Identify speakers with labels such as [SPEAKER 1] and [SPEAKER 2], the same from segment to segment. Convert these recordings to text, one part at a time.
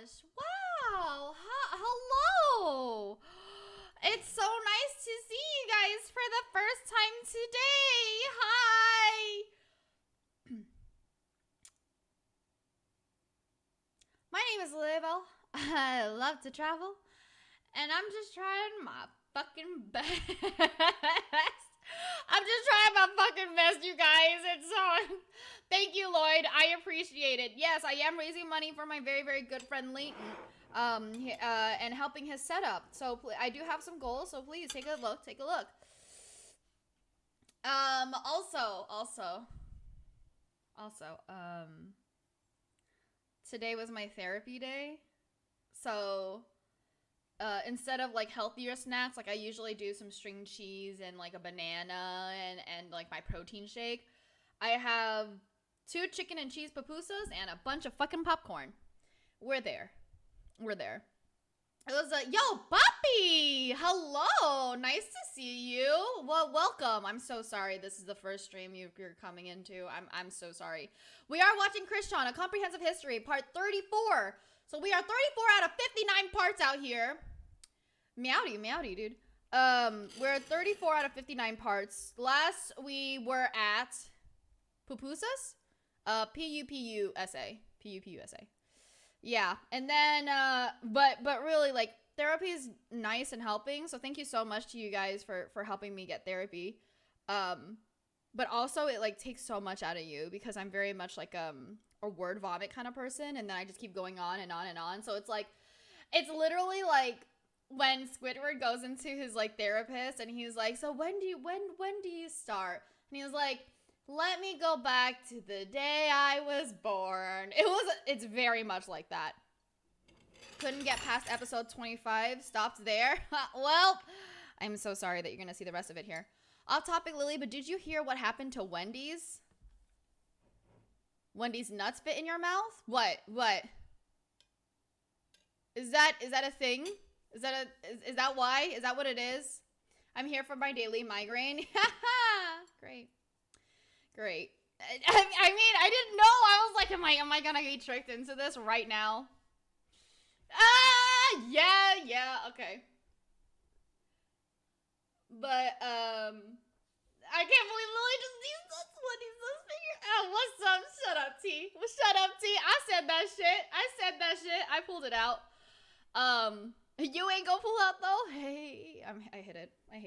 [SPEAKER 1] gosh. Wow. Hello. It's so nice to see you guys for the first time today. Hi. My name is Lilybelle. I love to travel. And I'm just trying my fucking best. I'm just trying my fucking best, you guys. It's so... Thank you, Lloyd. I appreciate it. Yes, I am raising money for my very, very good friend Leighton. And helping his setup. So I do have some goals, so please take a look. Take a look. Today was my therapy day. So... instead of like healthier snacks, like I usually do some string cheese and like a banana and like my protein shake, I have 2 chicken and cheese pupusas and a bunch of fucking popcorn. We're there. It was yo, Boppy! Hello! Nice to see you. Well, welcome. I'm so sorry this is the first stream you're coming into. I'm so sorry. We are watching Christian, A Comprehensive History, part 34. So we are 34 out of 59 parts out here. Meowdy, dude. We're 34 out of 59 parts. Last we were at Pupusas? P-U-P-U-S-A. P-U-P-U-S-A. Yeah, and then, but really, like, therapy is nice and helping, so thank you so much to you guys for helping me get therapy. But also, it, like, takes so much out of you, because I'm very much, like, a word vomit kind of person, and then I just keep going on and on and on, so it's, like, it's literally, like, when Squidward goes into his, like, therapist, and he's like, so when do you start? And he was like, let me go back to the day I was born. It's very much like that. Couldn't get past episode 25. Stopped there. Well, I'm so sorry that you're going to see the rest of it here. Off topic, Lily, but did you hear what happened to Wendy's? Wendy's nuts fit in your mouth? What? Is that a thing? Is that why? Is that what it is? I'm here for my daily migraine. Great. I mean, I didn't know. I was like, am I gonna get tricked into this right now? Yeah, okay. But, I can't believe Lily just sees this one. He's this figure. Oh, what's up? Shut up, T. Well, shut up, T. I said that shit. I pulled it out. You ain't gonna pull out, though? Hey, I hit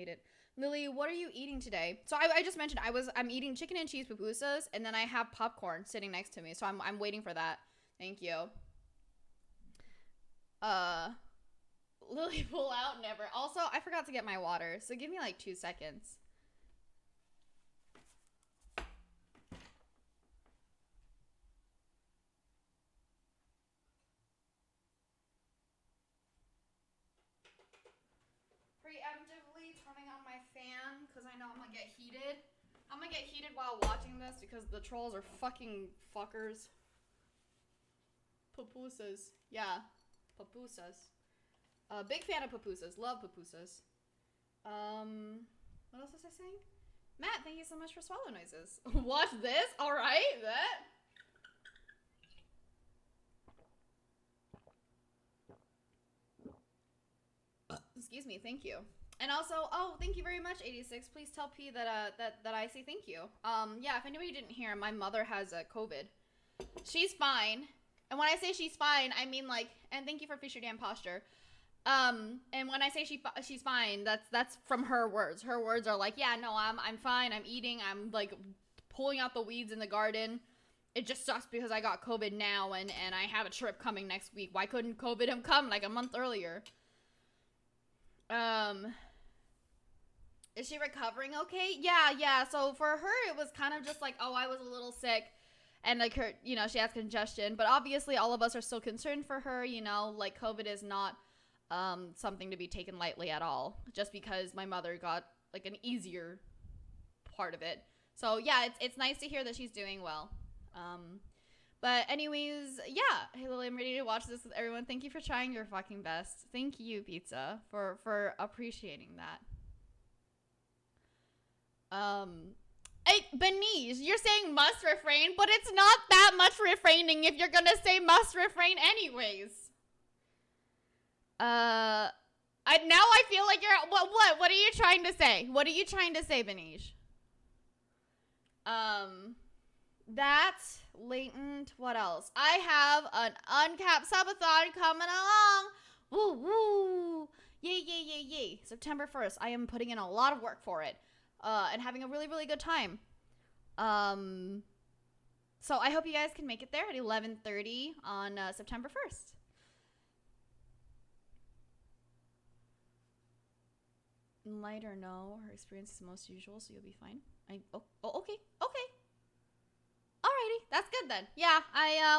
[SPEAKER 1] it. Lily, what are you eating today? So I just mentioned I'm eating chicken and cheese pupusas, and then I have popcorn sitting next to me. So I'm waiting for that. Thank you. Lily, pull out? Never. Also, I forgot to get my water, so give me like 2 seconds. Preemptively turning on my fan because I know I'm gonna get heated. I'm gonna get heated while watching this because the trolls are fucking fuckers. Pupusas. Yeah. Pupusas. Big fan of pupusas. Love pupusas. What else was I saying? Matt, thank you so much for swallow noises. Watch this. Alright, that. Excuse me, thank you. And also, oh, thank you very much, 86. Please tell P that I say thank you. Yeah, if anybody didn't hear, my mother has COVID. She's fine. And when I say she's fine, I mean like, and thank you for Fisher Damn Posture. And when I say she's fine, that's from her words. Her words are like, yeah, no, I'm fine. I'm eating. I'm like pulling out the weeds in the garden. It just sucks because I got COVID now and I have a trip coming next week. Why couldn't COVID have come like a month earlier? Is she recovering okay? Yeah. So for her, it was kind of just like, oh, I was a little sick. And like her, you know, she has congestion. But obviously all of us are still concerned for her, you know. Like COVID is not something to be taken lightly at all. Just because my mother got like an easier part of it. So yeah, it's nice to hear that she's doing well. But anyways, yeah. Hey Lily, I'm ready to watch this with everyone. Thank you for trying your fucking best. Thank you, Pizza, for appreciating that. Hey, Benice, you're saying must refrain, but it's not that much refraining if you're gonna say must refrain anyways. I feel like you're what are you trying to say? What are you trying to say, Benish? That's latent. What else? I have an uncapped subathon coming along. Woo woo. Yay, yay, yay, yay. September 1st. I am putting in a lot of work for it. And having a really, really good time. So I hope you guys can make it there at 11:30 on September 1st. Light or no, her experience is most usual, so you'll be fine. Okay. Alrighty, that's good then. Yeah,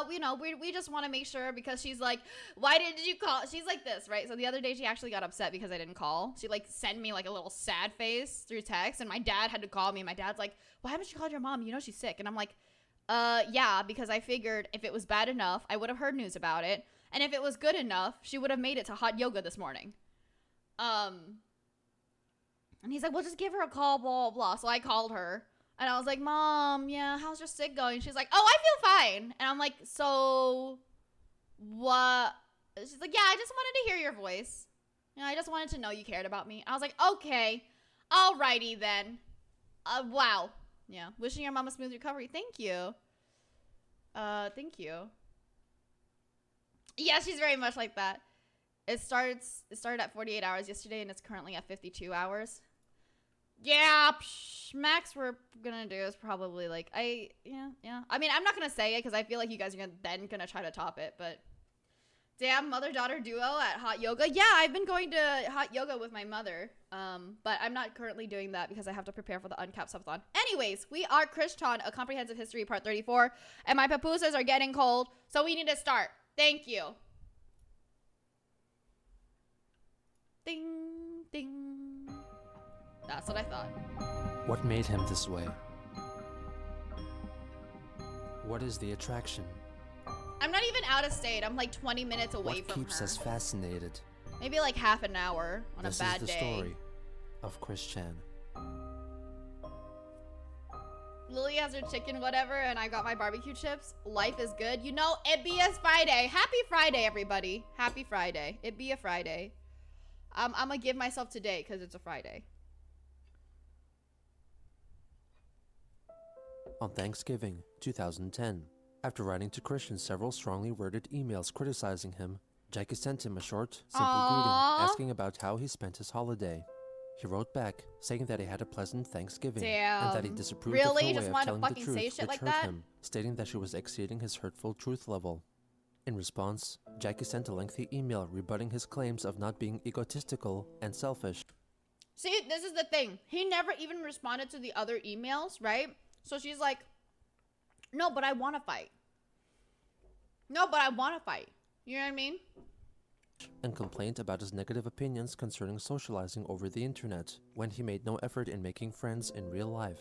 [SPEAKER 1] we just want to make sure because she's like, why didn't you call? She's like this, right? So the other day she actually got upset because I didn't call. She like sent me like a little sad face through text, and my dad had to call me. And my dad's like, why haven't you called your mom? You know she's sick. And I'm like, yeah, because I figured if it was bad enough, I would have heard news about it, and if it was good enough, she would have made it to hot yoga this morning. And he's like, well, just give her a call, blah, blah, blah. So I called her. And I was like, Mom, yeah, how's your sick going? She's like, oh, I feel fine. And I'm like, so what? She's like, yeah, I just wanted to hear your voice. You know, I just wanted to know you cared about me. I was like, okay, alrighty then. Wow. Yeah, wishing your mom a smooth recovery. Thank you. Thank you. Yeah, she's very much like that. It started at 48 hours yesterday, and it's currently at 52 hours. Yeah, max we're gonna do is probably like yeah. I mean, I'm not gonna say it because I feel like you guys are gonna try to top it. But damn, mother-daughter duo at hot yoga. Yeah, I've been going to hot yoga with my mother. But I'm not currently doing that because I have to prepare for the uncapped subathon. Anyways, we are Krishton, a comprehensive history part 34, and my pupusas are getting cold, so we need to start. Thank you. Ding, ding. That's what I thought.
[SPEAKER 2] What made him this way? What is the attraction?
[SPEAKER 1] I'm not even out of state. I'm like 20 minutes away from her.
[SPEAKER 2] What keeps us fascinated?
[SPEAKER 1] Maybe like half an hour on a bad day.
[SPEAKER 2] This is the story of Chris Chan.
[SPEAKER 1] Lily has her chicken whatever, and I got my barbecue chips. Life is good. You know, it be a Friday. Happy Friday, everybody. Happy Friday. It be a Friday. I'm gonna give myself today because it's a Friday.
[SPEAKER 2] On Thanksgiving, 2010, after writing to Christian several strongly worded emails criticizing him, Jackie sent him a short, simple greeting asking about how he spent his holiday. He wrote back, saying that he had a pleasant Thanksgiving and that he disapproved of her way of telling the truth which hurt him, stating that she was exceeding his hurtful truth level. In response, Jackie sent a lengthy email rebutting his claims of not being egotistical and selfish.
[SPEAKER 1] See, this is the thing. He never even responded to the other emails, right? So she's like, no, but I want to fight. No, but I want to fight. You know what I mean?
[SPEAKER 2] And complained about his negative opinions concerning socializing over the internet, when he made no effort in making friends in real life.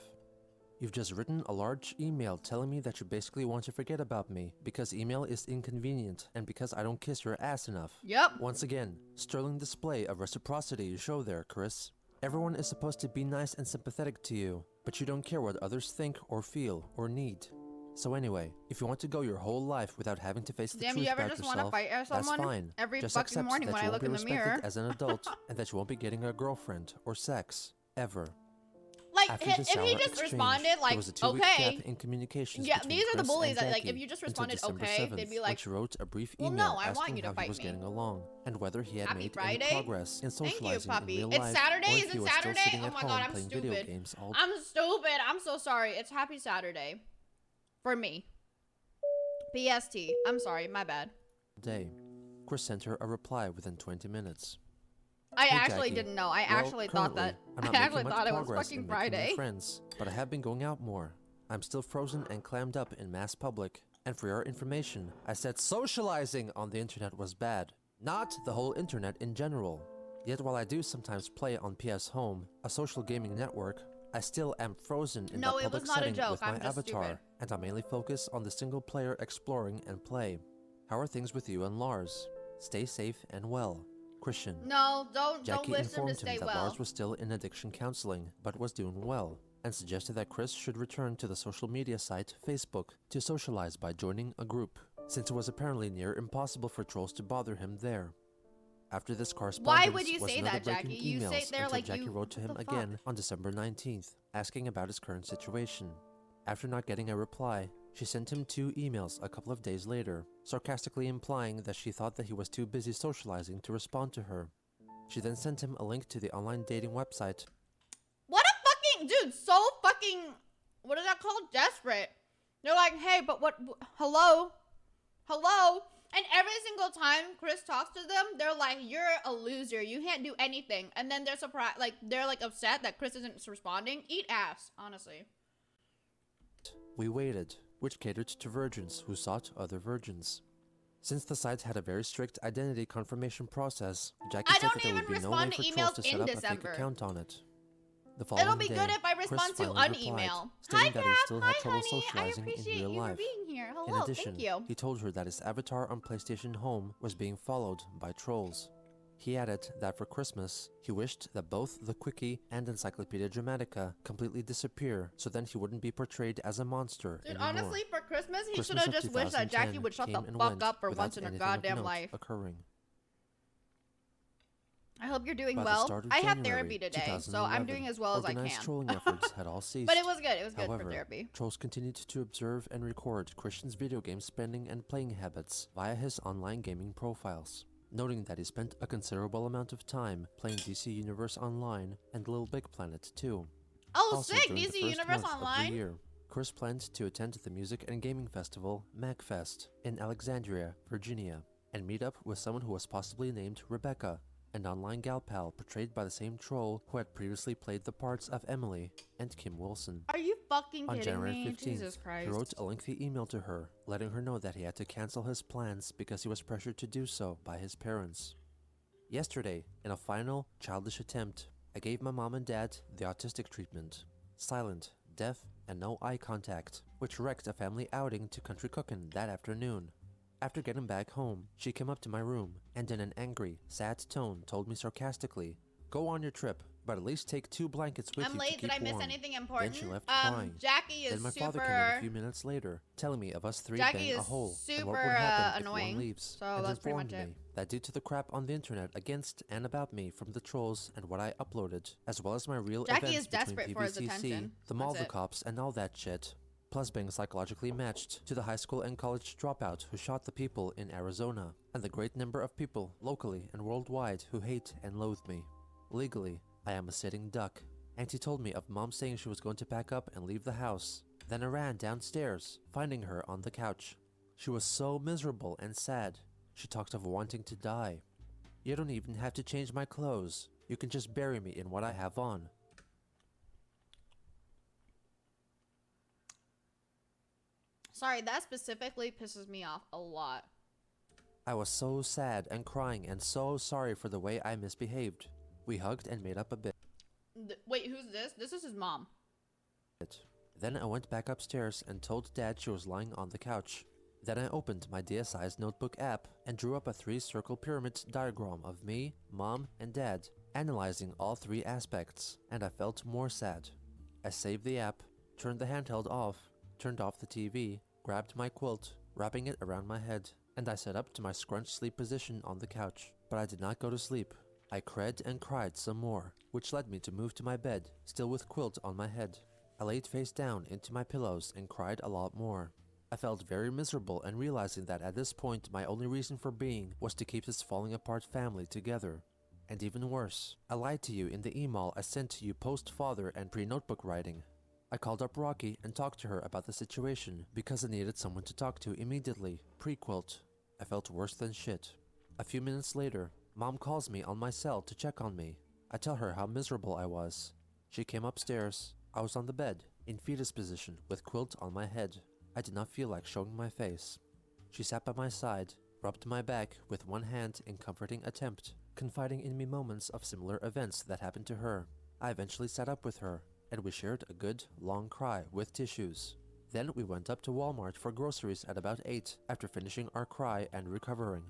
[SPEAKER 2] You've just written a large email telling me that you basically want to forget about me because email is inconvenient and because I don't kiss your ass enough.
[SPEAKER 1] Yep.
[SPEAKER 2] Once again, sterling display of reciprocity you show there, Chris. Everyone is supposed to be nice and sympathetic to you, but you don't care what others think or feel or need. So anyway, if you want to go your whole life without having to face the truth about yourself, that's fine.
[SPEAKER 1] Every
[SPEAKER 2] just
[SPEAKER 1] fucking
[SPEAKER 2] accept
[SPEAKER 1] morning
[SPEAKER 2] that
[SPEAKER 1] when
[SPEAKER 2] you
[SPEAKER 1] I
[SPEAKER 2] won't
[SPEAKER 1] look
[SPEAKER 2] be
[SPEAKER 1] in the mirror.
[SPEAKER 2] respected as an adult and that you won't be getting a girlfriend or sex, ever.
[SPEAKER 1] Like,
[SPEAKER 2] After
[SPEAKER 1] if he just
[SPEAKER 2] exchange,
[SPEAKER 1] responded, like,
[SPEAKER 2] there was a 2-week
[SPEAKER 1] okay.
[SPEAKER 2] gap in communications
[SPEAKER 1] Yeah,
[SPEAKER 2] between
[SPEAKER 1] these are the
[SPEAKER 2] Chris
[SPEAKER 1] bullies
[SPEAKER 2] and
[SPEAKER 1] that, like,
[SPEAKER 2] Jackie
[SPEAKER 1] if you just
[SPEAKER 2] until
[SPEAKER 1] responded
[SPEAKER 2] December
[SPEAKER 1] okay,
[SPEAKER 2] 7th,
[SPEAKER 1] they'd be like,
[SPEAKER 2] when she wrote a brief
[SPEAKER 1] well,
[SPEAKER 2] email
[SPEAKER 1] no, I want
[SPEAKER 2] asking
[SPEAKER 1] you to
[SPEAKER 2] how he
[SPEAKER 1] fight
[SPEAKER 2] was
[SPEAKER 1] me.
[SPEAKER 2] getting along and whether he had
[SPEAKER 1] Happy
[SPEAKER 2] made
[SPEAKER 1] Friday.
[SPEAKER 2] any progress in
[SPEAKER 1] Thank you,
[SPEAKER 2] socializing
[SPEAKER 1] puppy.
[SPEAKER 2] in real
[SPEAKER 1] It's
[SPEAKER 2] life,
[SPEAKER 1] Saturday?
[SPEAKER 2] or
[SPEAKER 1] Is
[SPEAKER 2] if he
[SPEAKER 1] it
[SPEAKER 2] was still
[SPEAKER 1] Saturday?
[SPEAKER 2] sitting
[SPEAKER 1] Oh
[SPEAKER 2] at
[SPEAKER 1] my
[SPEAKER 2] home
[SPEAKER 1] god, I'm
[SPEAKER 2] playing video
[SPEAKER 1] stupid.
[SPEAKER 2] games all
[SPEAKER 1] I'm stupid. I'm so sorry. It's happy Saturday. For me. PST. I'm sorry. My bad.
[SPEAKER 2] day. Chris sent her a reply within 20 minutes.
[SPEAKER 1] I
[SPEAKER 2] Hey,
[SPEAKER 1] actually
[SPEAKER 2] Jackie.
[SPEAKER 1] didn't know. I
[SPEAKER 2] Well,
[SPEAKER 1] actually thought that.
[SPEAKER 2] I'm not
[SPEAKER 1] I actually
[SPEAKER 2] making much
[SPEAKER 1] thought it was
[SPEAKER 2] progress
[SPEAKER 1] fucking
[SPEAKER 2] in making new
[SPEAKER 1] Friday.
[SPEAKER 2] friends, but I have been going out more. I'm still frozen and clammed up in mass public. And for your information, I said socializing on the internet was bad, not the whole internet in general. Yet while I do sometimes play on PS Home, a social gaming network, I still am frozen in that public setting with my avatar,
[SPEAKER 1] stupid.
[SPEAKER 2] and I mainly focus on the single player exploring and play. How are things with you and Lars? Stay safe and well. Christian.
[SPEAKER 1] No, don't
[SPEAKER 2] Jackie
[SPEAKER 1] wish them to
[SPEAKER 2] informed
[SPEAKER 1] stay
[SPEAKER 2] him that
[SPEAKER 1] well.
[SPEAKER 2] Lars was still in addiction counseling, but was doing well, and suggested that Chris should return to the social media site Facebook to socialize by joining a group, since it was apparently near impossible for trolls to bother him there. After this correspondence
[SPEAKER 1] Why would you
[SPEAKER 2] was
[SPEAKER 1] say
[SPEAKER 2] another
[SPEAKER 1] that,
[SPEAKER 2] breaking
[SPEAKER 1] Jackie? You
[SPEAKER 2] emails
[SPEAKER 1] say they're
[SPEAKER 2] until
[SPEAKER 1] like
[SPEAKER 2] Jackie
[SPEAKER 1] you.
[SPEAKER 2] wrote to him
[SPEAKER 1] What the
[SPEAKER 2] again
[SPEAKER 1] fuck?
[SPEAKER 2] on December 19th, asking about his current situation. After not getting a reply, she sent him 2 emails a couple of days later, sarcastically implying that she thought that he was too busy socializing to respond to her. She then sent him a link to the online dating website.
[SPEAKER 1] What a fucking dude, so fucking, what is that called? Desperate. They're like, hey, but what, hello? Hello? And every single time Chris talks to them, they're like, you're a loser. You can't do anything. And then they're surprised, like, they're like upset that Chris isn't responding. Eat ass, honestly.
[SPEAKER 2] We waited, which catered to virgins who sought other virgins. Since the site had a very strict identity confirmation process, Jackie said that there would be no way for trolls to set up a fake account on it. The following
[SPEAKER 1] It'll be
[SPEAKER 2] day,
[SPEAKER 1] good if I
[SPEAKER 2] Chris
[SPEAKER 1] respond to
[SPEAKER 2] finally
[SPEAKER 1] un-email.
[SPEAKER 2] replied, stating
[SPEAKER 1] Hi,
[SPEAKER 2] that he
[SPEAKER 1] Cap.
[SPEAKER 2] still
[SPEAKER 1] Hi,
[SPEAKER 2] had trouble
[SPEAKER 1] honey. I
[SPEAKER 2] socializing in
[SPEAKER 1] appreciate
[SPEAKER 2] real
[SPEAKER 1] you for
[SPEAKER 2] life.
[SPEAKER 1] being here.
[SPEAKER 2] In
[SPEAKER 1] Hello,
[SPEAKER 2] addition,
[SPEAKER 1] thank you.
[SPEAKER 2] he told her that his avatar on PlayStation Home was being followed by trolls. He added that for Christmas, he wished that both the Quickie and Encyclopedia Dramatica completely disappear so then he wouldn't be portrayed as a monster
[SPEAKER 1] Dude,
[SPEAKER 2] anymore.
[SPEAKER 1] honestly, for Christmas, he should
[SPEAKER 2] Christmas
[SPEAKER 1] have
[SPEAKER 2] of
[SPEAKER 1] just wished that Jackie
[SPEAKER 2] 2010
[SPEAKER 1] would shut the
[SPEAKER 2] came and
[SPEAKER 1] fuck
[SPEAKER 2] went
[SPEAKER 1] up for
[SPEAKER 2] without
[SPEAKER 1] once in her
[SPEAKER 2] anything of
[SPEAKER 1] goddamn
[SPEAKER 2] note
[SPEAKER 1] life.
[SPEAKER 2] occurring.
[SPEAKER 1] I hope you're doing
[SPEAKER 2] By the
[SPEAKER 1] well.
[SPEAKER 2] start of
[SPEAKER 1] I have
[SPEAKER 2] January
[SPEAKER 1] therapy today, so I'm
[SPEAKER 2] 2011,
[SPEAKER 1] doing as well as I
[SPEAKER 2] organized
[SPEAKER 1] can.
[SPEAKER 2] trolling efforts had all ceased.
[SPEAKER 1] But it was good. It was good
[SPEAKER 2] However,
[SPEAKER 1] for therapy.
[SPEAKER 2] trolls continued to observe and record Christian's video game spending and playing habits via his online gaming profiles, noting that he spent a considerable amount of time playing DC Universe Online and Little Big Planet 2.
[SPEAKER 1] Oh,
[SPEAKER 2] Also,
[SPEAKER 1] sick!
[SPEAKER 2] during the
[SPEAKER 1] DC
[SPEAKER 2] first
[SPEAKER 1] Universe
[SPEAKER 2] month of the
[SPEAKER 1] Online?
[SPEAKER 2] year, Chris planned to attend the music and gaming festival MagFest in Alexandria, Virginia, and meet up with someone who was possibly named Rebecca, an online gal pal portrayed by the same troll who had previously played the parts of Emily and Kim Wilson.
[SPEAKER 1] Are you fucking
[SPEAKER 2] On
[SPEAKER 1] kidding
[SPEAKER 2] January
[SPEAKER 1] me?
[SPEAKER 2] 15th,
[SPEAKER 1] Jesus Christ.
[SPEAKER 2] he wrote a lengthy email to her, letting her know that he had to cancel his plans because he was pressured to do so by his parents. Yesterday, in a final, childish attempt, I gave my mom and dad the autistic treatment. Silent, deaf, and no eye contact, which wrecked a family outing to country cookin' that afternoon. After getting back home, she came up to my room and in an angry, sad tone told me sarcastically, "Go on your trip, but at least take 2 blankets with
[SPEAKER 1] I'm
[SPEAKER 2] you
[SPEAKER 1] late.
[SPEAKER 2] to keep
[SPEAKER 1] Did I miss
[SPEAKER 2] warm."
[SPEAKER 1] anything important?
[SPEAKER 2] Then she left crying.
[SPEAKER 1] Jackie is
[SPEAKER 2] Then my
[SPEAKER 1] super.
[SPEAKER 2] father came in a few minutes later, telling me of us 3
[SPEAKER 1] Jackie
[SPEAKER 2] bang
[SPEAKER 1] is
[SPEAKER 2] a hole and what would
[SPEAKER 1] super,
[SPEAKER 2] happen if
[SPEAKER 1] annoying.
[SPEAKER 2] one leaves,
[SPEAKER 1] So
[SPEAKER 2] and
[SPEAKER 1] that's pretty
[SPEAKER 2] informed
[SPEAKER 1] much it.
[SPEAKER 2] me that due to the crap on the internet against and about me from the trolls and what I uploaded, as well as my real
[SPEAKER 1] Jackie
[SPEAKER 2] events
[SPEAKER 1] is desperate
[SPEAKER 2] between
[SPEAKER 1] for his
[SPEAKER 2] PVCC,
[SPEAKER 1] attention.
[SPEAKER 2] the
[SPEAKER 1] That's
[SPEAKER 2] Malva
[SPEAKER 1] it.
[SPEAKER 2] cops and all that shit, plus being psychologically matched to the high school and college dropout who shot the people in Arizona, and the great number of people locally and worldwide who hate and loathe me. Legally, I am a sitting duck. Auntie told me of Mom saying she was going to pack up and leave the house. Then I ran downstairs, finding her on the couch. She was so miserable and sad. She talked of wanting to die. "You don't even have to change my clothes. You can just bury me in what I have on."
[SPEAKER 1] Sorry, that specifically pisses me off a lot.
[SPEAKER 2] I was so sad and crying and so sorry for the way I misbehaved. We hugged and made up a bit.
[SPEAKER 1] Wait, who's this? This is his mom.
[SPEAKER 2] Then I went back upstairs and told Dad she was lying on the couch. Then I opened my DSI's notebook app and drew up a 3-circle pyramid diagram of me, Mom, and Dad, analyzing all 3 aspects, and I felt more sad. I saved the app, turned the handheld off, turned off the TV, grabbed my quilt, wrapping it around my head, and I sat up to my scrunched sleep position on the couch. But I did not go to sleep. I cried and cried some more, which led me to move to my bed, still with quilt on my head. I laid face down into my pillows and cried a lot more. I felt very miserable and realizing that at this point my only reason for being was to keep this falling apart family together. And even worse, I lied to you in the email I sent to you post-father and pre-notebook writing. I called up Rocky and talked to her about the situation because I needed someone to talk to immediately, pre-quilt. I felt worse than shit. A few minutes later, Mom calls me on my cell to check on me. I tell her how miserable I was. She came upstairs. I was on the bed, in fetus position, with quilt on my head. I did not feel like showing my face. She sat by my side, rubbed my back with one hand in comforting attempt, confiding in me moments of similar events that happened to her. I eventually sat up with her, and we shared a good, long cry with tissues. Then we went up to Walmart for groceries at about 8 after finishing our cry and recovering.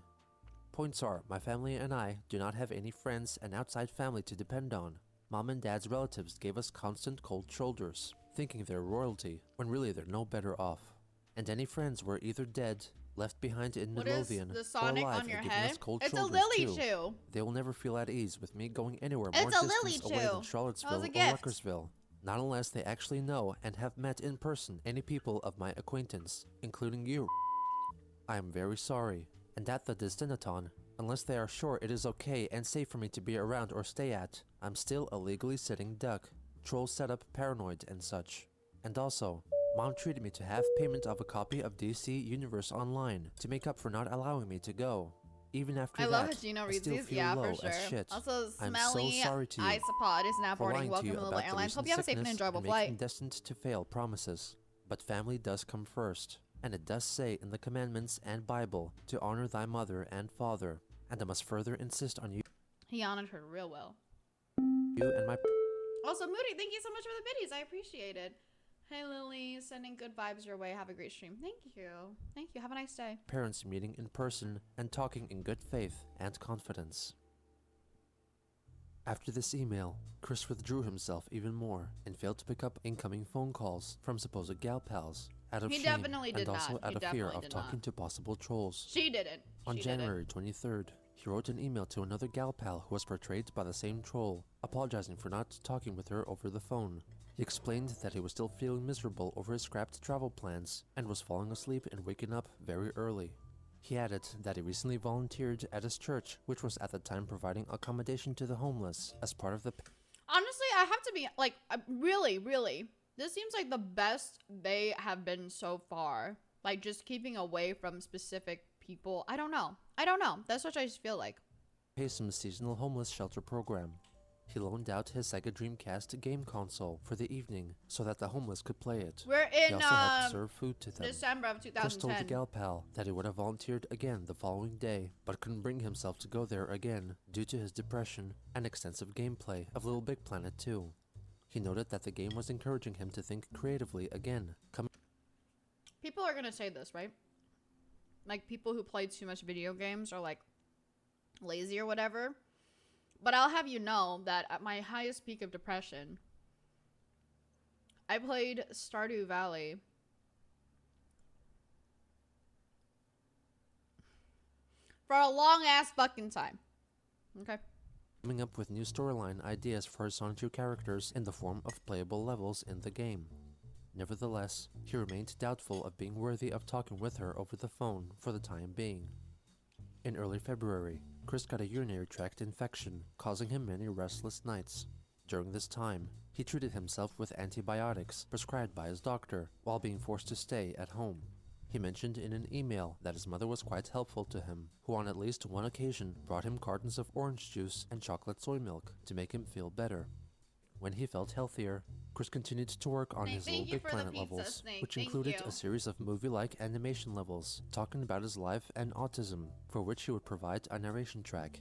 [SPEAKER 2] Points are, my family and I do not have any friends and outside family to depend on. Mom and Dad's relatives gave us constant cold shoulders, thinking they're royalty, when really they're no better off. And any friends were either dead, Left behind in
[SPEAKER 1] What is
[SPEAKER 2] Midlothian,
[SPEAKER 1] the
[SPEAKER 2] or
[SPEAKER 1] Sonic
[SPEAKER 2] alive
[SPEAKER 1] on your
[SPEAKER 2] and giving
[SPEAKER 1] head?
[SPEAKER 2] us cold
[SPEAKER 1] It's a
[SPEAKER 2] shoulders
[SPEAKER 1] lily
[SPEAKER 2] too.
[SPEAKER 1] chew.
[SPEAKER 2] They will never feel at ease with me going anywhere more
[SPEAKER 1] It's a lily
[SPEAKER 2] distance away than
[SPEAKER 1] chew.
[SPEAKER 2] Charlottesville
[SPEAKER 1] That was a
[SPEAKER 2] or
[SPEAKER 1] gift.
[SPEAKER 2] Ruckersville, not unless they actually know and have met in person any people of my acquaintance, including you. I am very sorry, and at the Destinaton, unless they are sure it is okay and safe for me to be around or stay at, I'm still a legally sitting duck, troll setup paranoid and such. And also, Mom treated me to half payment of a copy of DC Universe Online to make up for not allowing me to go. Even after
[SPEAKER 1] I
[SPEAKER 2] that,
[SPEAKER 1] love how Gino
[SPEAKER 2] I
[SPEAKER 1] reads
[SPEAKER 2] still
[SPEAKER 1] these.
[SPEAKER 2] feel
[SPEAKER 1] Yeah,
[SPEAKER 2] low
[SPEAKER 1] for
[SPEAKER 2] as
[SPEAKER 1] sure.
[SPEAKER 2] shit.
[SPEAKER 1] Also,
[SPEAKER 2] I'm
[SPEAKER 1] Smelly
[SPEAKER 2] so sorry to you
[SPEAKER 1] Isopod is now
[SPEAKER 2] for
[SPEAKER 1] boarding.
[SPEAKER 2] lying to
[SPEAKER 1] Welcome
[SPEAKER 2] you
[SPEAKER 1] to Lilybelle
[SPEAKER 2] about the
[SPEAKER 1] Airlines. Hope
[SPEAKER 2] recent
[SPEAKER 1] you have a safe and
[SPEAKER 2] sickness
[SPEAKER 1] enjoyable
[SPEAKER 2] and
[SPEAKER 1] flight.
[SPEAKER 2] making destined to fail promises. But family does come first, and it does say in the commandments and Bible to honor thy mother and father, and I must further insist on you
[SPEAKER 1] He honored her real well.
[SPEAKER 2] and my
[SPEAKER 1] Also, Moody, thank you so much for the biddies. I appreciate it. Hey, Lily, sending good vibes your way. Have a great stream. Thank you. Thank you. Have a nice day.
[SPEAKER 2] parents meeting in person and talking in good faith and confidence. After this email, Chris withdrew himself even more and failed to pick up incoming phone calls from supposed gal pals out of
[SPEAKER 1] He
[SPEAKER 2] shame
[SPEAKER 1] definitely did
[SPEAKER 2] and also
[SPEAKER 1] not.
[SPEAKER 2] out
[SPEAKER 1] He
[SPEAKER 2] of fear
[SPEAKER 1] definitely
[SPEAKER 2] of
[SPEAKER 1] did
[SPEAKER 2] talking
[SPEAKER 1] not.
[SPEAKER 2] to possible trolls.
[SPEAKER 1] She didn't.
[SPEAKER 2] On
[SPEAKER 1] She
[SPEAKER 2] January 23rd, he wrote an email to another gal pal who was portrayed by the same troll, apologizing for not talking with her over the phone. He explained that he was still feeling miserable over his scrapped travel plans and was falling asleep and waking up very early. He added that he recently volunteered at his church, which was at the time providing accommodation to the homeless as part of the
[SPEAKER 1] Honestly, I have to be like, really, really. This seems like the best they have been so far. Like, just keeping away from specific people. I don't know. That's what I just feel like.
[SPEAKER 2] Paysum's seasonal homeless shelter program. He loaned out his Sega Dreamcast game console for the evening so that the homeless could play it.
[SPEAKER 1] We're
[SPEAKER 2] He
[SPEAKER 1] in
[SPEAKER 2] also helped serve food to them.
[SPEAKER 1] December of
[SPEAKER 2] Chris told the
[SPEAKER 1] 2010.
[SPEAKER 2] gal pal that he would have volunteered again the following day, but couldn't bring himself to go there again due to his depression and extensive gameplay of Little Big Planet 2. He noted that the game was encouraging him to think creatively again.
[SPEAKER 1] People are gonna say this, right? Like, people who play too much video games are like lazy or whatever. But I'll have you know that at my highest peak of depression, I played Stardew Valley for a long ass fucking time. Okay.
[SPEAKER 2] Coming up with new storyline ideas for his Sonic 2 characters in the form of playable levels in the game. Nevertheless, he remained doubtful of being worthy of talking with her over the phone for the time being. In early February, Chris got a urinary tract infection, causing him many restless nights. During this time, he treated himself with antibiotics prescribed by his doctor while being forced to stay at home. He mentioned in an email that his mother was quite helpful to him, who on at least one occasion brought him cartons of orange juice and chocolate soy milk to make him feel better. When he felt healthier, Chris continued to work on his Little Big Planet levels, which included a series of movie-like animation levels talking about his life and autism, for which he would provide a narration track.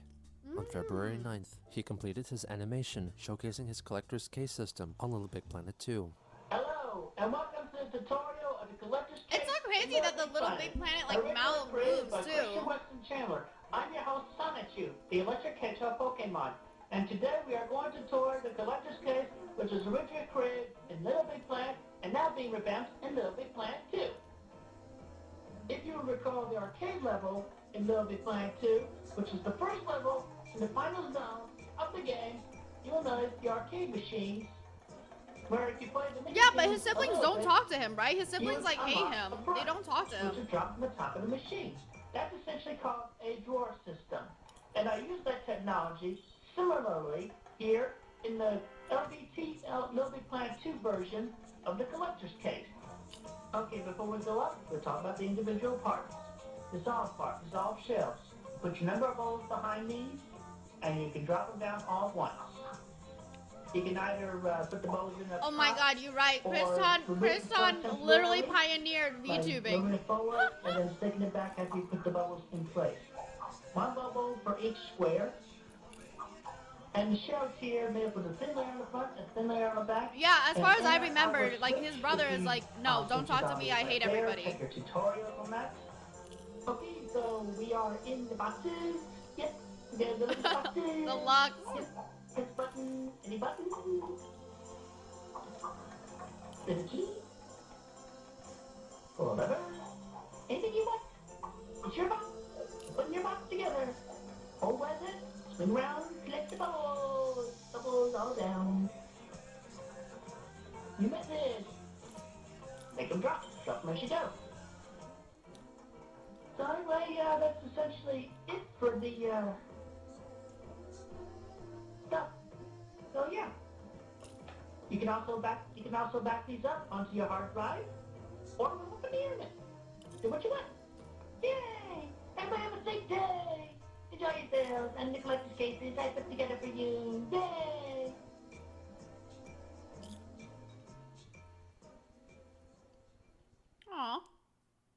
[SPEAKER 2] On February 9th, he completed his animation showcasing his collector's case system on Little Big Planet 2.
[SPEAKER 3] Hello, and welcome to the tutorial of the collector's case.
[SPEAKER 1] It's so crazy that the Little Big Planet like mouth moves too.
[SPEAKER 3] Chandler. I'm your host, Sonichu, the electric hedgehog Pokemon. And today we are going to tour the collector's case, which was originally created in Little Big Planet and now being revamped in Little Big Planet 2. If you recall the arcade level in Little Big Planet 2, which is the first level in the final zone of the game, you'll notice the arcade machines where if you play the
[SPEAKER 1] Yeah, but his siblings don't talk to him, right? His siblings like hate him. They don't talk to him.
[SPEAKER 3] Which is dropped from the top of the machine. That's essentially called a drawer system. And I use that technology similarly here in the Little Big Planet 2 version of the collector's case. Okay, before we go up, we'll talk about the individual parts. Dissolve shells. Put your number of bowls behind these, and you can drop them down all at once. You can either put the bowls in the
[SPEAKER 1] Oh my god, you're right. Kriston literally pioneered VTubing.
[SPEAKER 3] Moving it forward and then sticking it back after you put the bubbles in place. One bubble for each square. And the shells here made up with a thin layer on the front and a thin layer on the back.
[SPEAKER 1] Yeah, as far as I remember, like his brother is like, no, don't talk to me, I hate everybody.
[SPEAKER 3] Check your tutorial on that. Okay, so we are in the boxes. Yep, we got the little boxes.
[SPEAKER 1] The locks.
[SPEAKER 3] Yep. Press button, any button. There's a key. Or a lever. Anything you want. Swing around, collect the balls. Bubbles all down. You message. Make them drop. Drop them as you go. So anyway, that's essentially it for the, stuff. So yeah. You can also back these up onto your hard drive or move them on the internet. Do what you want. Yay! Everybody have a safe day! Enjoy yourselves and the collector's cases I put together for you. Yay!
[SPEAKER 1] Aw.
[SPEAKER 2] On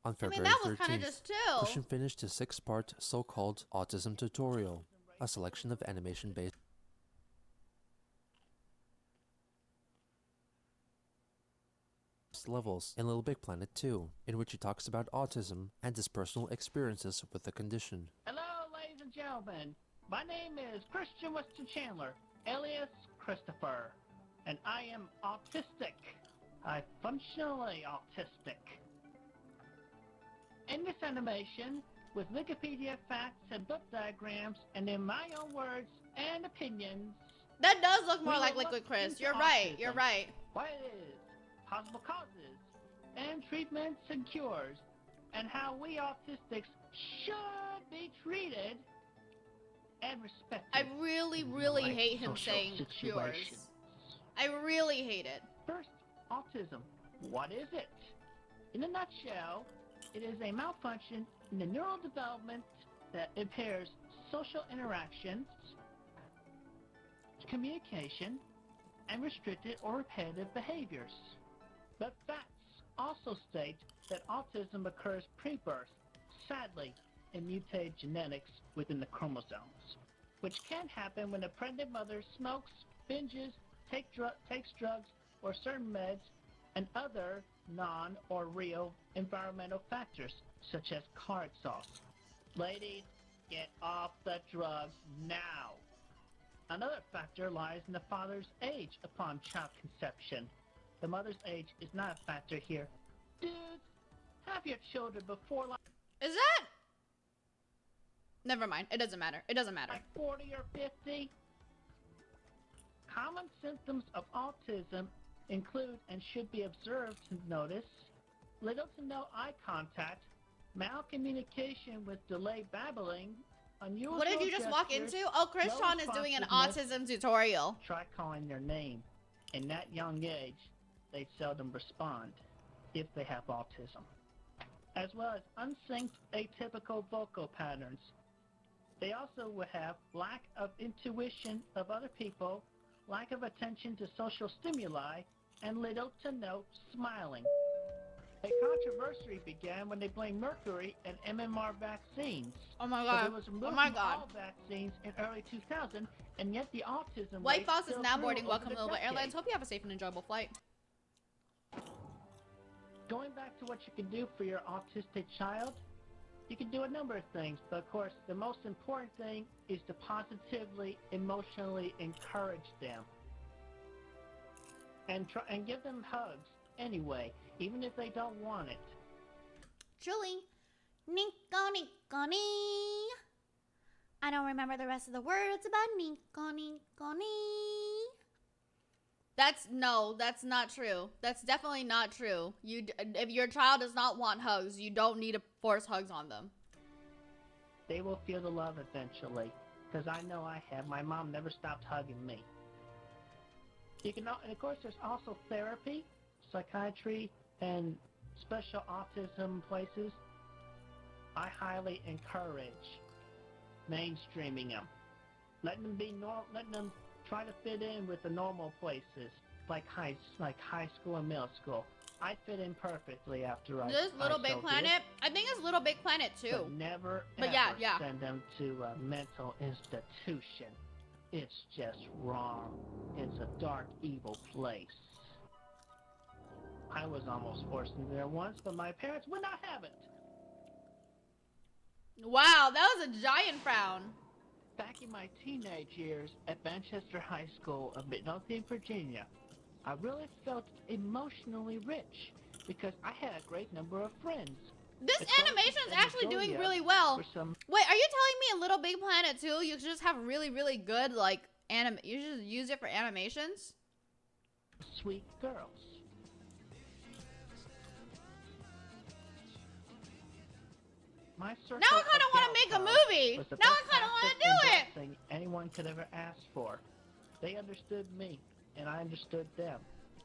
[SPEAKER 1] I mean,
[SPEAKER 2] February
[SPEAKER 1] that was kind of
[SPEAKER 2] 13th,
[SPEAKER 1] just chill.
[SPEAKER 2] Christian finished his 6-part so-called autism tutorial, a selection of animation-based levels in Little Big Planet 2, in which he talks about autism and his personal experiences with the condition.
[SPEAKER 4] Hello, ladies and gentlemen. My name is Christian Weston Chandler, alias Christopher, and I am autistic. I'm functionally autistic. In this animation, with Wikipedia facts and book diagrams, and in my own words and opinions,
[SPEAKER 1] That does look more
[SPEAKER 4] we
[SPEAKER 1] like
[SPEAKER 4] will
[SPEAKER 1] Liquid
[SPEAKER 4] look
[SPEAKER 1] Chris.
[SPEAKER 4] into
[SPEAKER 1] You're right.
[SPEAKER 4] autism,
[SPEAKER 1] You're right.
[SPEAKER 4] what it is, possible causes, and treatments and cures, and how we autistics should be treated and respected.
[SPEAKER 1] I really, really
[SPEAKER 4] in
[SPEAKER 1] hate him
[SPEAKER 4] social
[SPEAKER 1] saying cures.
[SPEAKER 4] situations.
[SPEAKER 1] I really hate it.
[SPEAKER 4] First, autism. What is it? In a nutshell, it is a malfunction in the neural development that impairs social interactions, communication, and restricted or repetitive behaviors. But facts also state that autism occurs pre-birth, sadly, in mutated genetics within the chromosomes, which can happen when a pregnant mother smokes, binges, takes drugs or certain meds, and other non or real environmental factors, such as car exhaust. Ladies, get off the drugs now. Another factor lies in the father's age upon child conception. The mother's age is not a factor here. Dudes, have your children before
[SPEAKER 1] Is that? Never mind. It doesn't matter. It doesn't matter.
[SPEAKER 4] like 40 or 50. Common symptoms of autism include and should be observed to notice little to no eye contact, malcommunication with delayed babbling, unusual
[SPEAKER 1] What did you just walk
[SPEAKER 4] gestures,
[SPEAKER 1] into? Oh, Krishan is doing an autism tutorial.
[SPEAKER 4] Try calling their name. In that young age, they seldom respond if they have autism. As well as unsynced atypical vocal patterns. They also will have lack of intuition of other people, lack of attention to social stimuli, and little to no smiling. A controversy began when they blamed mercury and MMR vaccines.
[SPEAKER 1] Oh my
[SPEAKER 4] But
[SPEAKER 1] god.
[SPEAKER 4] it was
[SPEAKER 1] Oh
[SPEAKER 4] removed
[SPEAKER 1] my
[SPEAKER 4] from
[SPEAKER 1] god.
[SPEAKER 4] all vaccines in early 2000, and yet the autism
[SPEAKER 1] White
[SPEAKER 4] rate
[SPEAKER 1] Fox is
[SPEAKER 4] still
[SPEAKER 1] now
[SPEAKER 4] grew
[SPEAKER 1] boarding.
[SPEAKER 4] over
[SPEAKER 1] Welcome
[SPEAKER 4] the
[SPEAKER 1] to Lilybelle
[SPEAKER 4] decade.
[SPEAKER 1] Airlines. Hope you have a safe and enjoyable flight.
[SPEAKER 4] Going back to what you can do for your autistic child, you can do a number of things, but of course the most important thing is to positively, emotionally encourage them. And give them hugs anyway, even if they don't want it.
[SPEAKER 1] Julie. Nico, Nico, nee. I don't remember the rest of the words about Nico, Nico, nee. That's not true. That's definitely not true. If your child does not want hugs, you don't need to force hugs on them.
[SPEAKER 4] They will feel the love eventually, because I know I have. My mom never stopped hugging me. You can, and of course, there's also therapy, psychiatry, and special autism places. I highly encourage mainstreaming them, letting them try to fit in with the normal places, like high school and middle school. I fit in perfectly after I.
[SPEAKER 1] This Little
[SPEAKER 4] I
[SPEAKER 1] Big
[SPEAKER 4] so
[SPEAKER 1] Planet.
[SPEAKER 4] did.
[SPEAKER 1] I think it's Little Big Planet too.
[SPEAKER 4] But never
[SPEAKER 1] But
[SPEAKER 4] ever
[SPEAKER 1] yeah.
[SPEAKER 4] send them to a mental institution. It's just wrong. It's a dark, evil place. I was almost forced into there once, but my parents would not have it.
[SPEAKER 1] Wow, that was a giant frown.
[SPEAKER 4] Back in my teenage years at Manchester High School of Midlothian, Virginia, I really felt emotionally rich because I had a great number of friends.
[SPEAKER 1] This
[SPEAKER 4] It's both
[SPEAKER 1] animation is
[SPEAKER 4] in
[SPEAKER 1] actually doing
[SPEAKER 4] Mongolia
[SPEAKER 1] really well.
[SPEAKER 4] for some
[SPEAKER 1] Wait, are you telling me in Little Big Planet 2 you just have really, really good, like, you just use it for animations?
[SPEAKER 4] sweet girls. My circle
[SPEAKER 1] Now I kind of want to make a movie. Now I kind of want to do it.
[SPEAKER 4] Thing anyone could ever ask for. They understood me, and I understood them.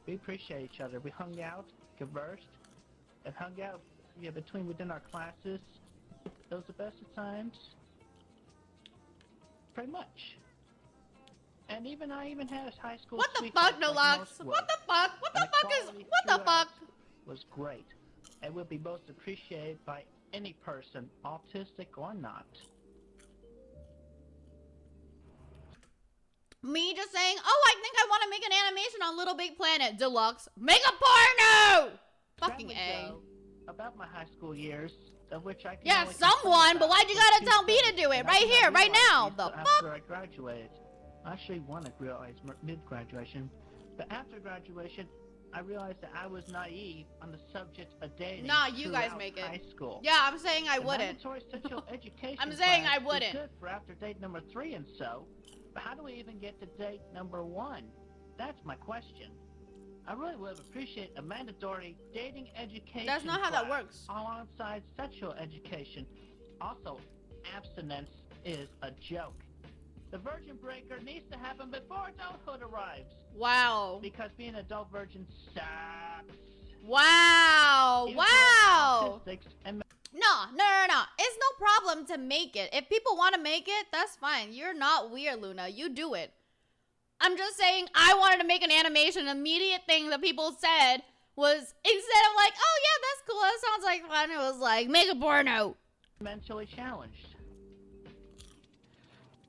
[SPEAKER 4] We appreciate each other. We hung out, conversed, and hung out within our classes. It was the best of times. Pretty much. And I even had a high school
[SPEAKER 1] What the
[SPEAKER 4] sweetheart
[SPEAKER 1] fuck, no
[SPEAKER 4] like
[SPEAKER 1] locks?
[SPEAKER 4] most
[SPEAKER 1] What
[SPEAKER 4] would.
[SPEAKER 1] the fuck? What the
[SPEAKER 4] And
[SPEAKER 1] fuck is?
[SPEAKER 4] equality
[SPEAKER 1] What the
[SPEAKER 4] throughout
[SPEAKER 1] fuck?
[SPEAKER 4] was great, and will be most appreciated by any person, autistic or not.
[SPEAKER 1] Me just saying, oh, I think I want to make an animation on Little Big Planet Deluxe. Make a porno! Fucking
[SPEAKER 4] That
[SPEAKER 1] A.
[SPEAKER 4] would go about my high school years, of which I can
[SPEAKER 1] Yeah,
[SPEAKER 4] only complain
[SPEAKER 1] someone, but
[SPEAKER 4] about
[SPEAKER 1] why'd you
[SPEAKER 4] was
[SPEAKER 1] gotta
[SPEAKER 4] two
[SPEAKER 1] tell me to
[SPEAKER 4] things,
[SPEAKER 1] do it?
[SPEAKER 4] and I
[SPEAKER 1] Right
[SPEAKER 4] did not
[SPEAKER 1] here, right
[SPEAKER 4] realize
[SPEAKER 1] now.
[SPEAKER 4] these
[SPEAKER 1] The
[SPEAKER 4] till
[SPEAKER 1] fuck?
[SPEAKER 4] after I graduated. I actually wanted to realize mid-graduation, but after graduation, I realized that I was naive on the subject of dating.
[SPEAKER 1] Nah, you guys
[SPEAKER 4] throughout
[SPEAKER 1] make it.
[SPEAKER 4] high school.
[SPEAKER 1] Yeah, I'm saying I
[SPEAKER 4] The
[SPEAKER 1] wouldn't.
[SPEAKER 4] mandatory sexual education
[SPEAKER 1] I'm saying
[SPEAKER 4] class
[SPEAKER 1] I wouldn't.
[SPEAKER 4] is good for after date number 3 and so, but how do we even get to date number 1? That's my question. I really would appreciate a mandatory dating education
[SPEAKER 1] That's not how that
[SPEAKER 4] class
[SPEAKER 1] works.
[SPEAKER 4] alongside sexual education. Also, abstinence is a joke. The virgin breaker needs to happen before adulthood arrives,
[SPEAKER 1] Wow.
[SPEAKER 4] because being an adult virgin sucks.
[SPEAKER 1] Wow.
[SPEAKER 4] Even for
[SPEAKER 1] Wow.
[SPEAKER 4] autistics and
[SPEAKER 1] No. It's no problem to make it. If people want to make it, that's fine. You're not weird, Luna. You do it. I'm just saying I wanted to make an animation. An immediate thing that people said was, instead of like, oh yeah, that's cool, that sounds like fun, it was like, make a porno.
[SPEAKER 4] mentally challenged.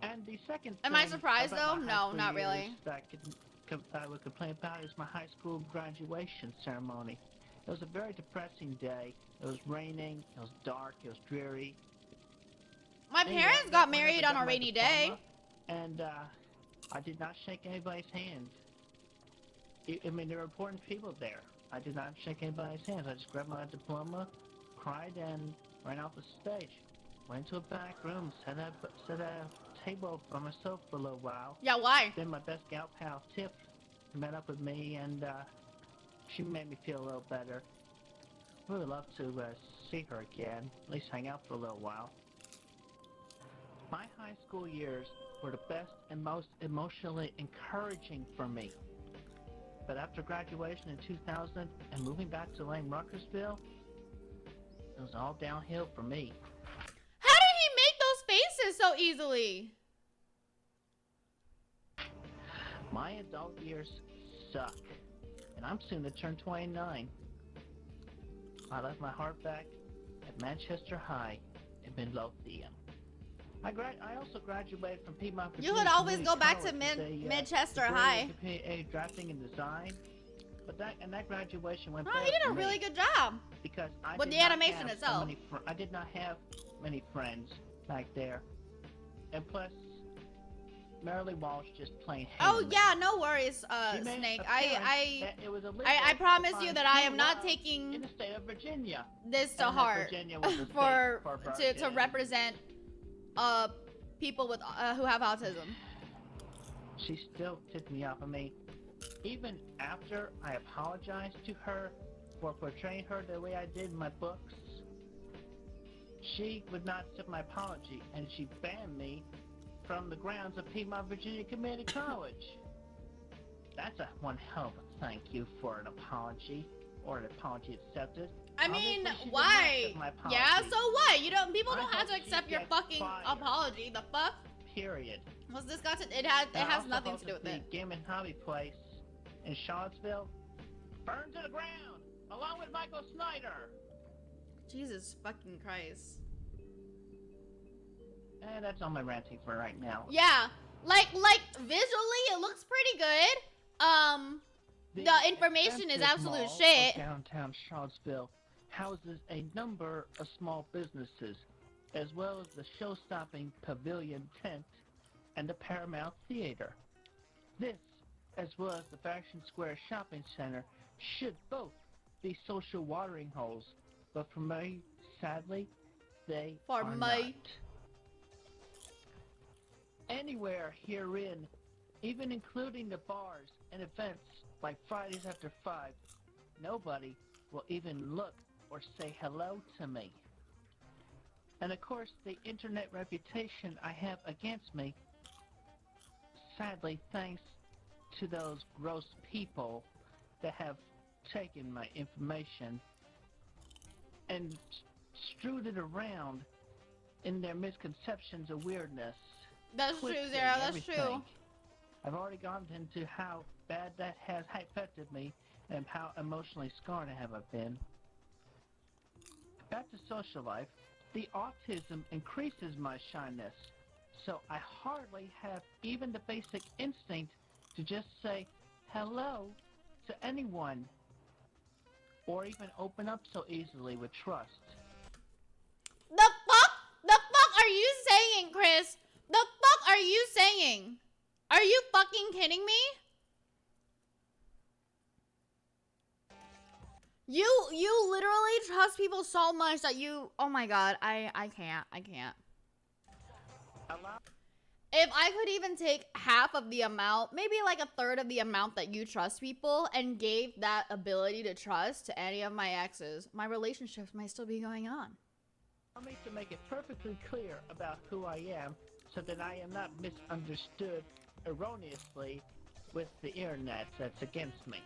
[SPEAKER 4] And the second
[SPEAKER 1] Am I
[SPEAKER 4] thing
[SPEAKER 1] surprised,
[SPEAKER 4] about
[SPEAKER 1] though?
[SPEAKER 4] my high
[SPEAKER 1] No,
[SPEAKER 4] school
[SPEAKER 1] not really.
[SPEAKER 4] years that I would complain about is my high school graduation ceremony. It was a very depressing day. It was raining, it was dark, it was dreary.
[SPEAKER 1] My
[SPEAKER 4] Anyway,
[SPEAKER 1] parents
[SPEAKER 4] I
[SPEAKER 1] got
[SPEAKER 4] went up
[SPEAKER 1] married
[SPEAKER 4] and
[SPEAKER 1] on
[SPEAKER 4] got
[SPEAKER 1] a
[SPEAKER 4] my
[SPEAKER 1] rainy day.
[SPEAKER 4] diploma, and I did not shake anybody's hand. I mean, there were important people there. I did not shake anybody's hands. I just grabbed my diploma, cried, and ran off the stage. Went to a back room, set a table by myself for a little while.
[SPEAKER 1] Yeah, why?
[SPEAKER 4] Then my best gal pal, Tiff, met up with me, and she made me feel a little better. I would love to see her again, at least hang out for a little while. My high school years were the best and most emotionally encouraging for me. But after graduation in 2000 and moving back to Lane Ruckersville, it was all downhill for me.
[SPEAKER 1] How did he make those faces so easily?
[SPEAKER 4] My adult years suck, and I'm soon to turn 29. I left my heart back at Manchester High in Midlothian. I also graduated from Piedmont,
[SPEAKER 1] You
[SPEAKER 4] Virginia
[SPEAKER 1] would always
[SPEAKER 4] Community
[SPEAKER 1] go back to
[SPEAKER 4] College with a,
[SPEAKER 1] Manchester
[SPEAKER 4] degree in
[SPEAKER 1] High.
[SPEAKER 4] computer drafting and design. But that graduation went
[SPEAKER 1] Oh,
[SPEAKER 4] bad
[SPEAKER 1] he did
[SPEAKER 4] for
[SPEAKER 1] a
[SPEAKER 4] me
[SPEAKER 1] really good job.
[SPEAKER 4] because I
[SPEAKER 1] With
[SPEAKER 4] did
[SPEAKER 1] the
[SPEAKER 4] not
[SPEAKER 1] animation
[SPEAKER 4] have
[SPEAKER 1] itself.
[SPEAKER 4] I did not have many friends back there, and plus, Marilee Walsh just plain hated
[SPEAKER 1] Oh
[SPEAKER 4] me.
[SPEAKER 1] yeah, no worries,
[SPEAKER 4] She made
[SPEAKER 1] Snake.
[SPEAKER 4] appearance
[SPEAKER 1] I
[SPEAKER 4] that it was illegal
[SPEAKER 1] I promise
[SPEAKER 4] to
[SPEAKER 1] you
[SPEAKER 4] find
[SPEAKER 1] that I
[SPEAKER 4] two
[SPEAKER 1] am not
[SPEAKER 4] wives in
[SPEAKER 1] taking
[SPEAKER 4] the state of Virginia.
[SPEAKER 1] this to
[SPEAKER 4] And that
[SPEAKER 1] heart
[SPEAKER 4] Virginia was the state
[SPEAKER 1] for to
[SPEAKER 4] virgins.
[SPEAKER 1] represent people with who have autism.
[SPEAKER 4] She still ticked me off. I mean, even after I apologized to her for portraying her the way I did in my books, she would not accept my apology, and she banned me from the grounds of Piedmont, Virginia Community College. That's a one hell of a thank you for an apology, or an apology accepted.
[SPEAKER 1] I mean,
[SPEAKER 4] Obviously, she did not
[SPEAKER 1] why?
[SPEAKER 4] accept my apology.
[SPEAKER 1] Yeah, so what? You don't. People
[SPEAKER 4] I
[SPEAKER 1] don't have
[SPEAKER 4] hope
[SPEAKER 1] to
[SPEAKER 4] she
[SPEAKER 1] accept your
[SPEAKER 4] gets
[SPEAKER 1] fucking
[SPEAKER 4] fired.
[SPEAKER 1] apology. The fuck?
[SPEAKER 4] Period.
[SPEAKER 1] What's this got to? It has
[SPEAKER 4] I
[SPEAKER 1] has
[SPEAKER 4] also
[SPEAKER 1] nothing to do
[SPEAKER 4] hosted
[SPEAKER 1] with it.
[SPEAKER 4] the Game and Hobby Place in Charlottesville. Burned to the ground, along with Michael Snyder.
[SPEAKER 1] Jesus fucking Christ.
[SPEAKER 4] And that's all my ranting for right now.
[SPEAKER 1] Yeah, like visually, it looks pretty good. The information is
[SPEAKER 4] expensive
[SPEAKER 1] absolute
[SPEAKER 4] mall of
[SPEAKER 1] shit.
[SPEAKER 4] Downtown Charlottesville houses a number of small businesses, as well as the show-stopping Pavilion Tent and the Paramount Theater. This, as well as the Fashion Square Shopping Center, should both be social watering holes, but for me, sadly, they
[SPEAKER 1] For
[SPEAKER 4] are
[SPEAKER 1] me.
[SPEAKER 4] not. Anywhere herein, even including the bars and events like Fridays after 5, nobody will even look or say hello to me. And of course, the internet reputation I have against me, sadly, thanks to those gross people that have taken my information and strewed it around in their misconceptions of weirdness.
[SPEAKER 1] That's true,
[SPEAKER 4] twisting
[SPEAKER 1] Zero. That's
[SPEAKER 4] everything.
[SPEAKER 1] true.
[SPEAKER 4] I've already gone into how bad that has affected me and how emotionally scarred I have been. Back to social life, the autism increases my shyness, so I hardly have even the basic instinct to just say hello to anyone, or even open up so easily with trust.
[SPEAKER 1] The fuck? The fuck are you saying, Chris? The fuck are you saying? Are you fucking kidding me? You literally trust people so much that you, oh my god, I can't.
[SPEAKER 4] Allow
[SPEAKER 1] If I could even take half of the amount, maybe like a third of the amount that you trust people and gave that ability to trust to any of my exes, my relationships might still be going on.
[SPEAKER 4] me to make it perfectly clear about who I am so that I am not misunderstood erroneously with the internet that's against me.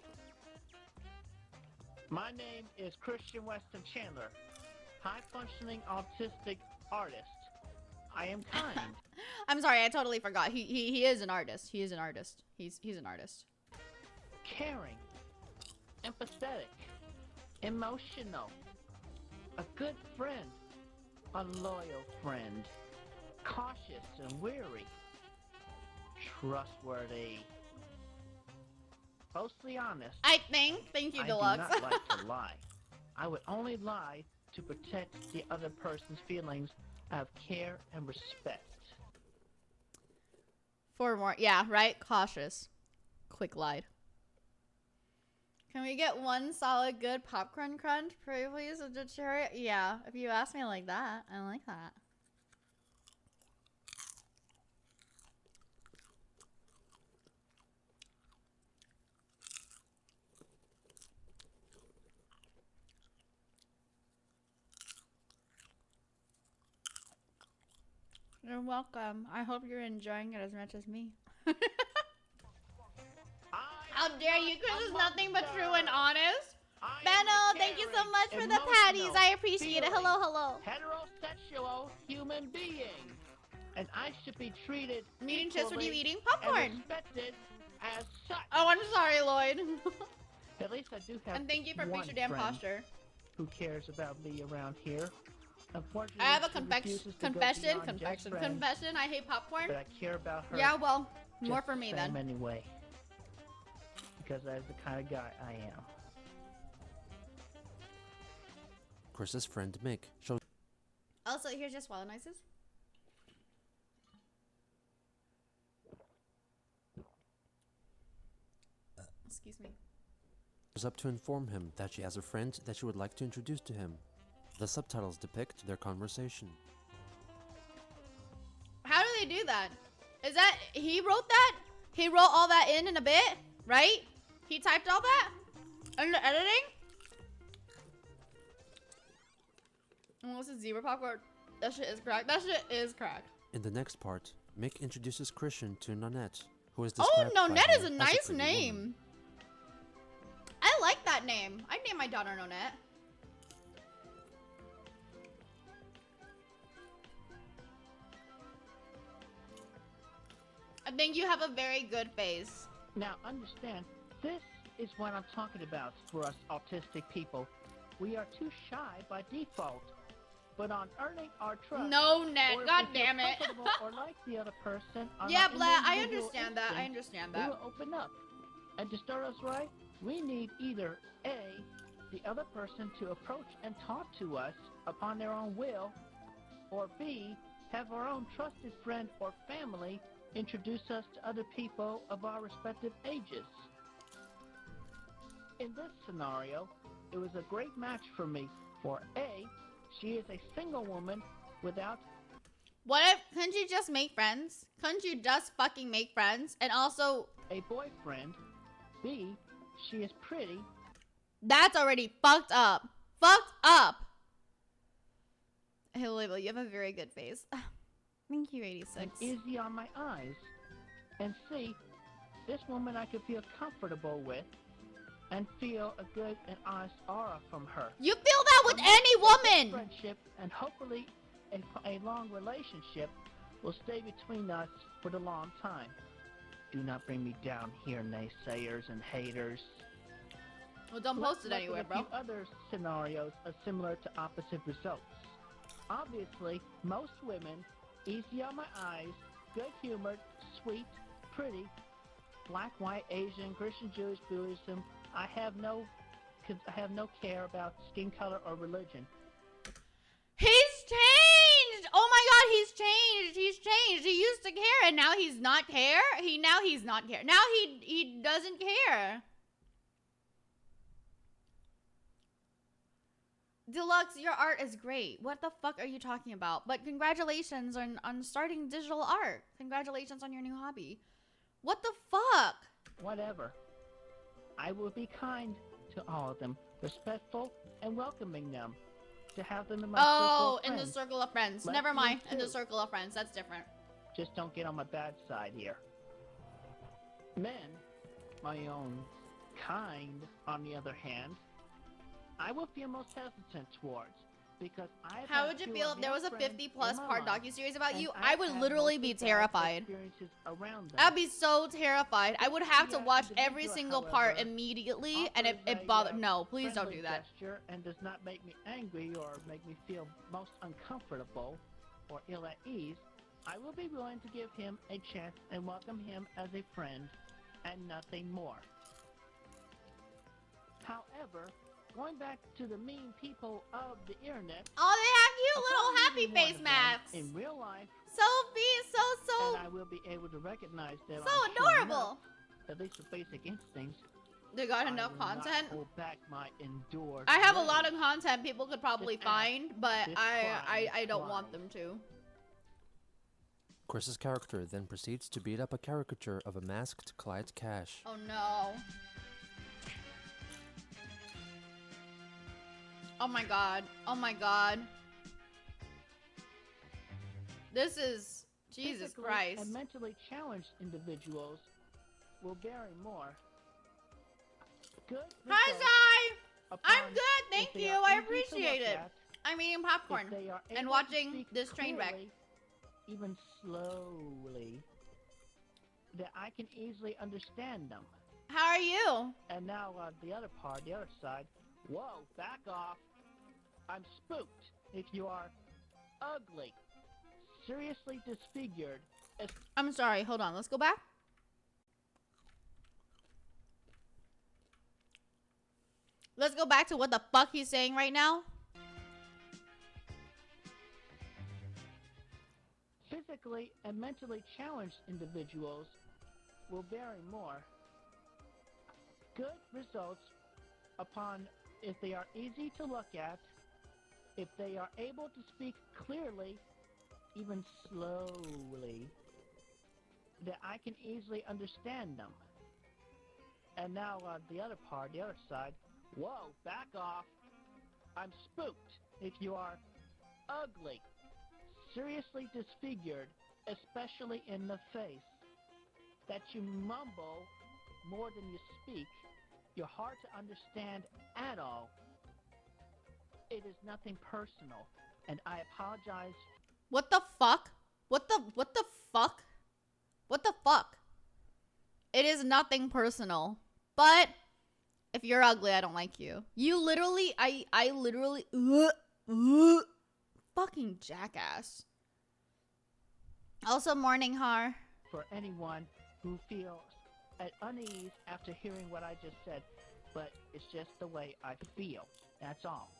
[SPEAKER 4] My name is Christian Weston Chandler, high-functioning autistic artist. I am kind,
[SPEAKER 1] I'm sorry, I totally forgot. He is an artist. He is an artist. He's an artist.
[SPEAKER 4] caring, empathetic, emotional, a good friend, a loyal friend, cautious and wary, trustworthy, mostly honest.
[SPEAKER 1] Thank you,
[SPEAKER 4] I
[SPEAKER 1] Deluxe.
[SPEAKER 4] do not like to lie. I would only lie to protect the other person's feelings of care and respect.
[SPEAKER 1] 4 more. Yeah, right? Cautious. Quick lied. Can we get one solid good popcorn crunch, please, with the cherry? Yeah, if you ask me like that, I like that. You're welcome. I hope you're enjoying it as much as me. How dare you? Chris is nothing but true and honest. Benno, thank you so much for the patties. I appreciate it. Hello, hello.
[SPEAKER 4] Heterosexual human being. And I should be treated
[SPEAKER 1] Eating chips? What are you
[SPEAKER 4] equally
[SPEAKER 1] eating?
[SPEAKER 4] and
[SPEAKER 1] Popcorn.
[SPEAKER 4] respected as such.
[SPEAKER 1] Oh, I'm sorry, Lloyd.
[SPEAKER 4] At least I do have
[SPEAKER 1] And thank you for
[SPEAKER 4] one
[SPEAKER 1] Preacher Dan
[SPEAKER 4] friend
[SPEAKER 1] Posture.
[SPEAKER 4] who cares about me around here. Unfortunately,
[SPEAKER 1] I have a
[SPEAKER 4] she refuses to go
[SPEAKER 1] confession.
[SPEAKER 4] beyond just friends,
[SPEAKER 1] Confession. I hate popcorn.
[SPEAKER 4] but I care about her.
[SPEAKER 1] Yeah, well, more
[SPEAKER 4] just
[SPEAKER 1] for
[SPEAKER 4] the
[SPEAKER 1] me
[SPEAKER 4] same
[SPEAKER 1] then.
[SPEAKER 4] Anyway, because that's the kind of guy I am.
[SPEAKER 2] Chris's friend Mick shows
[SPEAKER 1] Also, here's your swallow noises. Excuse me.
[SPEAKER 2] up to inform him that she has a friend that she would like to introduce to him. The subtitles depict their conversation.
[SPEAKER 1] How do they do that? Is that he wrote that? He wrote all that in a bit, right? He typed all that in the editing. Oh, this is zebra popcorn. That shit is crack. That shit is crack.
[SPEAKER 2] In the next part, Mick introduces Christian to Nonette, who is
[SPEAKER 1] Oh,
[SPEAKER 2] described by
[SPEAKER 1] Nonette is
[SPEAKER 2] him
[SPEAKER 1] a
[SPEAKER 2] as
[SPEAKER 1] nice
[SPEAKER 2] pretty
[SPEAKER 1] name.
[SPEAKER 2] woman.
[SPEAKER 1] I like that name. I'd name my daughter Nonette. I think you have a very good face.
[SPEAKER 4] Now, understand, this is what I'm talking about for us autistic people. We are too shy by default. But on earning our trust,
[SPEAKER 1] No, Ned.
[SPEAKER 4] or if
[SPEAKER 1] God
[SPEAKER 4] we feel
[SPEAKER 1] damn it.
[SPEAKER 4] comfortable or like the other person, on
[SPEAKER 1] Yeah,
[SPEAKER 4] our
[SPEAKER 1] Blatt, I
[SPEAKER 4] individual
[SPEAKER 1] understand that. I
[SPEAKER 4] instincts,
[SPEAKER 1] understand
[SPEAKER 4] we
[SPEAKER 1] that.
[SPEAKER 4] will open up. And to start us right, we need either A, the other person to approach and talk to us upon their own will, or B, have our own trusted friend or family introduce us to other people of our respective ages. In this scenario, it was a great match for me for A, She is a single woman without
[SPEAKER 1] What if, couldn't you just make friends? Couldn't you just fucking make friends? And also,
[SPEAKER 4] a boyfriend. B, she is pretty.
[SPEAKER 1] that's already fucked up. Fucked up! Hey, Lilybelle, you have a very good face. Thank you, 86.
[SPEAKER 4] And easy on my eyes. And C, this woman I could feel comfortable with and feel a good and honest aura from her.
[SPEAKER 1] You feel that with any woman!
[SPEAKER 4] Friendship and hopefully a long relationship will stay between us for the long time. Do not bring me down here, naysayers and haters.
[SPEAKER 1] Well, don't post it anywhere, bro.
[SPEAKER 4] A few other scenarios are similar to opposite results. Obviously, most women, easy on my eyes, good-humored, sweet, pretty, black, white, Asian, Christian, Jewish, Buddhism. I have no care about skin color or religion.
[SPEAKER 1] He's changed! Oh my god, he's changed! He's changed! He used to care and now he's not care? Now he's not care. Now he doesn't care. Deluxe, your art is great. What the fuck are you talking about? But congratulations on starting digital art. Congratulations on your new hobby. What the fuck?
[SPEAKER 4] Whatever. I will be kind to all of them, respectful and welcoming them. To have them in my circle of
[SPEAKER 1] in
[SPEAKER 4] friends.
[SPEAKER 1] the circle of friends.
[SPEAKER 4] Let
[SPEAKER 1] Never mind.
[SPEAKER 4] me
[SPEAKER 1] In the
[SPEAKER 4] too.
[SPEAKER 1] circle of friends. That's different.
[SPEAKER 4] Just don't get on my bad side here. Men, my own kind, on the other hand, I will feel most hesitant towards because I.
[SPEAKER 1] How would you feel if there was a 50+ part docuseries about you? I would literally be terrified. I'd be so terrified. I would have to watch every single part immediately, and it bothered. No, please don't do that.
[SPEAKER 4] And does not make me angry or make me feel most uncomfortable or ill at ease. I will be willing to give him a chance and welcome him as a friend and nothing more. However, going back to the mean people of the internet.
[SPEAKER 1] Oh, they have cute little happy face masks.
[SPEAKER 4] In real life.
[SPEAKER 1] So.
[SPEAKER 4] And I will be able to recognize them.
[SPEAKER 1] So adorable.
[SPEAKER 4] At least the basic instincts.
[SPEAKER 1] They got enough
[SPEAKER 4] I will
[SPEAKER 1] content.
[SPEAKER 4] Not hold back my endured
[SPEAKER 1] I have a
[SPEAKER 4] rage.
[SPEAKER 1] lot of content people could probably
[SPEAKER 4] Just
[SPEAKER 1] find, but
[SPEAKER 4] Just
[SPEAKER 1] I don't
[SPEAKER 4] try.
[SPEAKER 1] want them to.
[SPEAKER 2] Chris's character then proceeds to beat up a caricature of a masked Clyde Cash.
[SPEAKER 1] Oh no. Oh my god. Oh my god. This is Jesus
[SPEAKER 4] Physically
[SPEAKER 1] Christ.
[SPEAKER 4] And mentally challenged individuals will vary more. Good.
[SPEAKER 1] Hi,
[SPEAKER 4] results
[SPEAKER 1] Zai!
[SPEAKER 4] upon
[SPEAKER 1] I'm good, thank
[SPEAKER 4] if they
[SPEAKER 1] you.
[SPEAKER 4] are
[SPEAKER 1] I
[SPEAKER 4] easy to
[SPEAKER 1] appreciate
[SPEAKER 4] look
[SPEAKER 1] it.
[SPEAKER 4] at,
[SPEAKER 1] I'm eating
[SPEAKER 4] if
[SPEAKER 1] popcorn
[SPEAKER 4] they are
[SPEAKER 1] and
[SPEAKER 4] able to
[SPEAKER 1] watching
[SPEAKER 4] speak
[SPEAKER 1] this train wreck.
[SPEAKER 4] clearly, even slowly, that I can easily understand them.
[SPEAKER 1] How are you?
[SPEAKER 4] And now the other part, the other side. Whoa, back off. I'm spooked. If you are ugly, seriously disfigured,
[SPEAKER 1] I'm sorry, hold on, let's go back. Let's go back to what the fuck he's saying right now.
[SPEAKER 4] physically and mentally challenged individuals will vary more. Good results upon if they are easy to look at, if they are able to speak clearly, even slowly, that I can easily understand them. And now the other part, the other side. Whoa, back off. I'm spooked. If you are ugly, seriously disfigured, especially in the face, that you mumble more than you speak, you're hard to understand at all. It is nothing personal, and I apologize.
[SPEAKER 1] What the fuck? What the fuck? What the fuck? It is nothing personal. But if you're ugly, I don't like you. You literally, I literally, fucking jackass. Also, morning, Har.
[SPEAKER 4] For anyone who feels at unease after hearing what I just said, but it's just the way I feel. That's all.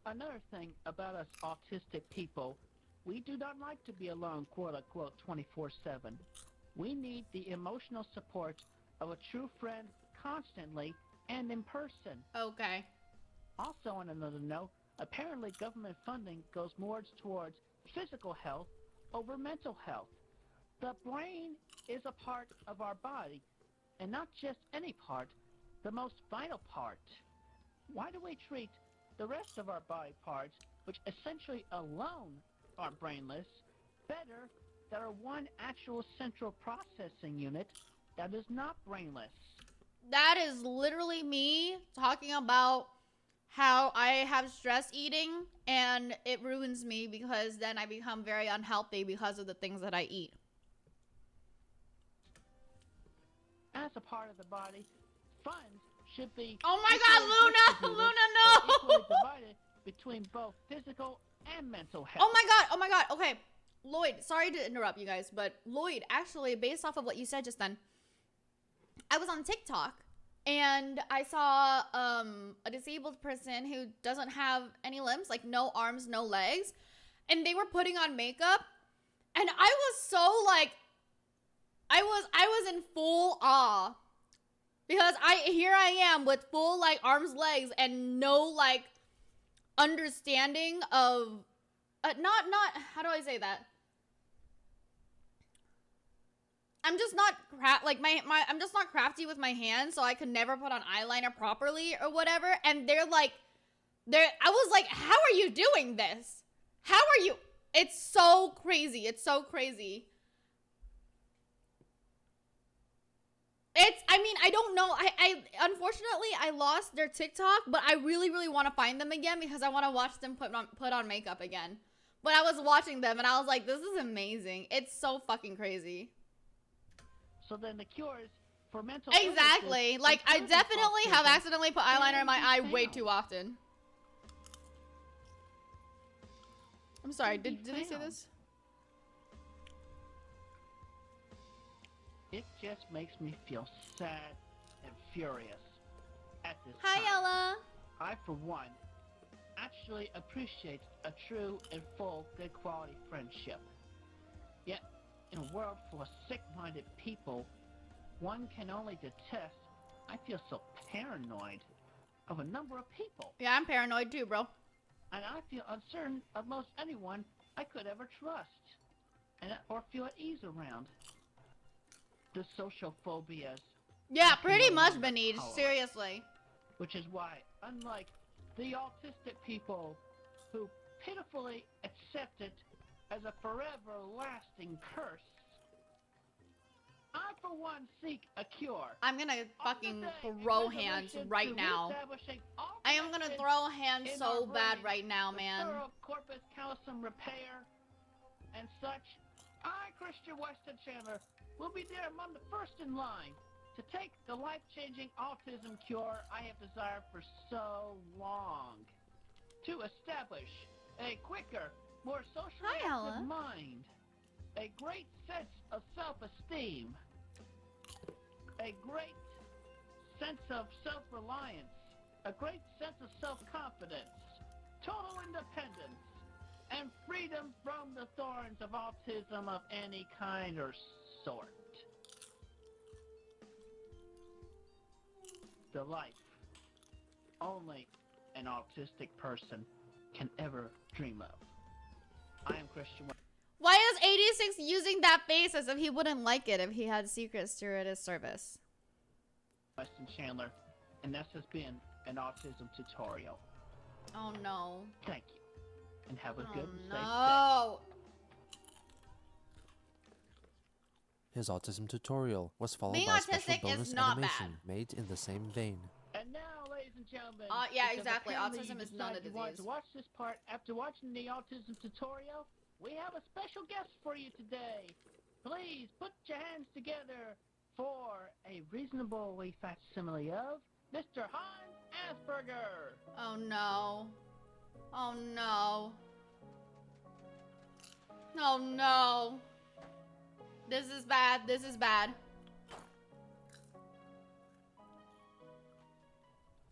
[SPEAKER 4] Another thing about us autistic people, we do not like to be alone, quote-unquote, 24/7. We need the emotional support of a true friend constantly and in person.
[SPEAKER 1] Okay.
[SPEAKER 4] Also, on another note, apparently government funding goes more towards physical health over mental health. The brain is a part of our body, and not just any part, the most vital part. Why do we treat the rest of our body parts, which essentially alone are brainless, better than our one actual central processing unit that is not brainless?
[SPEAKER 1] That is literally me talking about how I have stress eating and it ruins me because then I become very unhealthy because of the things that I eat.
[SPEAKER 4] As a part of the body, funds should be
[SPEAKER 1] Oh my
[SPEAKER 4] equally
[SPEAKER 1] God,
[SPEAKER 4] distributed
[SPEAKER 1] Luna,
[SPEAKER 4] or
[SPEAKER 1] no!
[SPEAKER 4] equally divided between both physical and mental health.
[SPEAKER 1] Oh my God, okay. Lloyd, sorry to interrupt you guys, but Lloyd, actually, based off of what you said just then, I was on TikTok and I saw a disabled person who doesn't have any limbs, like no arms, no legs, and they were putting on makeup, and I was so like, I was in full awe because here I am with full like arms, legs, and no like understanding of not how do I say that? I'm just not I'm just not crafty with my hands, so I could never put on eyeliner properly or whatever. And I was like, how are you doing this? How are you? It's so crazy. It's so crazy. I mean, I don't know. Unfortunately, I lost their TikTok, but I really, really want to find them again because I want to watch them put on makeup again. But I was watching them and I was like, this is amazing. It's so fucking crazy.
[SPEAKER 4] So then the cures for mental
[SPEAKER 1] Exactly. Like, I definitely have accidentally put eyeliner in my eye way too often. I'm sorry, did they say this?
[SPEAKER 4] It just makes me feel sad and furious at this
[SPEAKER 1] Hi,
[SPEAKER 4] time.
[SPEAKER 1] Ella.
[SPEAKER 4] I, for one, actually appreciate a true and full good quality friendship. Yet, in a world full of sick-minded people, one can only detest. I feel so paranoid of a number of people.
[SPEAKER 1] Yeah, I'm paranoid too, bro.
[SPEAKER 4] And I feel uncertain of most anyone I could ever trust or feel at ease around. The social phobias.
[SPEAKER 1] Yeah, pretty much, Benij. Seriously.
[SPEAKER 4] Which is why, unlike the autistic people who pitifully accept it as a forever lasting curse, I for one seek a cure.
[SPEAKER 1] I'm gonna fucking throw hands right now. I am gonna throw hands so bad right now, man.
[SPEAKER 4] Corpus callosum repair and such. I, Christian Weston Chandler, will be there among the first in line to take the life-changing autism cure I have desired for so long. To establish a quicker, more socially active mind, a great sense of self-esteem, a great sense of self-reliance, a great sense of self-confidence, total independence, and freedom from the thorns of autism of any kind or sort. The life only an autistic person can ever dream of. I am Christian.
[SPEAKER 1] Why is 86 using that face as if he wouldn't like it if he had secrets to his service?
[SPEAKER 4] Weston Chandler, and this has been an autism tutorial.
[SPEAKER 1] Oh no.
[SPEAKER 4] Thank you, and have a good and safe
[SPEAKER 1] day.
[SPEAKER 2] His autism tutorial was followed by a special bonus animation made in the same vein.
[SPEAKER 4] And now, ladies and gentlemen,
[SPEAKER 1] yeah, exactly. Autism is not a disease.
[SPEAKER 4] You want to watch this part after watching the autism tutorial? We have a special guest for you today. Please put your hands together for a reasonably facsimile of Mr. Hans Asperger.
[SPEAKER 1] Oh no. Oh no. Oh no. This is bad. This is bad.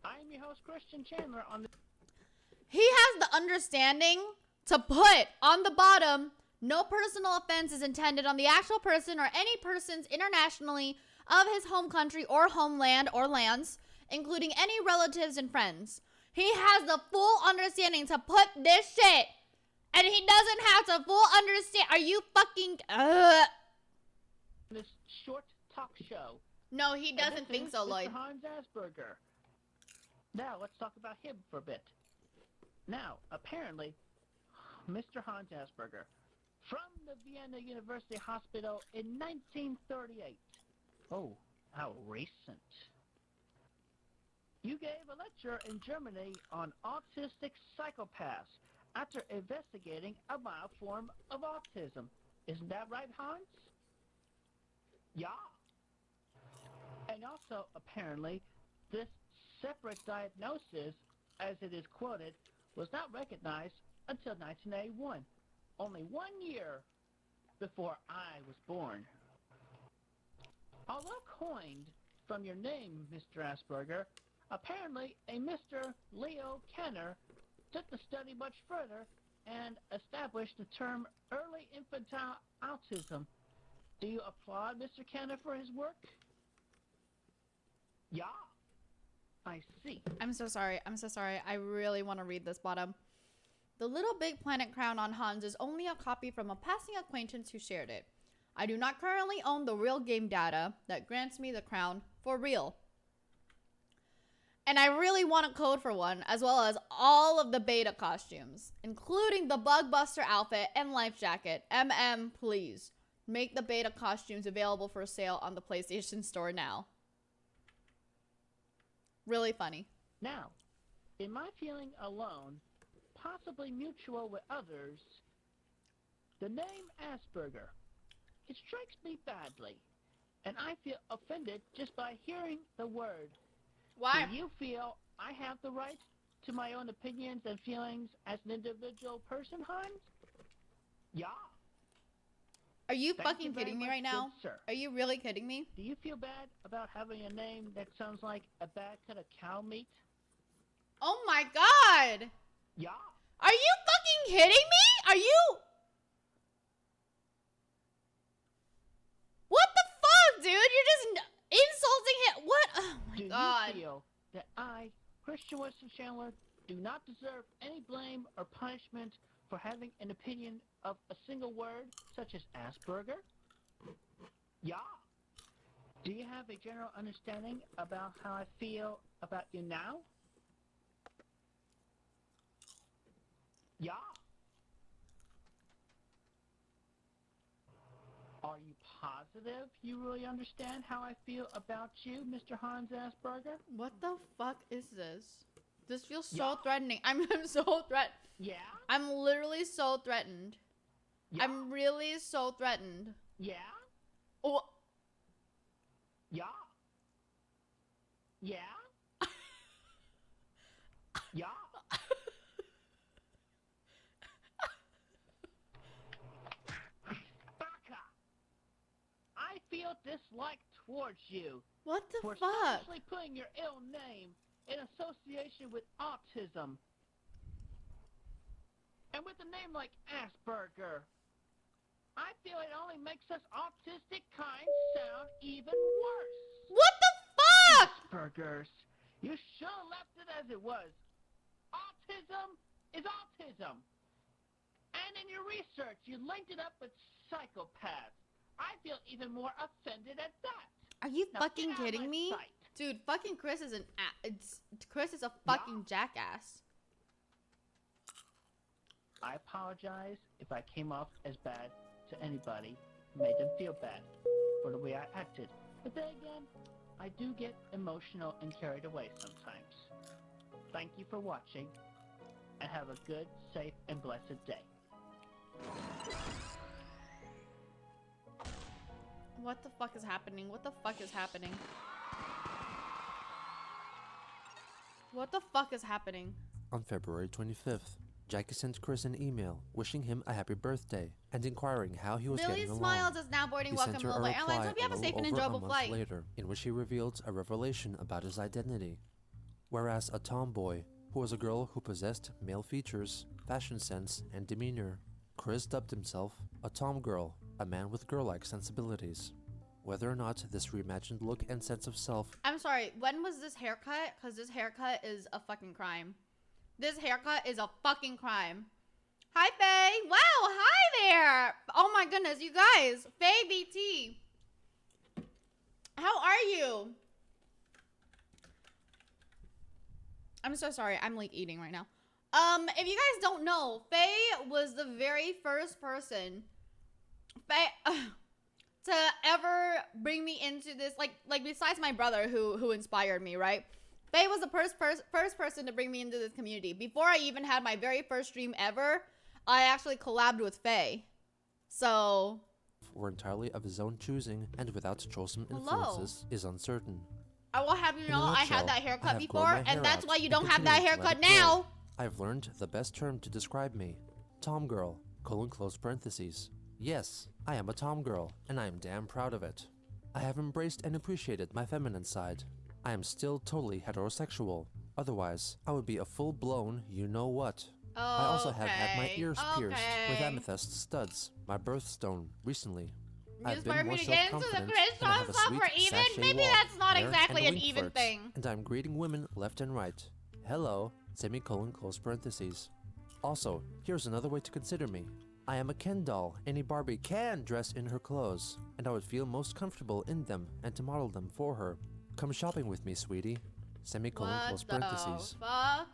[SPEAKER 4] I'm your host, Christian Chandler.
[SPEAKER 1] He has the understanding to put on the bottom, no personal offense is intended on the actual person or any persons internationally of his home country or homeland or lands, including any relatives and friends. He has the full understanding to put this shit. And he doesn't have to full understand. Are you fucking...
[SPEAKER 4] This short talk show.
[SPEAKER 1] No, he
[SPEAKER 4] And
[SPEAKER 1] doesn't
[SPEAKER 4] this
[SPEAKER 1] think
[SPEAKER 4] is
[SPEAKER 1] so,
[SPEAKER 4] Mr.
[SPEAKER 1] Lloyd.
[SPEAKER 4] Hans Asperger. Now, let's talk about him for a bit. Now, apparently, Mr. Hans Asperger, from the Vienna University Hospital in 1938. Oh, how recent. You gave a lecture in Germany on autistic psychopaths after investigating a mild form of autism. Isn't that right, Hans? Yeah. And also, apparently, this separate diagnosis, as it is quoted, was not recognized until 1981, only 1 year before I was born. Although coined from your name, Mr. Asperger, apparently a Mr. Leo Kenner took the study much further and established the term early infantile autism. Do you applaud Mr. Kenner for his work? Yeah, I see.
[SPEAKER 1] I'm so sorry. I'm so sorry. I really want to read this bottom. The Little Big Planet crown on Hans is only a copy from a passing acquaintance who shared it. I do not currently own the real game data that grants me the crown for real. And I really want a code for one, as well as all of the beta costumes, including the Bugbuster outfit and life jacket. Please, make the beta costumes available for sale on the PlayStation Store now. Really funny.
[SPEAKER 4] Now, in my feeling alone, possibly mutual with others, the name Asperger, it strikes me badly, and I feel offended just by hearing the word.
[SPEAKER 1] Why?
[SPEAKER 4] Do you feel I have the right to my own opinions and feelings as an individual person, Hans? Yeah.
[SPEAKER 1] Are you
[SPEAKER 4] Thank
[SPEAKER 1] fucking
[SPEAKER 4] you very
[SPEAKER 1] kidding me
[SPEAKER 4] much,
[SPEAKER 1] right now?
[SPEAKER 4] good sir.
[SPEAKER 1] Are you really kidding me?
[SPEAKER 4] Do you feel bad about having a name that sounds like a bad cut of cow meat?
[SPEAKER 1] Oh my god!
[SPEAKER 4] Yeah.
[SPEAKER 1] Are you fucking kidding me? Are you... What the fuck, dude? You're just insulting him. What? Oh my god.
[SPEAKER 4] Do you feel that I, Christian Weston Chandler, do not deserve any blame or punishment for having an opinion of a single word, such as Asperger? Yeah. Do you have a general understanding about how I feel about you now? Yeah. Are you positive you really understand how I feel about you, Mr. Hans Asperger?
[SPEAKER 1] What the fuck is this? This feels so
[SPEAKER 4] Yeah.
[SPEAKER 1] threatening. I'm so threatened.
[SPEAKER 4] Yeah.
[SPEAKER 1] I'm literally so threatened.
[SPEAKER 4] Yeah.
[SPEAKER 1] I'm really so threatened.
[SPEAKER 4] Yeah.
[SPEAKER 1] Oh,
[SPEAKER 4] Yeah. Yeah. Yeah. Baka! I feel dislike towards you
[SPEAKER 1] what the
[SPEAKER 4] for
[SPEAKER 1] fuck?
[SPEAKER 4] selfishly putting your ill name in association with autism. And with a name like Asperger, I feel it only makes us autistic kind sound even worse.
[SPEAKER 1] What the fuck?
[SPEAKER 4] Asperger's. You should have left it as it was. Autism is autism. And in your research, you linked it up with psychopaths. I feel even more offended at that.
[SPEAKER 1] Are you
[SPEAKER 4] Now
[SPEAKER 1] fucking
[SPEAKER 4] get out of
[SPEAKER 1] kidding
[SPEAKER 4] my
[SPEAKER 1] me?
[SPEAKER 4] sight.
[SPEAKER 1] Dude, fucking Chris is Chris is a fucking jackass.
[SPEAKER 4] I apologize if I came off as bad to anybody, made them feel bad for the way I acted. But then again, I do get emotional and carried away sometimes. Thank you for watching, and have a good, safe, and blessed day.
[SPEAKER 1] What the fuck is happening? What the fuck is happening? What the fuck is happening?
[SPEAKER 2] On February 25th, Jackie sent Chris an email wishing him a happy birthday and inquiring how he was
[SPEAKER 1] Lily
[SPEAKER 2] getting
[SPEAKER 1] smiles
[SPEAKER 2] along.
[SPEAKER 1] as now boarding
[SPEAKER 2] He
[SPEAKER 1] welcome
[SPEAKER 2] sent her a
[SPEAKER 1] Lilybelle Airlines.
[SPEAKER 2] reply
[SPEAKER 1] Hope you have a safe and
[SPEAKER 2] little over
[SPEAKER 1] enjoyable
[SPEAKER 2] a month
[SPEAKER 1] flight.
[SPEAKER 2] later, in which he revealed a revelation about his identity. Whereas a tomboy, who was a girl who possessed male features, fashion sense, and demeanor, Chris dubbed himself a tomgirl, a man with girl-like sensibilities. Whether or not this reimagined look and sense of self
[SPEAKER 1] I'm sorry, when was this haircut? Because this haircut is a fucking crime. This haircut is a fucking crime. Hi, Faye. Wow, hi there. Oh my goodness, you guys. Faye BT. How are you? I'm so sorry. I'm like eating right now. If you guys don't know, Faye was the very first person to ever bring me into this, like besides my brother who inspired me, right? Faye was the first person to bring me into this community. Before I even had my very first stream ever, I actually collabed with Faye. So
[SPEAKER 2] were entirely of his own choosing and without chosen influences is uncertain.
[SPEAKER 1] I will have you know I had that haircut before, and that's why you don't have
[SPEAKER 2] continue
[SPEAKER 1] that
[SPEAKER 2] to let
[SPEAKER 1] haircut
[SPEAKER 2] it grow.
[SPEAKER 1] now.
[SPEAKER 2] I've learned the best term to describe me. Tomgirl, close parentheses. Yes, I am a tomgirl, and I am damn proud of it. I have embraced and appreciated my feminine side. I am still totally heterosexual. Otherwise, I would be a full-blown you-know-what. I also have had my ears pierced with amethyst studs, my birthstone, recently. I've been more self-confident, and I have a sweet sachet
[SPEAKER 1] Maybe
[SPEAKER 2] walk,
[SPEAKER 1] that's not
[SPEAKER 2] hair,
[SPEAKER 1] exactly
[SPEAKER 2] and
[SPEAKER 1] an
[SPEAKER 2] wink
[SPEAKER 1] even
[SPEAKER 2] flirts,
[SPEAKER 1] thing.
[SPEAKER 2] and I'm greeting women left and right. Hello, semicolon close parentheses. Also, here's another way to consider me. I am a Ken doll any Barbie can dress in her clothes, and I would feel most comfortable in them and to model them for her. Come shopping with me, sweetie. Semicolon close parentheses.
[SPEAKER 1] Fuck?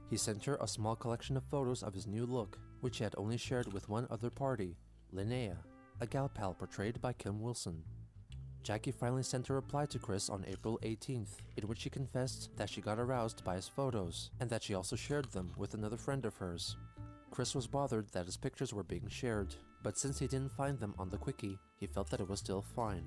[SPEAKER 2] He sent her a small collection of photos of his new look, which he had only shared with one other party, Linnea, a gal pal portrayed by Kim Wilson. Jackie finally sent a reply to Chris on April 18th, in which she confessed that she got aroused by his photos, and that she also shared them with another friend of hers. Chris was bothered that his pictures were being shared, but since he didn't find them on the quickie, he felt that it was still fine.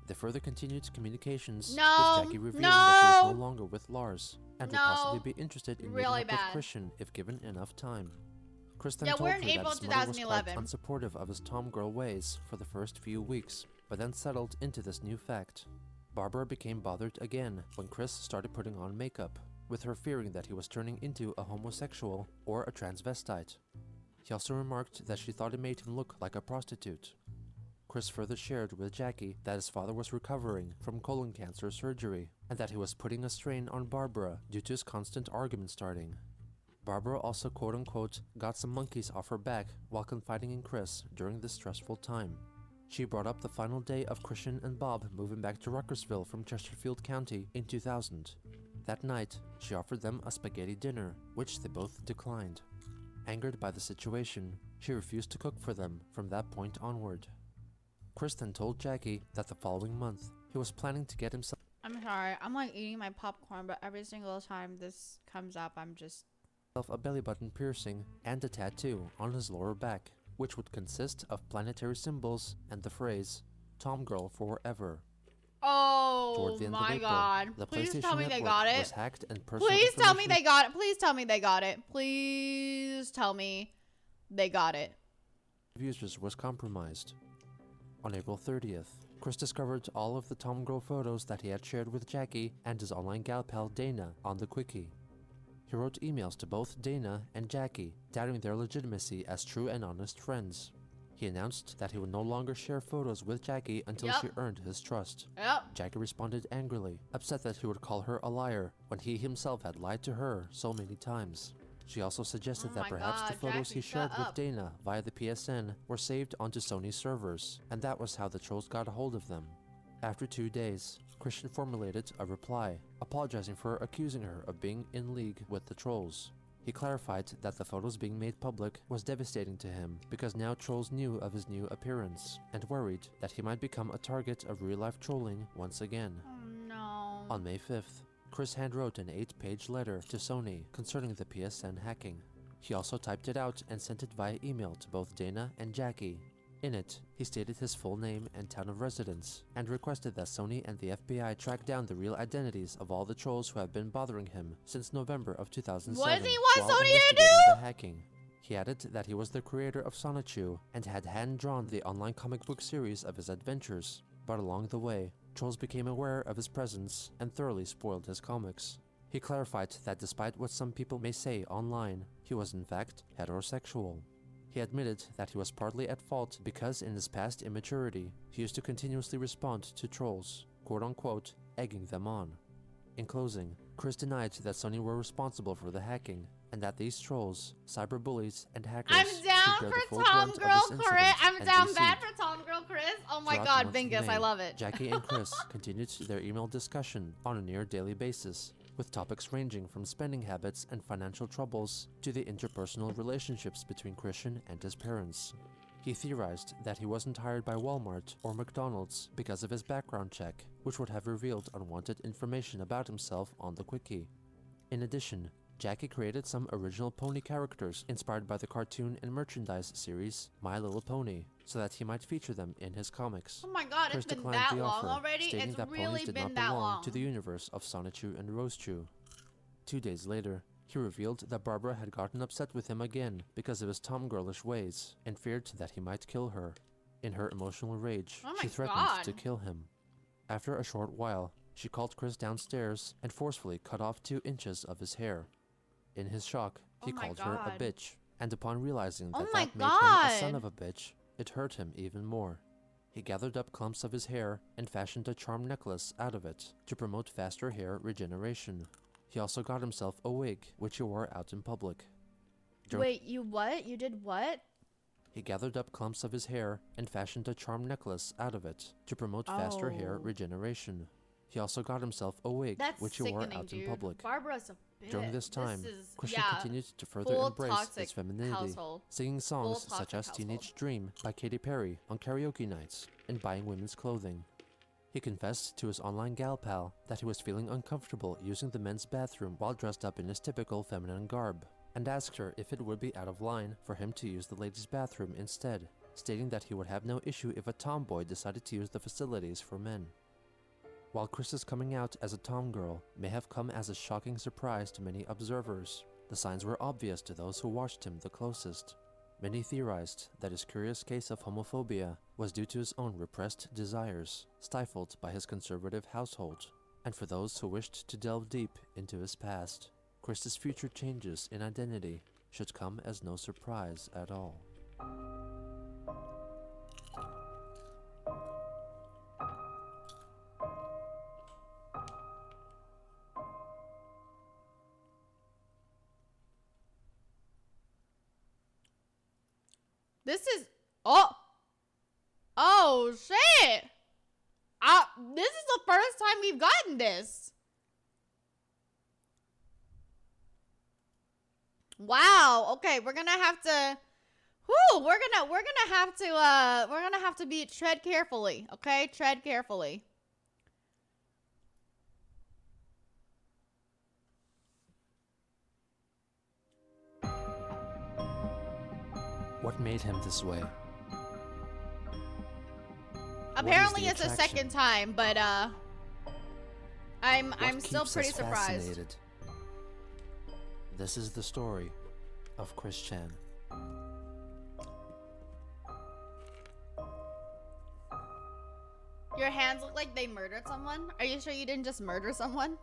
[SPEAKER 2] They further continued communications, with Jackie revealing that she was no longer with Lars, and would possibly be interested in meeting up with Christian if given enough time. Chris then told her that his mother was quite unsupportive of his tomgirl ways for the first few weeks, but then settled into this new fact. Barbara became bothered again when Chris started putting on makeup, with her fearing that he was turning into a homosexual or a transvestite. He also remarked that she thought it made him look like a prostitute. Chris further shared with Jackie that his father was recovering from colon cancer surgery, and that he was putting a strain on Barbara due to his constant argument starting. Barbara also quote-unquote got some monkeys off her back while confiding in Chris during this stressful time. She brought up the final day of Christian and Bob moving back to Ruckersville from Chesterfield County in 2000. That night, she offered them a spaghetti dinner, which they both declined. Angered by the situation, she refused to cook for them from that point onward. Chris then told Jackie that the following month, he was planning to get himself
[SPEAKER 1] I'm sorry, I'm like eating my popcorn, but every single time this comes up, I'm just...
[SPEAKER 2] a belly button piercing and a tattoo on his lower back, which would consist of planetary symbols and the phrase, Tomgirl forever.
[SPEAKER 1] Oh
[SPEAKER 2] the end
[SPEAKER 1] my
[SPEAKER 2] of April,
[SPEAKER 1] god.
[SPEAKER 2] the
[SPEAKER 1] Please
[SPEAKER 2] PlayStation
[SPEAKER 1] tell me they
[SPEAKER 2] Network
[SPEAKER 1] got it.
[SPEAKER 2] was hacked and personal
[SPEAKER 1] Please tell me
[SPEAKER 2] information
[SPEAKER 1] they got it. Please tell me they got it. Please tell me they got it.
[SPEAKER 2] of users was compromised. On April 30th, Chris discovered all of the Tomgirl photos that he had shared with Jackie and his online gal pal Dana on the quickie. He wrote emails to both Dana and Jackie, doubting their legitimacy as true and honest friends. He announced that he would no longer share photos with Jackie until she earned his trust. Jackie responded angrily, upset that he would call her a liar when he himself had lied to her so many times. She also suggested that perhaps the photos he shared with Dana via the PSN were saved onto Sony servers, and that was how the trolls got a hold of them. After 2 days, Christian formulated a reply, apologizing for accusing her of being in league with the trolls. He clarified that the photos being made public was devastating to him because now trolls knew of his new appearance, and worried that he might become a target of real-life trolling once again.
[SPEAKER 1] Oh no.
[SPEAKER 2] On May 5th, Chris handwrote an 8-page letter to Sony concerning the PSN hacking. He also typed it out and sent it via email to both Dana and Jackie. In it, he stated his full name and town of residence, and requested that Sony and the FBI track down the real identities of all the trolls who have been bothering him since November of 2007
[SPEAKER 1] What does he want
[SPEAKER 2] while
[SPEAKER 1] Sony to
[SPEAKER 2] investigating
[SPEAKER 1] do?
[SPEAKER 2] the hacking. He added that he was the creator of Sonichu and had hand-drawn the online comic book series of his adventures, but along the way, trolls became aware of his presence and thoroughly spoiled his comics. He clarified that despite what some people may say online, he was in fact heterosexual. He admitted that he was partly at fault because in his past immaturity, he used to continuously respond to trolls, quote-unquote, egging them on. In closing, Chris denied that Sony were responsible for the hacking, and that these trolls, cyberbullies, and hackers
[SPEAKER 1] I'm down
[SPEAKER 2] should bear the
[SPEAKER 1] for
[SPEAKER 2] full
[SPEAKER 1] Tom
[SPEAKER 2] brunt
[SPEAKER 1] Girl
[SPEAKER 2] of this
[SPEAKER 1] Chris.
[SPEAKER 2] incident
[SPEAKER 1] I'm
[SPEAKER 2] and
[SPEAKER 1] down
[SPEAKER 2] be
[SPEAKER 1] bad
[SPEAKER 2] sued.
[SPEAKER 1] for Tom Girl Chris. Oh my
[SPEAKER 2] Throughout the
[SPEAKER 1] god,
[SPEAKER 2] month of
[SPEAKER 1] Bingus, I
[SPEAKER 2] May,
[SPEAKER 1] love it.
[SPEAKER 2] Jackie and Chris continued their email discussion on a near-daily basis, with topics ranging from spending habits and financial troubles to the interpersonal relationships between Christian and his parents. He theorized that he wasn't hired by Walmart or McDonald's because of his background check, which would have revealed unwanted information about himself on the quickie. In addition, Jackie created some original pony characters inspired by the cartoon and merchandise series My Little Pony, so that he might feature them in his comics.
[SPEAKER 1] Oh my god,
[SPEAKER 2] Chris
[SPEAKER 1] it's been
[SPEAKER 2] declined
[SPEAKER 1] that
[SPEAKER 2] the
[SPEAKER 1] long
[SPEAKER 2] offer,
[SPEAKER 1] already?
[SPEAKER 2] stating
[SPEAKER 1] It's
[SPEAKER 2] that
[SPEAKER 1] really
[SPEAKER 2] ponies did
[SPEAKER 1] been
[SPEAKER 2] not
[SPEAKER 1] that
[SPEAKER 2] belong
[SPEAKER 1] long.
[SPEAKER 2] to the universe of Sonichu and Rosechu. 2 days later, he revealed that Barbara had gotten upset with him again because of his tomgirlish ways and feared that he might kill her. In her emotional rage,
[SPEAKER 1] Oh my
[SPEAKER 2] she threatened
[SPEAKER 1] God.
[SPEAKER 2] to kill him. After a short while, she called Chris downstairs and forcefully cut off 2 inches of his hair. In his shock, he
[SPEAKER 1] Oh my
[SPEAKER 2] called her a
[SPEAKER 1] God.
[SPEAKER 2] bitch, and upon realizing
[SPEAKER 1] Oh
[SPEAKER 2] that
[SPEAKER 1] my
[SPEAKER 2] that made him a son
[SPEAKER 1] God.
[SPEAKER 2] of a bitch, it hurt him even more. He gathered up clumps of his hair and fashioned a charm necklace out of it to promote faster hair regeneration. He also got himself a wig, which he wore out in public.
[SPEAKER 1] Wait, you what? You did what?
[SPEAKER 2] He gathered up clumps of his hair and fashioned a charm necklace out of it to promote faster hair
[SPEAKER 1] Oh.
[SPEAKER 2] regeneration. He also got himself a wig,
[SPEAKER 1] That's
[SPEAKER 2] which he wore
[SPEAKER 1] sickening,
[SPEAKER 2] out
[SPEAKER 1] dude.
[SPEAKER 2] in public.
[SPEAKER 1] Barbara's a bitch.
[SPEAKER 2] During this time,
[SPEAKER 1] is,
[SPEAKER 2] Christian
[SPEAKER 1] yeah,
[SPEAKER 2] continued to further
[SPEAKER 1] full
[SPEAKER 2] embrace
[SPEAKER 1] toxic
[SPEAKER 2] his femininity,
[SPEAKER 1] household.
[SPEAKER 2] singing songs
[SPEAKER 1] Full
[SPEAKER 2] such as
[SPEAKER 1] toxic
[SPEAKER 2] Teenage
[SPEAKER 1] household.
[SPEAKER 2] Dream by Katy Perry on karaoke nights and buying women's clothing. He confessed to his online gal pal that he was feeling uncomfortable using the men's bathroom while dressed up in his typical feminine garb, and asked her if it would be out of line for him to use the ladies' bathroom instead, stating that he would have no issue if a tomboy decided to use the facilities for men. While Chris's coming out as a tomgirl may have come as a shocking surprise to many observers, the signs were obvious to those who watched him the closest. Many theorized that his curious case of homophobia was due to his own repressed desires, stifled by his conservative household. And for those who wished to delve deep into his past, Chris's future changes in identity should come as no surprise at all.
[SPEAKER 1] This is oh shit! This is the first time we've gotten this. Wow. Okay, we're gonna have to. Whoo! We're gonna have to be tread carefully. Okay, tread carefully.
[SPEAKER 2] What made him this way?
[SPEAKER 1] Apparently,
[SPEAKER 2] the
[SPEAKER 1] it's the
[SPEAKER 2] attraction?
[SPEAKER 1] second time, but I'm
[SPEAKER 2] What
[SPEAKER 1] still
[SPEAKER 2] keeps
[SPEAKER 1] pretty
[SPEAKER 2] us
[SPEAKER 1] surprised.
[SPEAKER 2] fascinated? This is the story of Chris Chan.
[SPEAKER 1] Your hands look like they murdered someone. Are you sure you didn't just murder someone?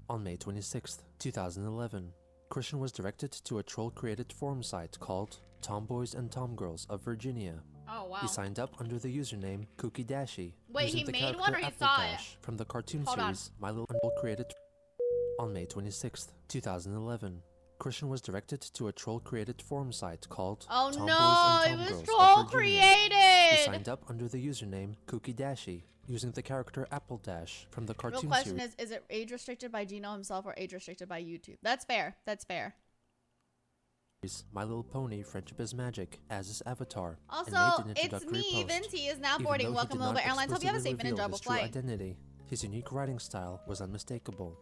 [SPEAKER 2] On May 26, 2011, Christian was directed to a troll-created forum site called Tomboys and Tomgirls of Virginia.
[SPEAKER 1] Oh wow.
[SPEAKER 2] He signed up under the username Cookie Dashi.
[SPEAKER 1] Wait,
[SPEAKER 2] using
[SPEAKER 1] he
[SPEAKER 2] the
[SPEAKER 1] made one or
[SPEAKER 2] character
[SPEAKER 1] he saw it?
[SPEAKER 2] Dash from the cartoon
[SPEAKER 1] Hold on.
[SPEAKER 2] series My Little created. On May 26, 2011, Christian was directed to a troll-created forum site called
[SPEAKER 1] Oh
[SPEAKER 2] Tomboys
[SPEAKER 1] no,
[SPEAKER 2] and
[SPEAKER 1] it was
[SPEAKER 2] Tomgirls of
[SPEAKER 1] troll
[SPEAKER 2] Virginia. He
[SPEAKER 1] created.
[SPEAKER 2] signed up under the username Cookie Dashi, using the character Apple Dash from the
[SPEAKER 1] Real
[SPEAKER 2] cartoon
[SPEAKER 1] question
[SPEAKER 2] series
[SPEAKER 1] is it age restricted by Gino himself or age restricted by YouTube? That's fair. That's fair.
[SPEAKER 2] My Little Pony Friendship is Magic as his avatar.
[SPEAKER 1] Also,
[SPEAKER 2] and made an
[SPEAKER 1] it's
[SPEAKER 2] introductory
[SPEAKER 1] me,
[SPEAKER 2] post.
[SPEAKER 1] Venti is now
[SPEAKER 2] Even
[SPEAKER 1] boarding.
[SPEAKER 2] though he
[SPEAKER 1] Welcome
[SPEAKER 2] did not
[SPEAKER 1] Lilybelle Airlines. Hope you have a safe and
[SPEAKER 2] explicitly
[SPEAKER 1] enjoyable
[SPEAKER 2] reveal his true
[SPEAKER 1] flight.
[SPEAKER 2] identity, his unique writing style was unmistakable.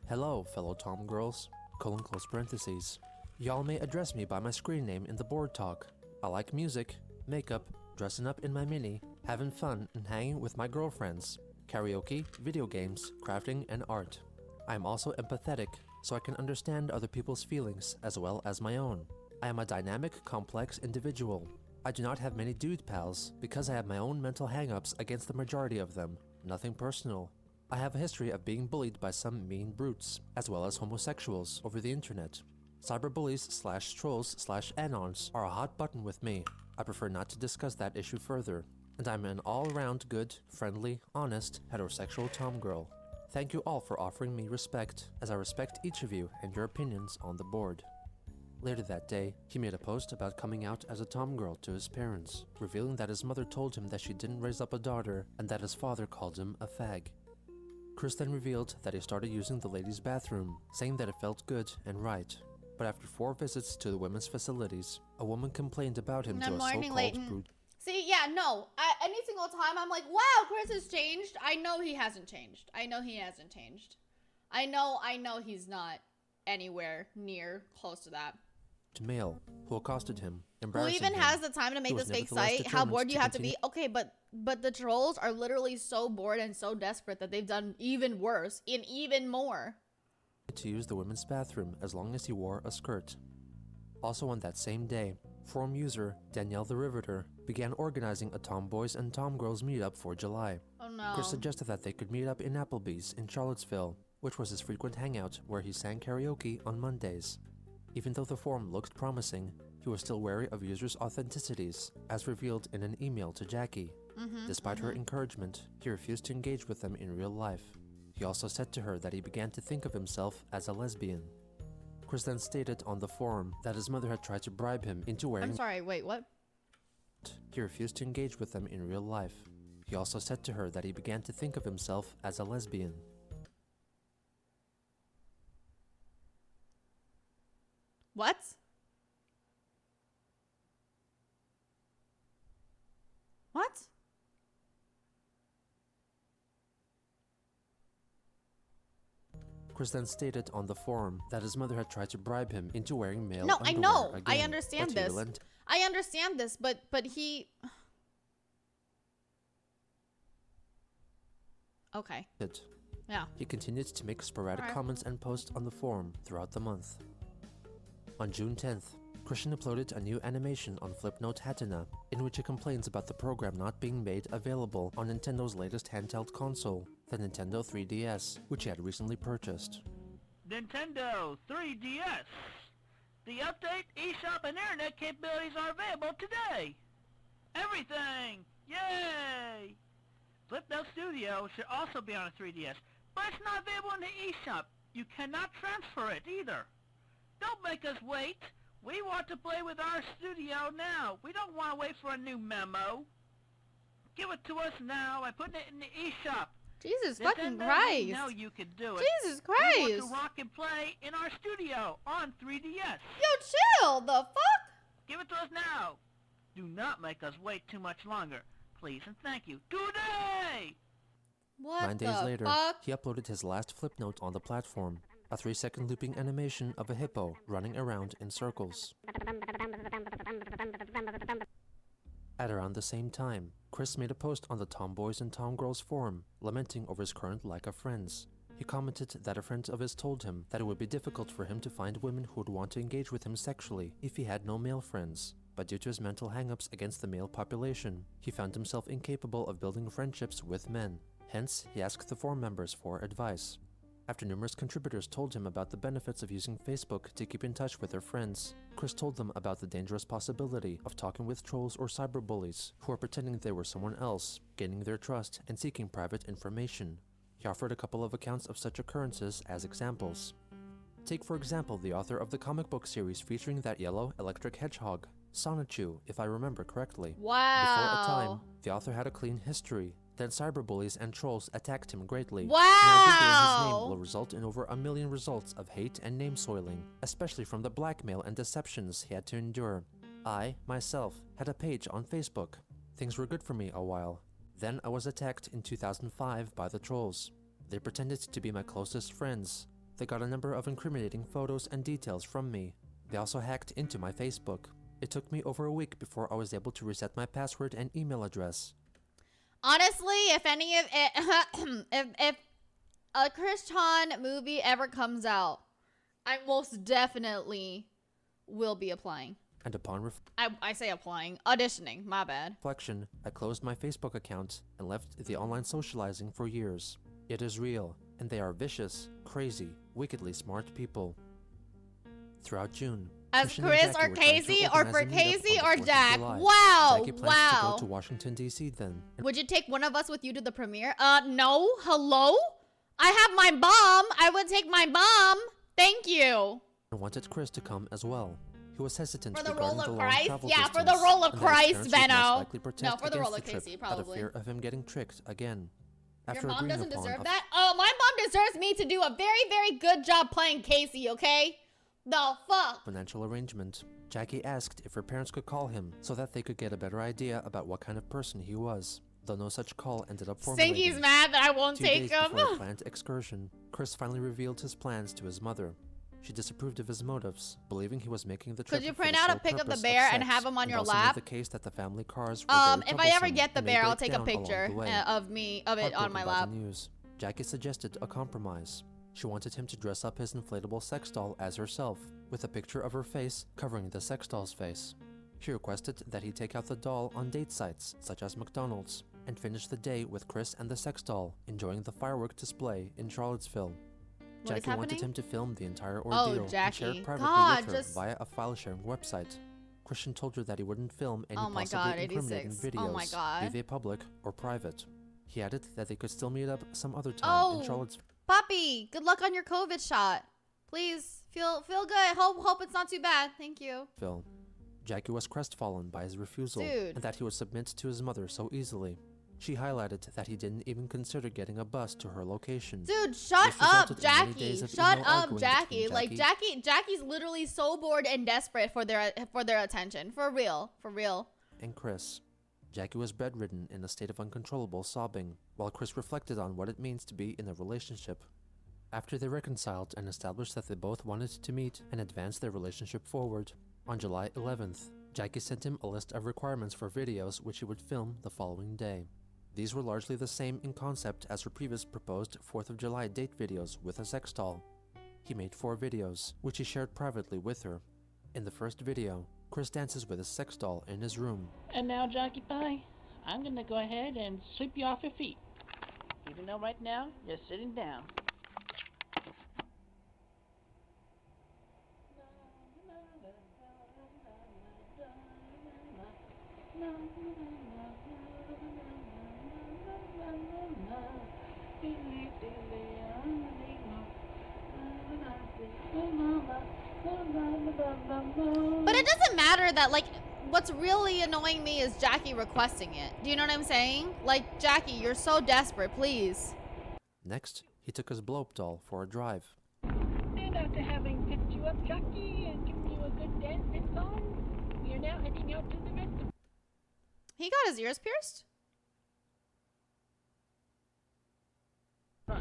[SPEAKER 2] Hello, fellow Tomgirls, close parentheses. Y'all may address me by my screen name in the board talk. I like music, makeup, dressing up in my mini, having fun, and hanging with my girlfriends. Karaoke, video games, crafting, and art. I am also empathetic, so I can understand other people's feelings as well as my own. I am a dynamic, complex individual. I do not have many dude pals because I have my own mental hang-ups against the majority of them. nothing personal. I have a history of being bullied by some mean brutes, as well as homosexuals, over the internet. Cyberbullies/trolls/anons are a hot button with me. I prefer not to discuss that issue further, and I'm an all-around good, friendly, honest, heterosexual tomgirl. Thank you all for offering me respect, as I respect each of you and your opinions on the board. Later that day, he made a post about coming out as a tomgirl to his parents, revealing that his mother told him that she didn't raise up a daughter and that his father called him a fag. Chris then revealed that he started using the ladies' bathroom, saying that it felt good and right. But after 4 visits to the women's facilities, a woman complained about him to a so-called brute.
[SPEAKER 1] See, yeah, no. Any single time I'm like, wow, Chris has changed. I know he hasn't changed. I know he hasn't changed. I know he's not anywhere near close to that.
[SPEAKER 2] Male who accosted him,
[SPEAKER 1] Who
[SPEAKER 2] embarrassing
[SPEAKER 1] even
[SPEAKER 2] him.
[SPEAKER 1] has the time to make this fake site? How bored do you have to be? Okay, but the trolls are literally so bored and so desperate that they've done even worse and even more.
[SPEAKER 2] To use the women's bathroom as long as he wore a skirt. Also on that same day, forum user Danielle the Riveter began organizing a tomboys and tomgirls meetup for July.
[SPEAKER 1] Oh no.
[SPEAKER 2] Chris suggested that they could meet up in Applebee's in Charlottesville, which was his frequent hangout where he sang karaoke on Mondays. Even though the forum looked promising, he was still wary of users' authenticities, as revealed in an email to Jackie. Despite her encouragement, he refused to engage with them in real life. He also said to her that he began to think of himself as a lesbian. Chris then stated on the forum that his mother had tried to bribe him into wearing—
[SPEAKER 1] I'm sorry, wait, what?
[SPEAKER 2] He refused to engage with them in real life. He also said to her that he began to think of himself as a lesbian.
[SPEAKER 1] What? What?
[SPEAKER 2] Chris then stated on the forum that his mother had tried to bribe him into wearing male
[SPEAKER 1] No,
[SPEAKER 2] underwear
[SPEAKER 1] I know.
[SPEAKER 2] again,
[SPEAKER 1] I understand
[SPEAKER 2] but he
[SPEAKER 1] this.
[SPEAKER 2] relented.
[SPEAKER 1] I understand this, but he... Okay. Yeah.
[SPEAKER 2] He continued to make sporadic
[SPEAKER 1] Alright.
[SPEAKER 2] comments and posts on the forum throughout the month. On June 10th, Christian uploaded a new animation on Flipnote Hatina, in which he complains about the program not being made available on Nintendo's latest handheld console, the Nintendo 3DS, which he had recently purchased.
[SPEAKER 5] Nintendo 3DS. The update, eShop, and internet capabilities are available today. Everything! Yay! Flipnote Studio should also be on a 3DS, but it's not available in the eShop. You cannot transfer it either. Don't make us wait. We want to play with our studio now. We don't want to wait for a new memo. Give it to us now by putting it in the eShop.
[SPEAKER 1] Jesus
[SPEAKER 5] Nintendo,
[SPEAKER 1] fucking
[SPEAKER 5] we
[SPEAKER 1] Christ.
[SPEAKER 5] know you can do it.
[SPEAKER 1] Jesus
[SPEAKER 5] We
[SPEAKER 1] Christ.
[SPEAKER 5] want to rock and play in our studio on 3DS.
[SPEAKER 1] Yo, chill. The fuck?
[SPEAKER 5] Give it to us now. Do not make us wait too much longer. Please and thank you. Today!
[SPEAKER 1] What
[SPEAKER 2] 9 days
[SPEAKER 1] the
[SPEAKER 2] later,
[SPEAKER 1] fuck?
[SPEAKER 2] he uploaded his last Flipnote on the platform, a 3-second looping animation of a hippo running around in circles. At around the same time, Chris made a post on the Tomboys and Tomgirls forum, lamenting over his current lack of friends. He commented that a friend of his told him that it would be difficult for him to find women who would want to engage with him sexually if he had no male friends. But due to his mental hang-ups against the male population, he found himself incapable of building friendships with men. Hence, he asked the forum members for advice. After numerous contributors told him about the benefits of using Facebook to keep in touch with their friends, Chris told them about the dangerous possibility of talking with trolls or cyberbullies who are pretending they were someone else, gaining their trust and seeking private information. He offered a couple of accounts of such occurrences as examples. Take for example the author of the comic book series featuring that yellow electric hedgehog, Sonichu, if I remember correctly.
[SPEAKER 1] Wow.
[SPEAKER 2] Before a time, the author had a clean history. Then cyberbullies and trolls attacked him greatly.
[SPEAKER 1] Wow!
[SPEAKER 2] Now Googling his name will result in over 1 million results of hate and name soiling, especially from the blackmail and deceptions he had to endure. I, myself, had a page on Facebook. Things were good for me a while. Then I was attacked in 2005 by the trolls. They pretended to be my closest friends. They got a number of incriminating photos and details from me. They also hacked into my Facebook. It took me over a week before I was able to reset my password and email address.
[SPEAKER 1] Honestly, if any of it, if a Christian movie ever comes out, I most definitely will be applying.
[SPEAKER 2] And upon
[SPEAKER 1] I say applying. Auditioning. My bad.
[SPEAKER 2] reflection, I closed my Facebook account and left the online socializing for years. It is real, and they are vicious, crazy, wickedly smart people. Throughout June,
[SPEAKER 1] As
[SPEAKER 2] Christian and
[SPEAKER 1] Chris
[SPEAKER 2] Jackie
[SPEAKER 1] or
[SPEAKER 2] were trying to
[SPEAKER 1] Casey or
[SPEAKER 2] organize
[SPEAKER 1] for
[SPEAKER 2] a meetup
[SPEAKER 1] Casey
[SPEAKER 2] on
[SPEAKER 1] or
[SPEAKER 2] the 4th of
[SPEAKER 1] Jack.
[SPEAKER 2] July.
[SPEAKER 1] Wow.
[SPEAKER 2] Jackie plans to go
[SPEAKER 1] Wow.
[SPEAKER 2] to Washington, D.C. then.
[SPEAKER 1] Would you take one of us with you to the premiere? No. Hello? I have my mom. I would take my mom. Thank you.
[SPEAKER 2] And wanted Chris to come as well. He was hesitant
[SPEAKER 1] For the
[SPEAKER 2] regarding
[SPEAKER 1] role of
[SPEAKER 2] the long
[SPEAKER 1] Christ?
[SPEAKER 2] travel
[SPEAKER 1] Yeah, for
[SPEAKER 2] distance,
[SPEAKER 1] the role of
[SPEAKER 2] and that his
[SPEAKER 1] Christ,
[SPEAKER 2] parents would most
[SPEAKER 1] Benno.
[SPEAKER 2] likely protest
[SPEAKER 1] No, for the
[SPEAKER 2] against
[SPEAKER 1] role of
[SPEAKER 2] trip
[SPEAKER 1] Casey,
[SPEAKER 2] out of
[SPEAKER 1] probably.
[SPEAKER 2] fear of him getting tricked again.
[SPEAKER 1] Your
[SPEAKER 2] After
[SPEAKER 1] mom
[SPEAKER 2] agreeing
[SPEAKER 1] doesn't
[SPEAKER 2] upon
[SPEAKER 1] deserve
[SPEAKER 2] a
[SPEAKER 1] that? Oh, my mom deserves me to do a very, very good job playing Casey, okay? The fuck?
[SPEAKER 2] financial arrangement, Jackie asked if her parents could call him so that they could get a better idea about what kind of person he was. Though no such call ended up formulating.
[SPEAKER 1] Stinky's mad that I won't
[SPEAKER 2] 2
[SPEAKER 1] take
[SPEAKER 2] days
[SPEAKER 1] him.
[SPEAKER 2] before a planned excursion, Chris finally revealed his plans to his mother. She disapproved of his motives, believing he was making the trip
[SPEAKER 1] Could you
[SPEAKER 2] for
[SPEAKER 1] print
[SPEAKER 2] the
[SPEAKER 1] out a
[SPEAKER 2] sole
[SPEAKER 1] pic of the
[SPEAKER 2] purpose
[SPEAKER 1] bear and
[SPEAKER 2] sex,
[SPEAKER 1] have him on your
[SPEAKER 2] also
[SPEAKER 1] lap?
[SPEAKER 2] made the case that the family cars were very
[SPEAKER 1] If I ever
[SPEAKER 2] troublesome
[SPEAKER 1] get the
[SPEAKER 2] and may
[SPEAKER 1] bear, I'll
[SPEAKER 2] break
[SPEAKER 1] take a
[SPEAKER 2] down along
[SPEAKER 1] picture
[SPEAKER 2] the way.
[SPEAKER 1] of it on
[SPEAKER 2] Heartbroken
[SPEAKER 1] my
[SPEAKER 2] by
[SPEAKER 1] lap.
[SPEAKER 2] the news, Jackie suggested a compromise. She wanted him to dress up his inflatable sex doll as herself, with a picture of her face covering the sex doll's face. She requested that he take out the doll on date sites, such as McDonald's, and finish the day with Chris and the sex doll, enjoying the firework display in Charlottesville.
[SPEAKER 1] What is
[SPEAKER 2] Jackie wanted
[SPEAKER 1] happening?
[SPEAKER 2] him to film the entire ordeal and share
[SPEAKER 1] Jackie.
[SPEAKER 2] it privately
[SPEAKER 1] God,
[SPEAKER 2] with her
[SPEAKER 1] just-
[SPEAKER 2] via a file-sharing website. Christian told her that he wouldn't film any
[SPEAKER 1] Oh my
[SPEAKER 2] possibly
[SPEAKER 1] God,
[SPEAKER 2] incriminating
[SPEAKER 1] 86.
[SPEAKER 2] videos,
[SPEAKER 1] Oh my God.
[SPEAKER 2] be they public or private. He added that they could still meet up some other time in
[SPEAKER 1] Oh,
[SPEAKER 2] Charlottesville.
[SPEAKER 1] Poppy, good luck on your COVID shot. Please, feel good. Hope it's not too bad. Thank you.
[SPEAKER 2] Jackie was crestfallen by his refusal
[SPEAKER 1] Dude.
[SPEAKER 2] and that he would submit to his mother so easily. She highlighted that he didn't even consider getting a bus to her location.
[SPEAKER 1] Dude, shut
[SPEAKER 2] This
[SPEAKER 1] up,
[SPEAKER 2] resulted in many
[SPEAKER 1] Jackie.
[SPEAKER 2] days of
[SPEAKER 1] Shut
[SPEAKER 2] email
[SPEAKER 1] up,
[SPEAKER 2] arguing
[SPEAKER 1] Jackie.
[SPEAKER 2] between
[SPEAKER 1] Like Jackie's literally so bored and desperate for their attention. For real.
[SPEAKER 2] and Chris. Jackie was bedridden in a state of uncontrollable sobbing, while Chris reflected on what it means to be in a relationship. After they reconciled and established that they both wanted to meet and advance their relationship forward, on July 11th, Jackie sent him a list of requirements for videos which he would film the following day. These were largely the same in concept as her previous proposed 4th of July date videos with a sex doll. He made 4 videos, which he shared privately with her. In the first video, Chris dances with his sex doll in his room.
[SPEAKER 4] And now, Jockey Pie, I'm gonna go ahead and sweep you off your feet. Even though right now, you're sitting down.
[SPEAKER 1] But it doesn't matter that, like, what's really annoying me is Jackie requesting it. Do you know what I'm saying? Like, Jackie, you're so desperate, please.
[SPEAKER 2] Next, he took his blow-up doll for a drive.
[SPEAKER 4] And after having picked you up, Jockey, and given you a good dance and song, we are now heading out to the rest.
[SPEAKER 1] He got his ears pierced?
[SPEAKER 4] We're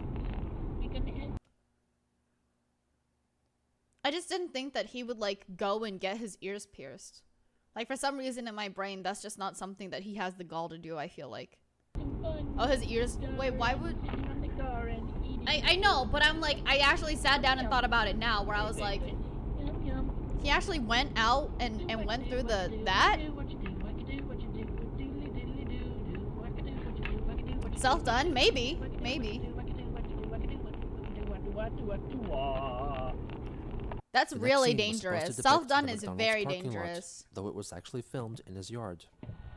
[SPEAKER 4] gonna end.
[SPEAKER 1] I just didn't think that he would, like, go and get his ears pierced. Like, for some reason in my brain, that's just not something that he has the gall to do, I feel like. Oh, his ears. Wait, why would... I know, but I'm like, I actually sat down and thought about it now, where I was like, he actually went out and went through that? Self-done? Maybe. That's
[SPEAKER 2] The next
[SPEAKER 1] really
[SPEAKER 2] scene was supposed to
[SPEAKER 1] dangerous.
[SPEAKER 2] depict
[SPEAKER 1] Self-done
[SPEAKER 2] the
[SPEAKER 1] is
[SPEAKER 2] McDonald's
[SPEAKER 1] very
[SPEAKER 2] parking lot,
[SPEAKER 1] dangerous.
[SPEAKER 2] though it was actually filmed in his yard.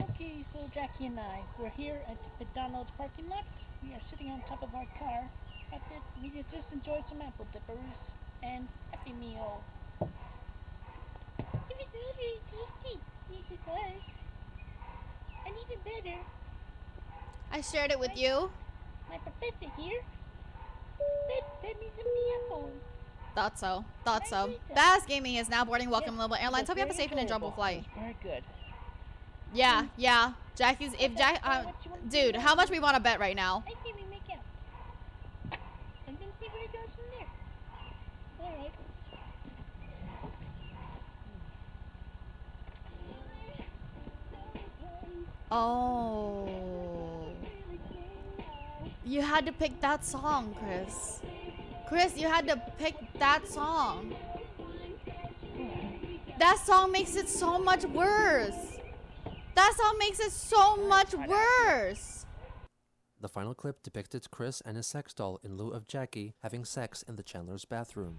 [SPEAKER 4] Okay, so Jackie and I, we're here at the McDonald's parking lot. We are sitting on top of our car. After we just enjoyed some apple dippers and Happy Meal. It was very tasty. Yes, it was. And even better,
[SPEAKER 1] I shared it with you.
[SPEAKER 4] my professor here fed me some apples.
[SPEAKER 1] Thought so. Bass Gaming is now boarding. Welcome, Lilybelle Airlines. Hope you have a safe and enjoyable flight.
[SPEAKER 4] Very good.
[SPEAKER 1] Yeah. Jackie's, dude, how much we want to bet right now?
[SPEAKER 4] I think we make out. And then see where it goes from there. Alright.
[SPEAKER 1] Oh. You had to pick that song, Chris. Chris, you had to pick that song. That song makes it so much worse. That song makes it so much worse.
[SPEAKER 2] The final clip depicted Chris and his sex doll in lieu of Jackie having sex in the Chandler's bathroom.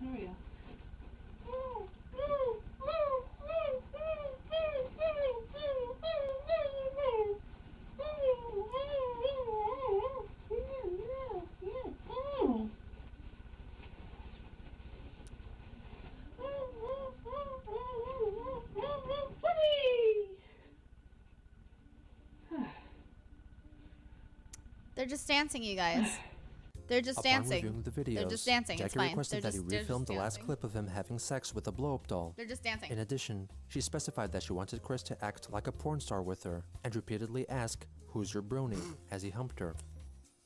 [SPEAKER 4] Here we go.
[SPEAKER 1] They're just dancing, you guys. They're just
[SPEAKER 2] Upon
[SPEAKER 1] dancing.
[SPEAKER 2] reviewing the videos,
[SPEAKER 1] They're just dancing. It's
[SPEAKER 2] Jackie
[SPEAKER 1] fine.
[SPEAKER 2] requested that he
[SPEAKER 1] They're
[SPEAKER 2] refilmed the last
[SPEAKER 1] dancing.
[SPEAKER 2] clip of him having sex with a blow-up doll.
[SPEAKER 1] They're just dancing.
[SPEAKER 2] In addition, she specified that she wanted Chris to act like a porn star with her and repeatedly ask, "Who's your brony?" as he humped her.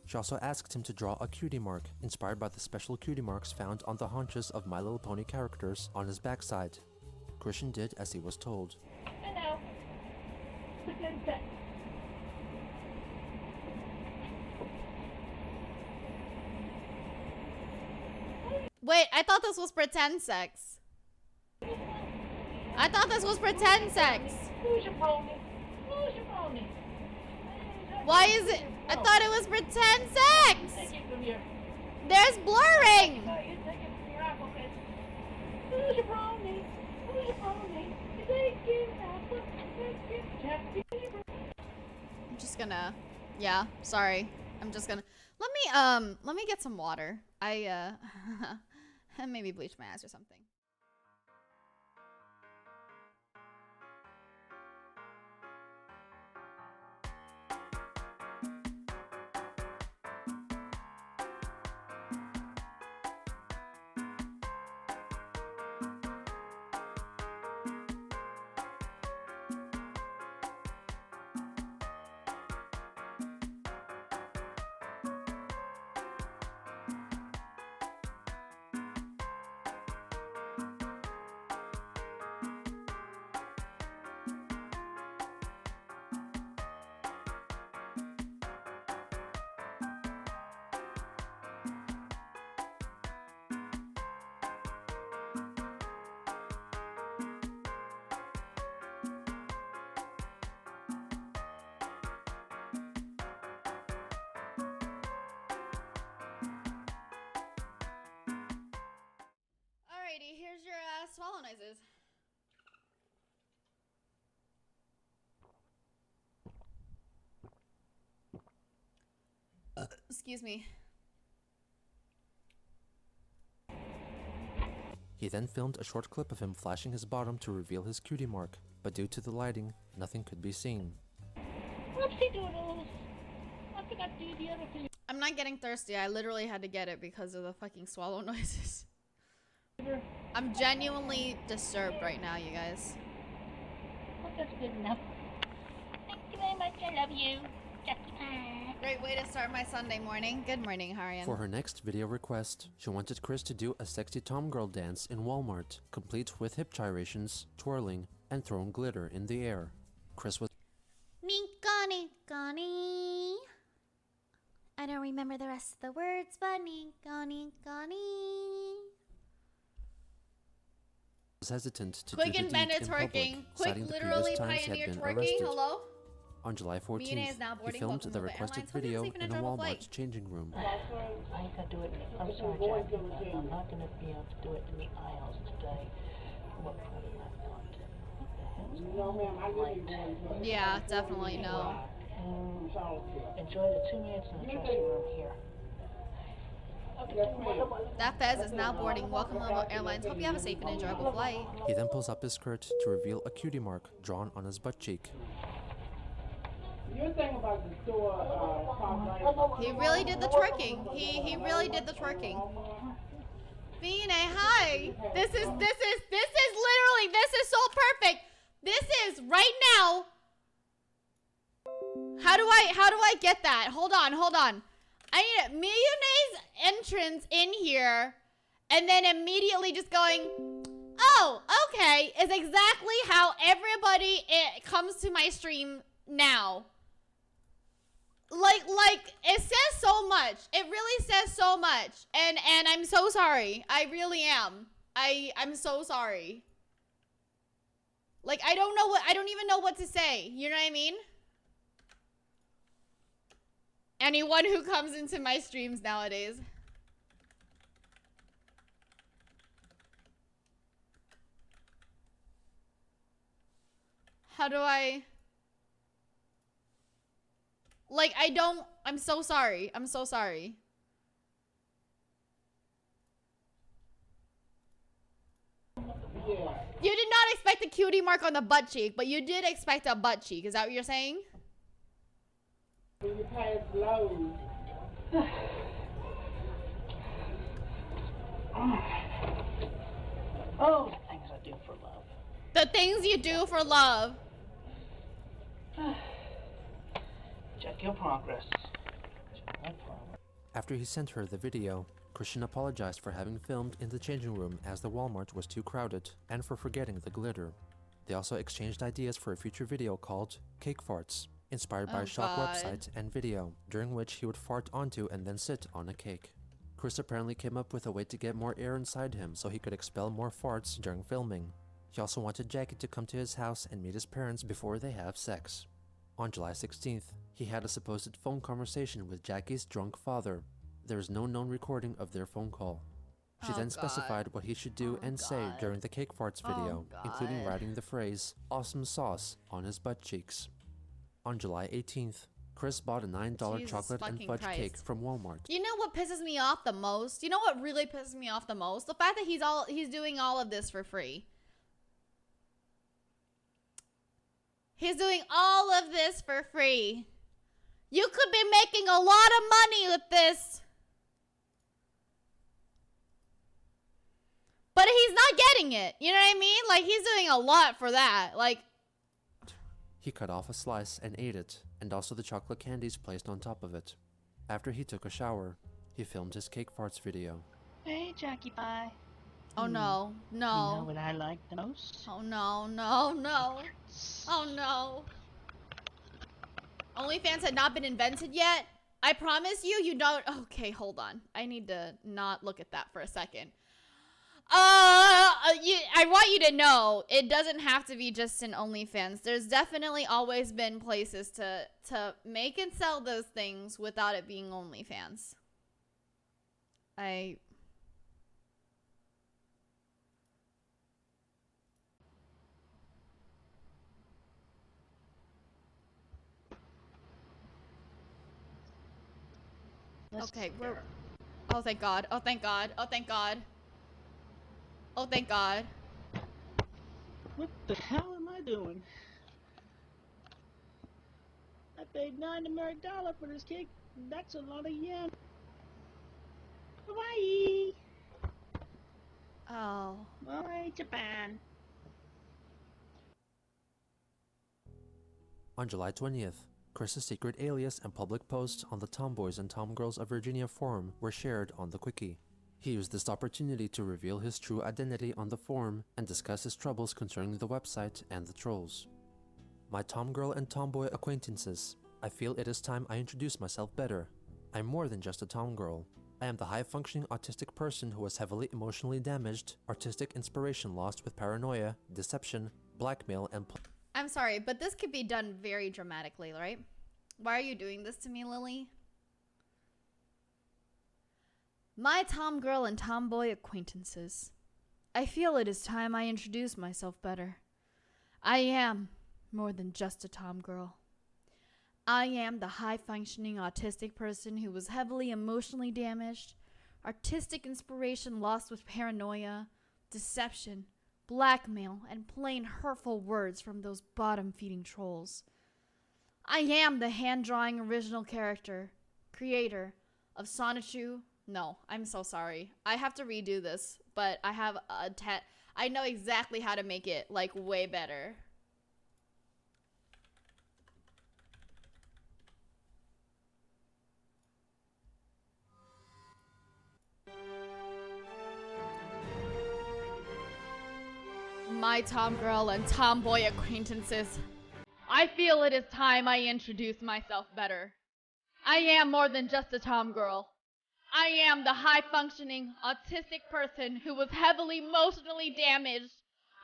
[SPEAKER 2] She also asked him to draw a cutie mark, inspired by the special cutie marks found on the haunches of My Little Pony characters on his backside. Christian did as he was told.
[SPEAKER 4] Hello. Pretend sex.
[SPEAKER 1] Wait, I thought this was pretend sex. I thought this was pretend sex.
[SPEAKER 4] Who's your pony? Who's your pony?
[SPEAKER 1] Why is it? I thought it was pretend sex.
[SPEAKER 4] Take it from your...
[SPEAKER 1] There's blurring.
[SPEAKER 4] No, you take it from your apple, kid. Who's your pony? Who's your pony? You take it, apple. Take it, Jackie.
[SPEAKER 1] I'm just gonna, yeah, sorry. I'm just gonna, let me get some water. Maybe bleach my eyes or something. Alrighty, here's your swallow noises. Excuse me.
[SPEAKER 2] He then filmed a short clip of him flashing his bottom to reveal his cutie mark, but due to the lighting, nothing could be seen.
[SPEAKER 4] Whoopsie doodles. I forgot to do the other thing.
[SPEAKER 1] I'm not getting thirsty. I literally had to get it because of the fucking swallow noises. I'm genuinely disturbed right now, you guys.
[SPEAKER 4] Well, that's good enough. Thank you very much. I love you. Jackie.
[SPEAKER 1] Great way to start my Sunday morning. Good morning, Harian.
[SPEAKER 2] For her next video request, she wanted Chris to do a sexy tomgirl dance in Walmart, complete with hip gyrations, twirling, and throwing glitter in the air. Chris was
[SPEAKER 1] Ninkani. I don't remember the rest of the words, but Ninkani.
[SPEAKER 2] hesitant to
[SPEAKER 1] Quick
[SPEAKER 2] do the
[SPEAKER 1] and
[SPEAKER 2] deed
[SPEAKER 1] Bennett
[SPEAKER 2] in public,
[SPEAKER 1] twerking. Quick,
[SPEAKER 2] citing the
[SPEAKER 1] literally
[SPEAKER 2] previous times he
[SPEAKER 1] pioneer
[SPEAKER 2] had been
[SPEAKER 1] twerking.
[SPEAKER 2] arrested.
[SPEAKER 1] Hello?
[SPEAKER 2] On July
[SPEAKER 1] Mina is
[SPEAKER 2] 14th,
[SPEAKER 1] now
[SPEAKER 2] he
[SPEAKER 1] boarding.
[SPEAKER 2] filmed
[SPEAKER 1] Welcome
[SPEAKER 2] the
[SPEAKER 1] to
[SPEAKER 2] requested
[SPEAKER 1] Airlines. Hope you
[SPEAKER 2] video
[SPEAKER 1] have a safe and
[SPEAKER 2] in a
[SPEAKER 1] enjoyable
[SPEAKER 2] Walmart
[SPEAKER 1] flight.
[SPEAKER 2] changing room.
[SPEAKER 4] I ain't gonna do it. I'm sorry, Jackie. I'm not gonna be able to do it in the aisles today. What part of that not? What the hell's
[SPEAKER 1] Yeah, definitely no.
[SPEAKER 4] Enjoy the 2 minutes in the dressing room here.
[SPEAKER 1] That Fez is now boarding. Welcome to Airlines. Hope you have a safe and enjoyable flight.
[SPEAKER 2] He then pulls up his skirt to reveal a cutie mark drawn on his butt cheek.
[SPEAKER 6] Your thing about the store,
[SPEAKER 1] He really did the twerking. He really did the twerking. Vine, hi. This is literally, this is so perfect. This is right now. How do I get that? Hold on. I need a mayonnaise entrance in here, and then immediately just going, oh, okay, is exactly how everybody comes to my stream now. Like it says so much. It really says so much, and I'm so sorry. I really am. I'm so sorry. Like, I don't even know what to say. You know what I mean? Anyone who comes into my streams nowadays. How do I... Like, I'm so sorry. I'm so sorry.
[SPEAKER 6] Yeah.
[SPEAKER 1] You did not expect a cutie mark on the butt cheek, but you did expect a butt cheek. Is that what you're saying?
[SPEAKER 6] When you pass lows.
[SPEAKER 4] Oh, the things I do for love.
[SPEAKER 1] The things you do for love.
[SPEAKER 4] Check your progress. Check my progress.
[SPEAKER 2] After he sent her the video, Christian apologized for having filmed in the changing room as the Walmart was too crowded, and for forgetting the glitter. They also exchanged ideas for a future video called Cake Farts, inspired by a Shock website and video, during which he would fart onto and then sit on a cake. Chris apparently came up with a way to get more air inside him so he could expel more farts during filming. He also wanted Jackie to come to his house and meet his parents before they have sex. On July 16th, he had a supposed phone conversation with Jackie's drunk father. There is no known recording of their phone call. She then specified what he should do and say during the Cake Farts video, including writing the phrase, "awesome sauce," on his butt cheeks. On July 18th, Chris bought a $9 chocolate and fudge cake from Walmart.
[SPEAKER 1] You know what pisses me off the most? You know what really pisses me off the most? The fact that he's doing all of this for free. He's doing all of this for free. You could be making a lot of money with this. But he's not getting it. You know what I mean? Like, he's doing a lot for that. Like,
[SPEAKER 2] he cut off a slice and ate it, and also the chocolate candies placed on top of it. After he took a shower, he filmed his Cake Farts video.
[SPEAKER 4] Hey, Jackie Pie.
[SPEAKER 1] oh no,
[SPEAKER 4] You know
[SPEAKER 1] no.
[SPEAKER 4] what I like the most?
[SPEAKER 1] Oh no, no, no. Oh no. OnlyFans had not been invented yet. I promise you, you don't. Okay, hold on. I need to not look at that for a second. I want you to know, it doesn't have to be just in OnlyFans. There's definitely always been places to make and sell those things without it being OnlyFans. Okay, we're... Oh, thank God. Oh, thank God. Oh, thank God. Oh, thank God.
[SPEAKER 4] What the hell am I doing? I paid $9 for this cake. That's a lot of yen. Hawaii!
[SPEAKER 1] Oh.
[SPEAKER 4] Bye, Japan.
[SPEAKER 2] On July 20th, Chris's secret alias and public posts on the Tomboys and Tomgirls of Virginia forum were shared on the Quickie. He used this opportunity to reveal his true identity on the forum and discuss his troubles concerning the website and the trolls. My Tomgirl and Tomboy acquaintances, I feel it is time I introduce myself better. I'm more than just a Tomgirl. I am the high-functioning autistic person who was heavily emotionally damaged, artistic inspiration lost with paranoia, deception, blackmail, and...
[SPEAKER 1] I'm sorry, but this could be done very dramatically, right? Why are you doing this to me, Lily? My Tomgirl and Tomboy acquaintances. I feel it is time I introduce myself better. I am more than just a Tomgirl. I am the high-functioning autistic person who was heavily emotionally damaged, artistic inspiration lost with paranoia, deception, blackmail, and plain hurtful words from those bottom-feeding trolls. I am the hand-drawing original character, creator of Sonichu. No, I'm so sorry. I have to redo this, but I have I know exactly how to make it, like, way better. My Tomgirl and Tomboy acquaintances. I feel it is time I introduce myself better. I am more than just a Tomgirl. I am the high-functioning, autistic person who was heavily emotionally damaged,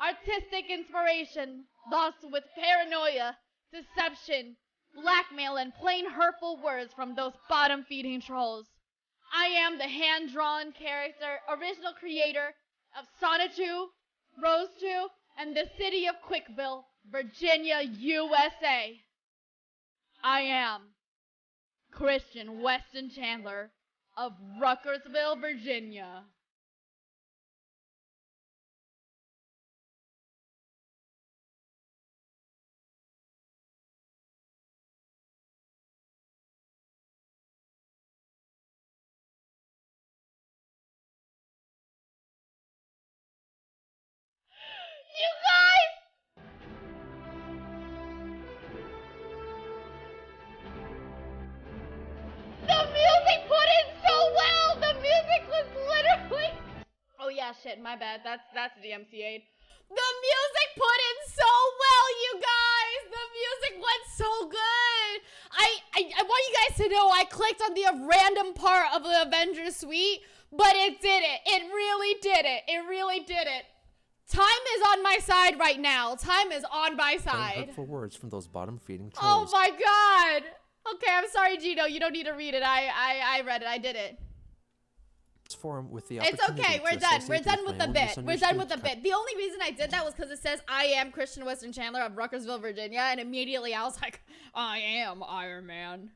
[SPEAKER 1] artistic inspiration, thus with paranoia, deception, blackmail, and plain hurtful words from those bottom-feeding trolls. I am the hand-drawn character, original creator of Sona 2, Rose 2, and the city of Quickville, Virginia, USA. I am Christian Weston Chandler of Ruckersville, Virginia. You guys! The music put in so well! The music was literally... Oh yeah, shit, my bad. That's DMCA'd. The music put in so well, you guys! The music went so good! I want you guys to know I clicked on the random part of the Avengers suite, but it did it. It really did it. It really did it. Time is on my side right now. Time is on my side.
[SPEAKER 2] Hurtful words from those bottom-feeding
[SPEAKER 1] Oh
[SPEAKER 2] trolls.
[SPEAKER 1] my god! Okay, I'm sorry, Gino. You don't need to read it. I read it. I did it.
[SPEAKER 2] Forum with the
[SPEAKER 1] It's okay. We're done. We're done with the bit. We're done with the bit. The only reason I did that was because it says I am Christian Weston Chandler of Ruckersville, Virginia, and immediately I was like, I am Iron Man.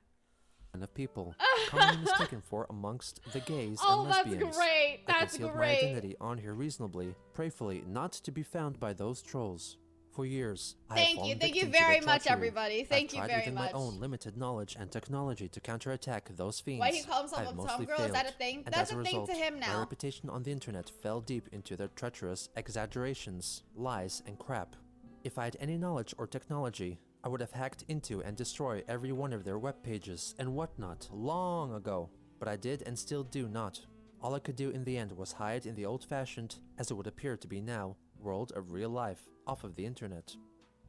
[SPEAKER 2] Of people commonly mistaken for amongst the gays
[SPEAKER 1] Oh,
[SPEAKER 2] and
[SPEAKER 1] that's
[SPEAKER 2] lesbians.
[SPEAKER 1] great.
[SPEAKER 2] I
[SPEAKER 1] That's
[SPEAKER 2] concealed my
[SPEAKER 1] great.
[SPEAKER 2] identity on here reasonably, prayerfully, not to be found by those trolls. For years, I have
[SPEAKER 1] Thank
[SPEAKER 2] fallen
[SPEAKER 1] you. Thank you
[SPEAKER 2] victim to their
[SPEAKER 1] very much,
[SPEAKER 2] treachery.
[SPEAKER 1] everybody. Thank you
[SPEAKER 2] I've tried
[SPEAKER 1] very
[SPEAKER 2] within
[SPEAKER 1] much.
[SPEAKER 2] my own limited knowledge and technology to counterattack those fiends.
[SPEAKER 1] Why do you call himself
[SPEAKER 2] I've
[SPEAKER 1] a
[SPEAKER 2] mostly
[SPEAKER 1] tomgirl? Is that a
[SPEAKER 2] failed,
[SPEAKER 1] thing?
[SPEAKER 2] and
[SPEAKER 1] That's
[SPEAKER 2] as
[SPEAKER 1] a thing
[SPEAKER 2] result,
[SPEAKER 1] to him
[SPEAKER 2] my
[SPEAKER 1] now.
[SPEAKER 2] reputation on the internet fell deep into their treacherous exaggerations, lies, and crap. If I had any knowledge or technology, I would have hacked into and destroyed every one of their web pages and whatnot long ago. But I did and still do not. All I could do in the end was hide in the old-fashioned, as it would appear to be now, world of real life, off of the internet.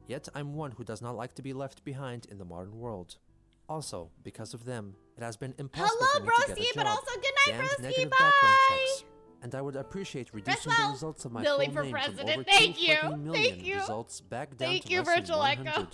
[SPEAKER 2] Yet I'm one who does not like to be left behind in the modern world. Also, because of them, it has been impossible for me to get a job.
[SPEAKER 1] but also good night,
[SPEAKER 2] Damned
[SPEAKER 1] broski.
[SPEAKER 2] negative
[SPEAKER 1] Bye.
[SPEAKER 2] background checks. And I would appreciate reducing the
[SPEAKER 1] Roswell,
[SPEAKER 2] results of my
[SPEAKER 1] Lily
[SPEAKER 2] full
[SPEAKER 1] for
[SPEAKER 2] name
[SPEAKER 1] president.
[SPEAKER 2] from over
[SPEAKER 1] Thank
[SPEAKER 2] 2
[SPEAKER 1] you.
[SPEAKER 2] freaking million
[SPEAKER 1] Thank you.
[SPEAKER 2] results back down
[SPEAKER 1] Thank
[SPEAKER 2] to
[SPEAKER 1] you,
[SPEAKER 2] less than
[SPEAKER 1] Virtual
[SPEAKER 2] 100.
[SPEAKER 1] Echo.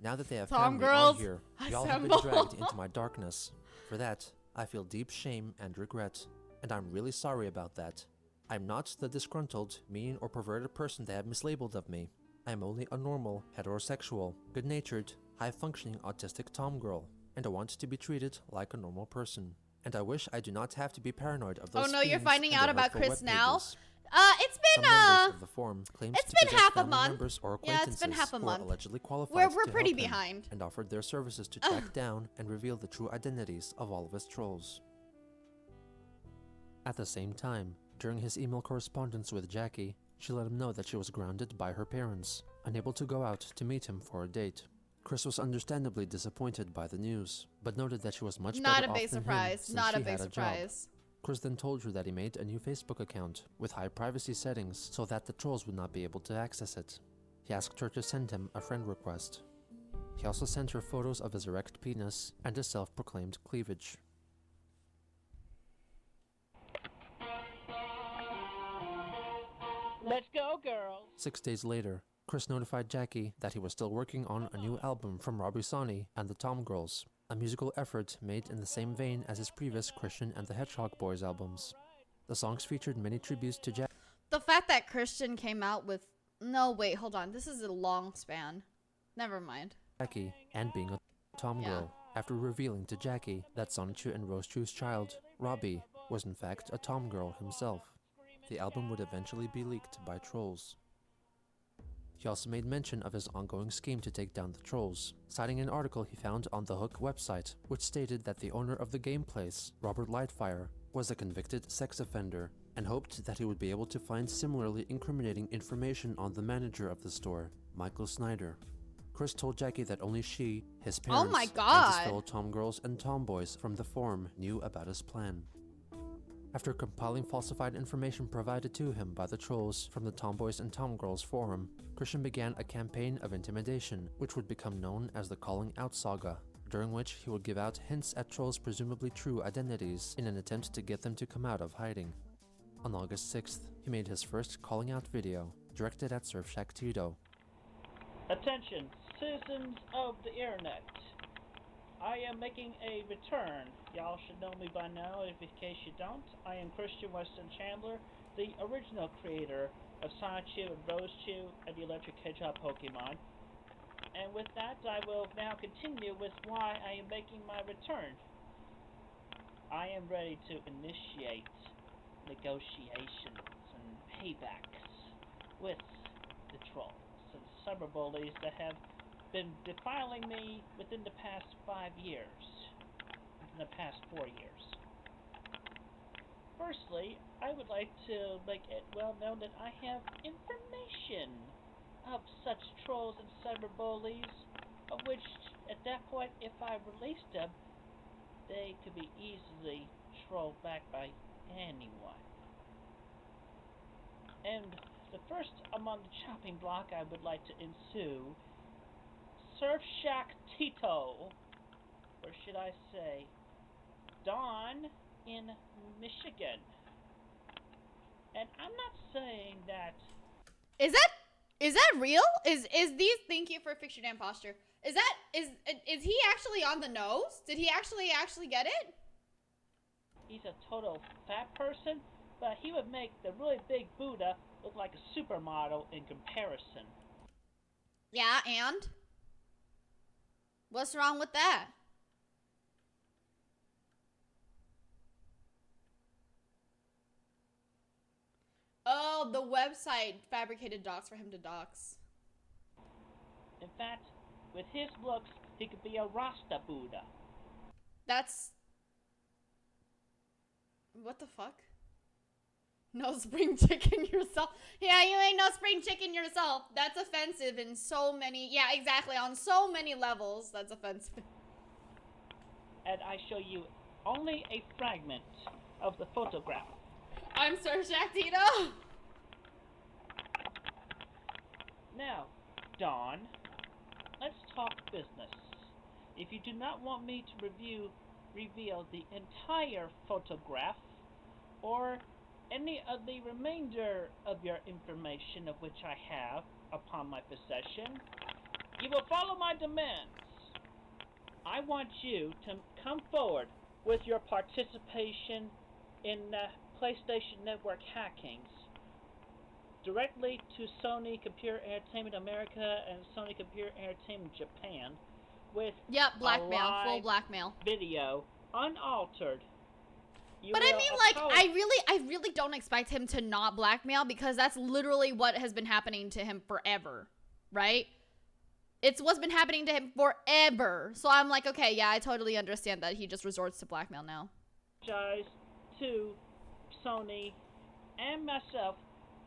[SPEAKER 2] Now that they have
[SPEAKER 1] Tom
[SPEAKER 2] found me
[SPEAKER 1] girls,
[SPEAKER 2] on here, y'all have been
[SPEAKER 1] assemble.
[SPEAKER 2] dragged into my darkness. For that, I feel deep shame and regret, and I'm really sorry about that. I'm not the disgruntled, mean, or perverted person they have mislabeled of me. I am only a normal, heterosexual, good-natured, high-functioning autistic tomgirl, and I want to be treated like a normal person. And I wish I do not have to be paranoid of those
[SPEAKER 1] Oh no, you're
[SPEAKER 2] fiends
[SPEAKER 1] finding
[SPEAKER 2] and
[SPEAKER 1] out
[SPEAKER 2] their
[SPEAKER 1] about
[SPEAKER 2] hurtful
[SPEAKER 1] Chris
[SPEAKER 2] web
[SPEAKER 1] now?
[SPEAKER 2] pages.
[SPEAKER 1] It's
[SPEAKER 2] Some
[SPEAKER 1] been
[SPEAKER 2] members of the forum claimed
[SPEAKER 1] it's
[SPEAKER 2] to
[SPEAKER 1] been
[SPEAKER 2] possess
[SPEAKER 1] half a
[SPEAKER 2] family
[SPEAKER 1] month.
[SPEAKER 2] members or
[SPEAKER 1] Yeah, it's been
[SPEAKER 2] acquaintances
[SPEAKER 1] half a
[SPEAKER 2] who are
[SPEAKER 1] month.
[SPEAKER 2] allegedly qualified
[SPEAKER 1] We're
[SPEAKER 2] to
[SPEAKER 1] pretty
[SPEAKER 2] help him,
[SPEAKER 1] behind.
[SPEAKER 2] and offered their services to track down and reveal the true identities of all of his trolls. At the same time, during his email correspondence with Jackie, she let him know that she was grounded by her parents, unable to go out to meet him for a date. Chris was understandably disappointed by the news, but noted that she was much
[SPEAKER 1] Not
[SPEAKER 2] better
[SPEAKER 1] a
[SPEAKER 2] off
[SPEAKER 1] big
[SPEAKER 2] than him
[SPEAKER 1] surprise.
[SPEAKER 2] since
[SPEAKER 1] Not a
[SPEAKER 2] she
[SPEAKER 1] big
[SPEAKER 2] had a job.
[SPEAKER 1] surprise.
[SPEAKER 2] Chris then told her that he made a new Facebook account with high privacy settings so that the trolls would not be able to access it. He asked her to send him a friend request. He also sent her photos of his erect penis and his self-proclaimed cleavage.
[SPEAKER 4] Let's go, girls.
[SPEAKER 2] 6 days later, Chris notified Jackie that he was still working on a new album from Robbie Sonny and the Tom Girls, a musical effort made in the same vein as his previous Christian and the Hedgehog Boys albums. The songs featured many tributes to Jackie.
[SPEAKER 1] The fact that Christian came out with no wait, hold on. This is a long span. Never mind.
[SPEAKER 2] Jackie and being a Tom girl, after revealing to Jackie that Sonichu and Rosechu's child, Robbie, was in fact a Tom girl himself. The album would eventually be leaked by trolls. He also made mention of his ongoing scheme to take down the trolls, citing an article he found on the Hook website, which stated that the owner of the game place, Robert Lightfire, was a convicted sex offender, and hoped that he would be able to find similarly incriminating information on the manager of the store, Michael Snyder. Chris told Jackie that only she, his parents,
[SPEAKER 1] Oh my
[SPEAKER 2] and his
[SPEAKER 1] God.
[SPEAKER 2] fellow tomgirls and tomboys from the forum knew about his plan. After compiling falsified information provided to him by the trolls from the Tomboys and Tomgirls forum, Christian began a campaign of intimidation, which would become known as the Calling Out Saga, during which he would give out hints at trolls' presumably true identities in an attempt to get them to come out of hiding. On August 6th, he made his first calling out video, directed at Surfshack Tito.
[SPEAKER 5] Attention, citizens of the internet. I am making a return. Y'all should know me by now, if in case you don't. I am Christian Weston Chandler, the original creator of Sonichu and Rosechu and the Electric Hedgehog Pokemon. And with that, I will now continue with why I am making my return. I am ready to initiate negotiations and paybacks with the trolls and cyberbullies that have been defiling me within the past 5 years, within the past 4 years. Firstly, I would like to make it well known that I have information of such trolls and cyberbullies, of which, at that point, if I released them, they could be easily trolled back by anyone. And the first among the chopping block I would like to ensue, Surfshack Tito, or should I say, Dawn in Michigan. And I'm not saying that...
[SPEAKER 1] Is that real? Is these, thank you for Fixture Dan Posture. Is he actually on the nose? Did he actually get it?
[SPEAKER 5] He's a total fat person, but he would make the really big Buddha look like a supermodel in comparison.
[SPEAKER 1] Yeah, and? What's wrong with that? Oh, the website fabricated docs for him to dox.
[SPEAKER 5] In fact, with his looks, he could be a Rasta Buddha.
[SPEAKER 1] That's... What the fuck? No spring chicken yourself. Yeah, you ain't no spring chicken yourself. That's offensive in so many... Yeah, exactly. On so many levels, that's offensive.
[SPEAKER 5] And I show you only a fragment of the photograph.
[SPEAKER 1] I'm Surfshack Tito.
[SPEAKER 5] Now, Dawn, let's talk business. If you do not want me to reveal the entire photograph, or any of the remainder of your information of which I have upon my possession, you will follow my demands. I want you to come forward with your participation in PlayStation Network hackings directly to Sony Computer Entertainment America and Sony Computer Entertainment Japan with
[SPEAKER 1] blackmail, full blackmail
[SPEAKER 5] video, unaltered.
[SPEAKER 1] But I mean, like, I really don't expect him to not blackmail, because that's literally what has been happening to him forever, right? It's what's been happening to him forever. So I'm like, okay, yeah, I totally understand that he just resorts to blackmail now.
[SPEAKER 5] Apologize to Sony and myself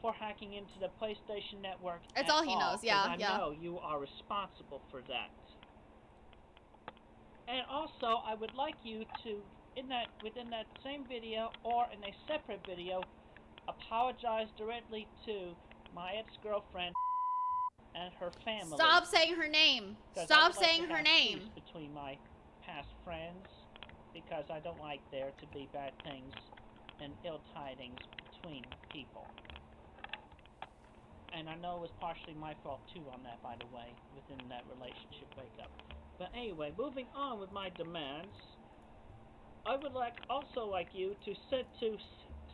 [SPEAKER 5] for hacking into the PlayStation Network.
[SPEAKER 1] It's all he knows, yeah,
[SPEAKER 5] I know you are responsible for that. And also, I would like you to, within that same video or in a separate video, apologize directly to my ex-girlfriend and her family.
[SPEAKER 1] Stop saying her name. Stop saying her name.
[SPEAKER 5] Between my past friends, because I don't like there to be bad things and ill tidings between people. And I know it was partially my fault too on that, by the way, within that relationship breakup. But anyway, moving on with my demands, I would also like you to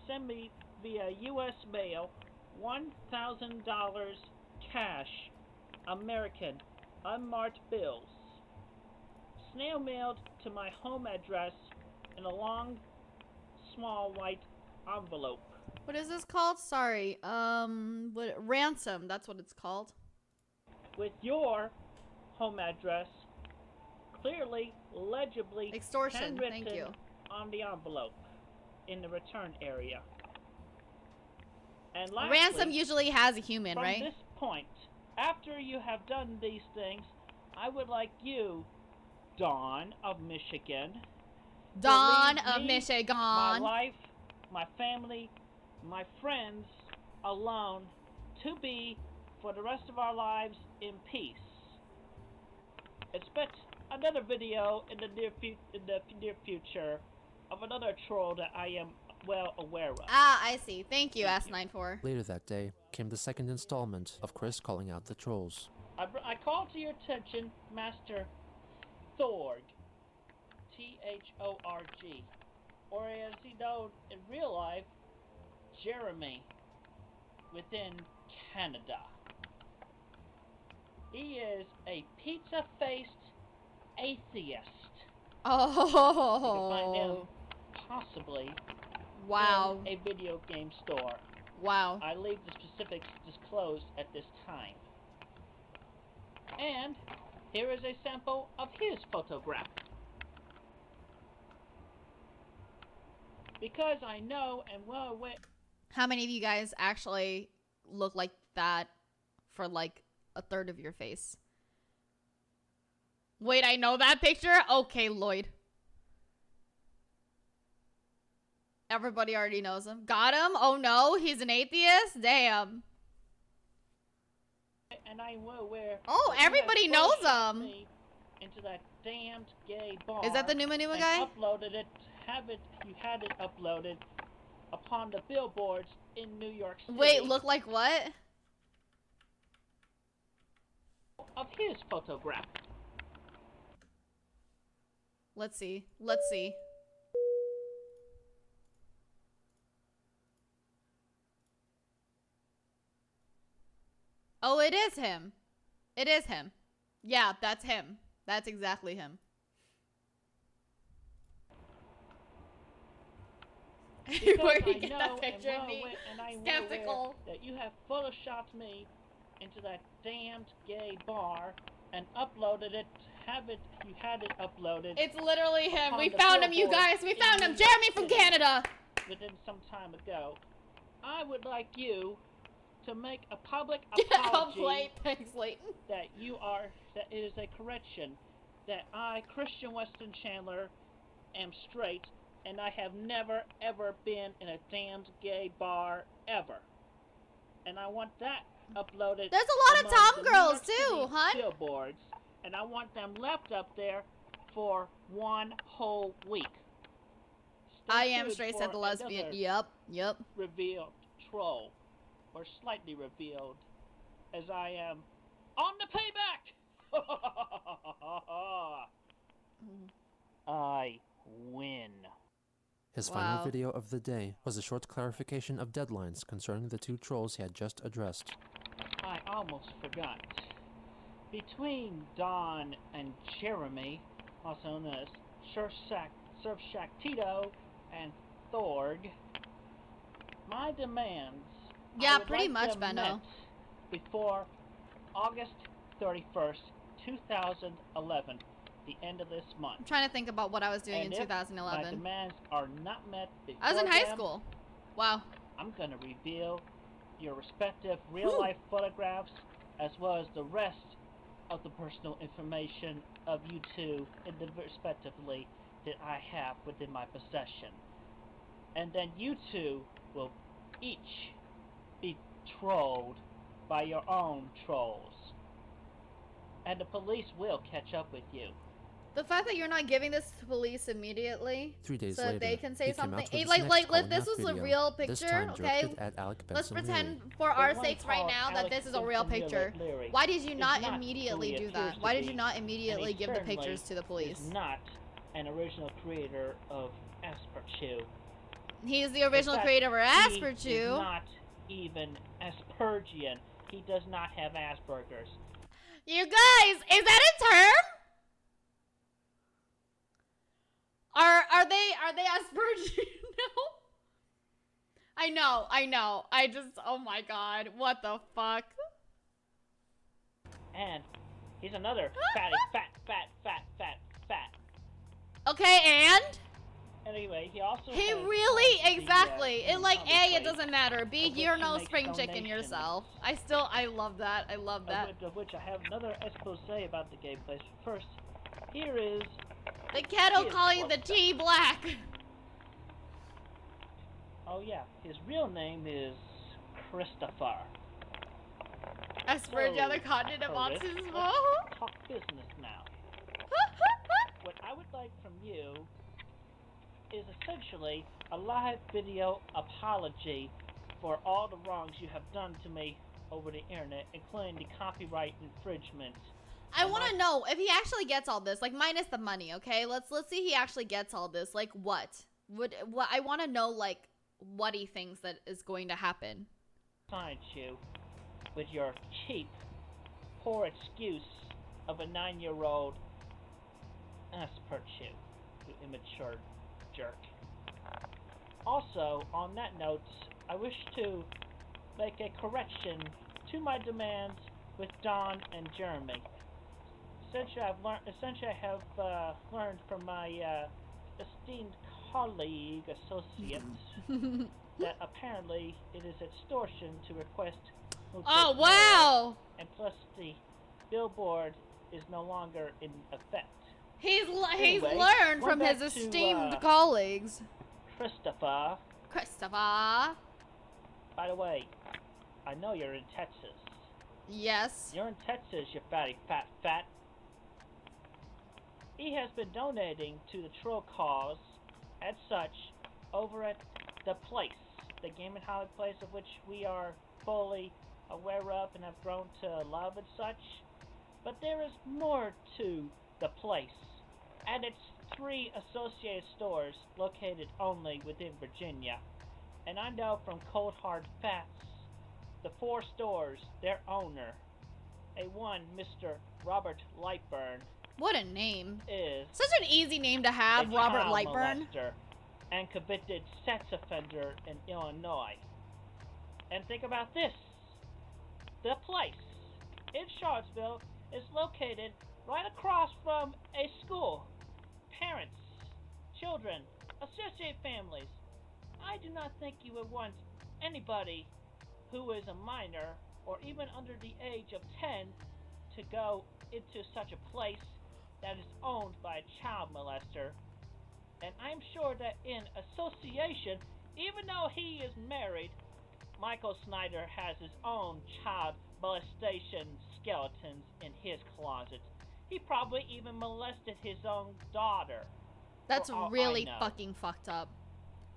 [SPEAKER 5] send me via U.S. mail $1,000 cash, American, unmarked bills, snail mailed to my home address in a long, small white envelope.
[SPEAKER 1] What is this called? Sorry. Ransom. That's what it's called.
[SPEAKER 5] With your home address clearly, legibly,
[SPEAKER 1] extortion.
[SPEAKER 5] handwritten
[SPEAKER 1] Thank you.
[SPEAKER 5] On the envelope in the return area. And lastly,
[SPEAKER 1] ransom usually has a human,
[SPEAKER 5] from
[SPEAKER 1] right?
[SPEAKER 5] From this point, after you have done these things, I would like you, Dawn of Michigan,
[SPEAKER 1] Dawn
[SPEAKER 5] to leave
[SPEAKER 1] of
[SPEAKER 5] me,
[SPEAKER 1] Michigan,
[SPEAKER 5] my life, my family, my friends alone, to be, for the rest of our lives, in peace. Expect another video in the near future of another troll that I am well aware of.
[SPEAKER 1] Ah, I see. Thank you, S94.
[SPEAKER 2] Later that day, became the second installment of Chris calling out the trolls.
[SPEAKER 4] I call to your attention Master Thorg, Thorg, or as he known in real life, Jeremy, within Canada. He is a pizza-faced atheist.
[SPEAKER 1] Oh.
[SPEAKER 4] You can find him possibly
[SPEAKER 1] Wow.
[SPEAKER 4] in a video game store.
[SPEAKER 1] Wow.
[SPEAKER 4] I leave the specifics disclosed at this time. And here is a sample of his photograph. Because I know and well aware.
[SPEAKER 1] How many of you guys actually look like that for like a third of your face? Wait, I know that picture? Okay, Lloyd. Everybody already knows him. Got him? Oh no, he's an atheist? Damn.
[SPEAKER 4] And I'm well aware.
[SPEAKER 1] Oh, everybody knows him.
[SPEAKER 4] Into that damned gay bar.
[SPEAKER 1] Is that the Numa Numa guy?
[SPEAKER 4] Uploaded it. You had it uploaded upon the billboards in New York City.
[SPEAKER 1] Wait, look like what?
[SPEAKER 4] Of his photograph.
[SPEAKER 1] Let's see. Let's see. Oh, it is him. It is him. Yeah, that's him. That's exactly him. Where you get that picture of me skeptical
[SPEAKER 4] that you have photoshopped me into that damned gay bar and uploaded it. You had it uploaded.
[SPEAKER 1] It's literally him. We found him, you guys. We found him. Jeremy from Canada.
[SPEAKER 4] Within some time ago, I would like you to make a public
[SPEAKER 1] apology. Thanks, Leighton.
[SPEAKER 4] That it is a correction. That I, Christian Weston Chandler, am straight. And I have never, ever been in a damned gay bar, ever. And I want that uploaded.
[SPEAKER 1] There's a lot of Tom girls, too, hun.
[SPEAKER 4] Billboards. And I want them left up there for 1 whole week.
[SPEAKER 1] I am straight, said the lesbian. Yep.
[SPEAKER 4] Revealed troll. Or slightly revealed. As I am on the payback! I win.
[SPEAKER 2] His final video of the day was a short clarification of deadlines concerning the 2 trolls he had just addressed.
[SPEAKER 4] I almost forgot. Between Don and Jeremy, also known as Surf Shack Tito and Thorg, my demands
[SPEAKER 1] pretty much, Benno.
[SPEAKER 4] Before August 31st, 2011. The end of this month.
[SPEAKER 1] I'm trying to think about what I was doing in
[SPEAKER 4] if
[SPEAKER 1] 2011.
[SPEAKER 4] My demands are not met before
[SPEAKER 1] I was in high school. Wow.
[SPEAKER 4] I'm gonna reveal your respective real-life photographs as well as the rest of the personal information of you two, respectively, that I have within my possession. And then you two will each be trolled by your own trolls. And the police will catch up with you.
[SPEAKER 1] The fact that you're not giving this to police immediately,
[SPEAKER 2] 3 days
[SPEAKER 1] so
[SPEAKER 2] later,
[SPEAKER 1] that they can say
[SPEAKER 2] he came
[SPEAKER 1] something.
[SPEAKER 2] out with his
[SPEAKER 1] Like,
[SPEAKER 2] next
[SPEAKER 1] if this
[SPEAKER 2] calling
[SPEAKER 1] was
[SPEAKER 2] out
[SPEAKER 1] a
[SPEAKER 2] video,
[SPEAKER 1] real
[SPEAKER 2] this
[SPEAKER 1] picture,
[SPEAKER 2] time
[SPEAKER 1] okay?
[SPEAKER 2] directed at Alec
[SPEAKER 1] Let's
[SPEAKER 2] Benson
[SPEAKER 1] pretend
[SPEAKER 2] Leary.
[SPEAKER 1] for our
[SPEAKER 4] one
[SPEAKER 1] sakes right
[SPEAKER 4] called
[SPEAKER 1] now that
[SPEAKER 4] Alex
[SPEAKER 1] this is a real
[SPEAKER 4] Benson
[SPEAKER 1] picture.
[SPEAKER 4] Leary
[SPEAKER 1] Why did you
[SPEAKER 4] is
[SPEAKER 1] not
[SPEAKER 4] not
[SPEAKER 1] immediately
[SPEAKER 4] who he
[SPEAKER 1] do that?
[SPEAKER 4] appears to
[SPEAKER 1] Why did
[SPEAKER 4] be,
[SPEAKER 1] you not
[SPEAKER 4] and
[SPEAKER 1] immediately
[SPEAKER 4] he
[SPEAKER 1] give the
[SPEAKER 4] certainly
[SPEAKER 1] pictures to the police?
[SPEAKER 4] is not an original creator of Asperchew.
[SPEAKER 1] He is the original
[SPEAKER 4] fact,
[SPEAKER 1] creator of
[SPEAKER 4] He is
[SPEAKER 1] Asperchew.
[SPEAKER 4] not even Aspergian. He does not have Asperger's.
[SPEAKER 1] You guys, is that a term? Are they Aspergian? No. I know. I just, oh my god, what the fuck?
[SPEAKER 4] And he's another fatty, fat.
[SPEAKER 1] Okay, and?
[SPEAKER 4] Anyway, he also
[SPEAKER 1] He
[SPEAKER 4] has,
[SPEAKER 1] really,
[SPEAKER 4] the,
[SPEAKER 1] exactly. It like, A, it
[SPEAKER 4] plate,
[SPEAKER 1] doesn't matter. B,
[SPEAKER 4] of
[SPEAKER 1] you're
[SPEAKER 4] which
[SPEAKER 1] no
[SPEAKER 4] he makes
[SPEAKER 1] spring chicken
[SPEAKER 4] donations.
[SPEAKER 1] yourself. I love that. I love that.
[SPEAKER 4] Of which I have another expose about the gameplay. First, here is
[SPEAKER 1] The kettle
[SPEAKER 4] He is
[SPEAKER 1] calling the
[SPEAKER 4] close
[SPEAKER 1] tea black.
[SPEAKER 4] Oh yeah, his real name is Christopher.
[SPEAKER 1] Asperger, the other
[SPEAKER 4] So,
[SPEAKER 1] continent of
[SPEAKER 4] Chris,
[SPEAKER 1] autism.
[SPEAKER 4] let's talk business now. What I would like from you is essentially a live video apology
[SPEAKER 5] for all the wrongs you have done to me over the internet, including the copyright infringement.
[SPEAKER 1] I want to know if he actually gets all this, like minus the money, okay? Let's see he actually gets all this. Like what? What I want to know, like what he thinks that is going to happen.
[SPEAKER 5] Science you with your cheap, poor excuse of a 9-year-old aspert you immature jerk. Also, on that note, I wish to make a correction to my demands with Don and Jeremy. Essentially, I have learned from my esteemed colleague, associate, that apparently it is extortion to request.
[SPEAKER 1] Oh wow!
[SPEAKER 5] And plus, the billboard is no longer in effect.
[SPEAKER 1] He's
[SPEAKER 5] Anyway,
[SPEAKER 1] learned from his
[SPEAKER 5] to,
[SPEAKER 1] esteemed colleagues.
[SPEAKER 5] Christopher. By the way, I know you're in Texas.
[SPEAKER 1] Yes.
[SPEAKER 5] You're in Texas, you fatty fat. He has been donating to the troll cause as such over at the place, the gaming holiday place of which we are fully aware of and have grown to love and such. But there is more to the place, and it's 3 associated stores located only within Virginia. And I know from cold hard facts, the 4 stores, their owner, a one Mr. Robert Lightburn.
[SPEAKER 1] What a name.
[SPEAKER 5] Is
[SPEAKER 1] such an easy name to have, Robert Lightburn.
[SPEAKER 5] And convicted sex offender in Illinois. And think about this. The place in Charlottesville is located right across from a school. Parents, children, associate families. I do not think you would want anybody who is a minor or even under the age of 10 to go into such a place that is owned by a child molester. And I'm sure that in association, even though he is married, Michael Snyder has his own child molestation skeletons in his closet. He probably even molested his own daughter.
[SPEAKER 1] That's really fucking fucked up.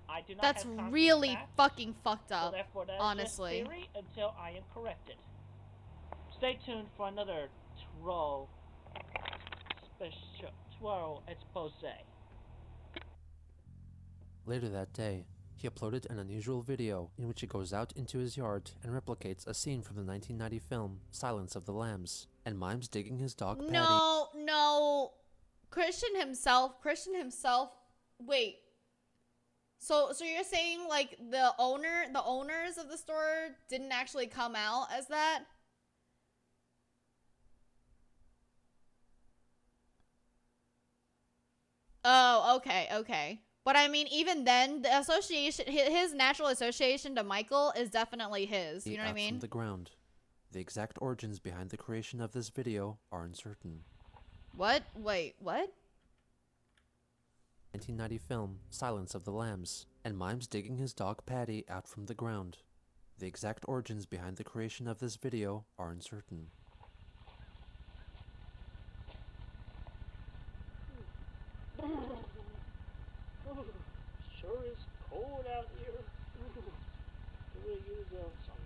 [SPEAKER 5] I do not
[SPEAKER 1] That's
[SPEAKER 5] have
[SPEAKER 1] really
[SPEAKER 5] facts,
[SPEAKER 1] fucking fucked up,
[SPEAKER 5] so therefore that
[SPEAKER 1] honestly.
[SPEAKER 5] Is just theory until I am corrected. Stay tuned for another troll expose.
[SPEAKER 2] Later that day, he uploaded an unusual video in which he goes out into his yard and replicates a scene from the 1990 film Silence of the Lambs, and mimes digging his dog Patty.
[SPEAKER 1] No. Christian himself, wait. So you're saying like the owners of the store didn't actually come out as that? Oh, okay. But I mean, even then, the association, his natural association to Michael is definitely his. You know what I mean?
[SPEAKER 2] From the ground. The exact origins behind the creation of this video are uncertain.
[SPEAKER 1] What? Wait, what?
[SPEAKER 2] 1990 film Silence of the Lambs, and mimes digging his dog Patty out from the ground. The exact origins behind the creation of this video are uncertain.
[SPEAKER 4] Sure is cold out here. I'm gonna use some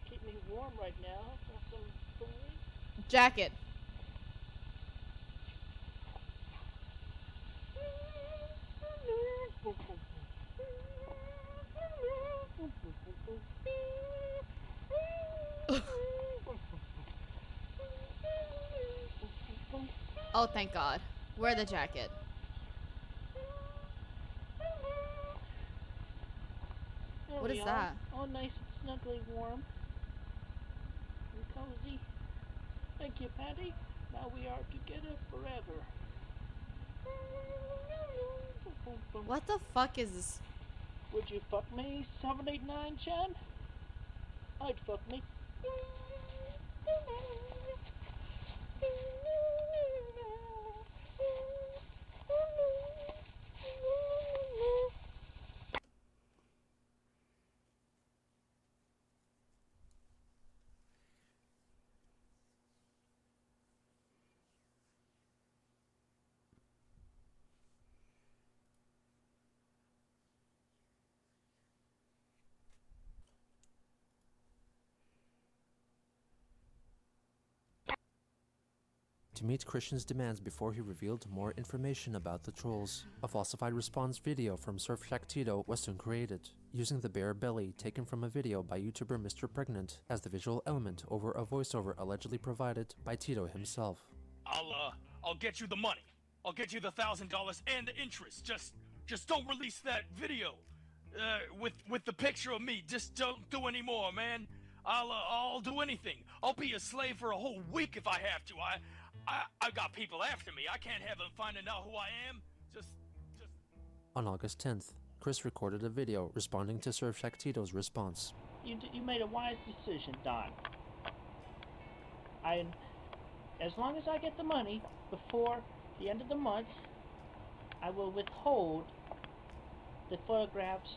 [SPEAKER 4] keep me warm right now. Some food.
[SPEAKER 1] Jacket. Oh, thank God. Wear the jacket. What is that?
[SPEAKER 4] All nice and snugly warm. And cozy. Thank you, Patty. Now we are together forever.
[SPEAKER 1] What the fuck is this?
[SPEAKER 4] Would you fuck me, 789 Chen? I'd fuck me.
[SPEAKER 2] to meet Christian's demands before he revealed more information about the trolls. A falsified response video from Surfshack Tito was soon created, using the bare belly taken from a video by YouTuber Mr. Pregnant as the visual element over a voiceover allegedly provided by Tito himself.
[SPEAKER 7] I'll get you the money. I'll get you the $1,000 and the interest. Just don't release that video, with the picture of me. Just don't do any more, man. I'll do anything. I'll be a slave for a whole week if I have to. I got people after me. I can't have them finding out who I am. Just.
[SPEAKER 2] On August 10th, Chris recorded a video responding to Surfshack Tito's response.
[SPEAKER 4] You made a wise decision, Don. As long as I get the money before the end of the month, I will withhold the photographs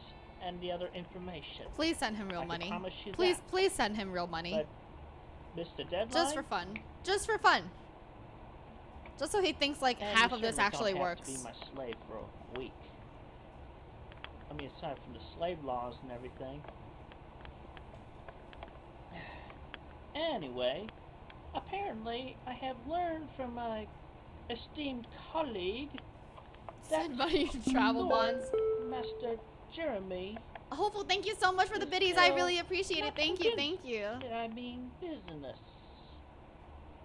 [SPEAKER 4] and the other information.
[SPEAKER 1] Please send him real
[SPEAKER 4] I
[SPEAKER 1] money.
[SPEAKER 4] promise you
[SPEAKER 1] Please,
[SPEAKER 4] that.
[SPEAKER 1] please send him real money.
[SPEAKER 4] But Mr. Deadline,
[SPEAKER 1] Just for fun. Just for fun. Just so he thinks like
[SPEAKER 4] and
[SPEAKER 1] half
[SPEAKER 4] you
[SPEAKER 1] of this
[SPEAKER 4] certainly
[SPEAKER 1] actually
[SPEAKER 4] don't
[SPEAKER 1] works.
[SPEAKER 4] have to be my slave for a week. I mean, aside from the slave laws and everything. Anyway, apparently I have learned from my esteemed colleague that
[SPEAKER 1] Send money to travel
[SPEAKER 4] Lord
[SPEAKER 1] bonds.
[SPEAKER 4] Master Jeremy,
[SPEAKER 1] Hopeful, thank you so much for the biddies. I really appreciate it. Thank you, thank you.
[SPEAKER 4] that I mean business.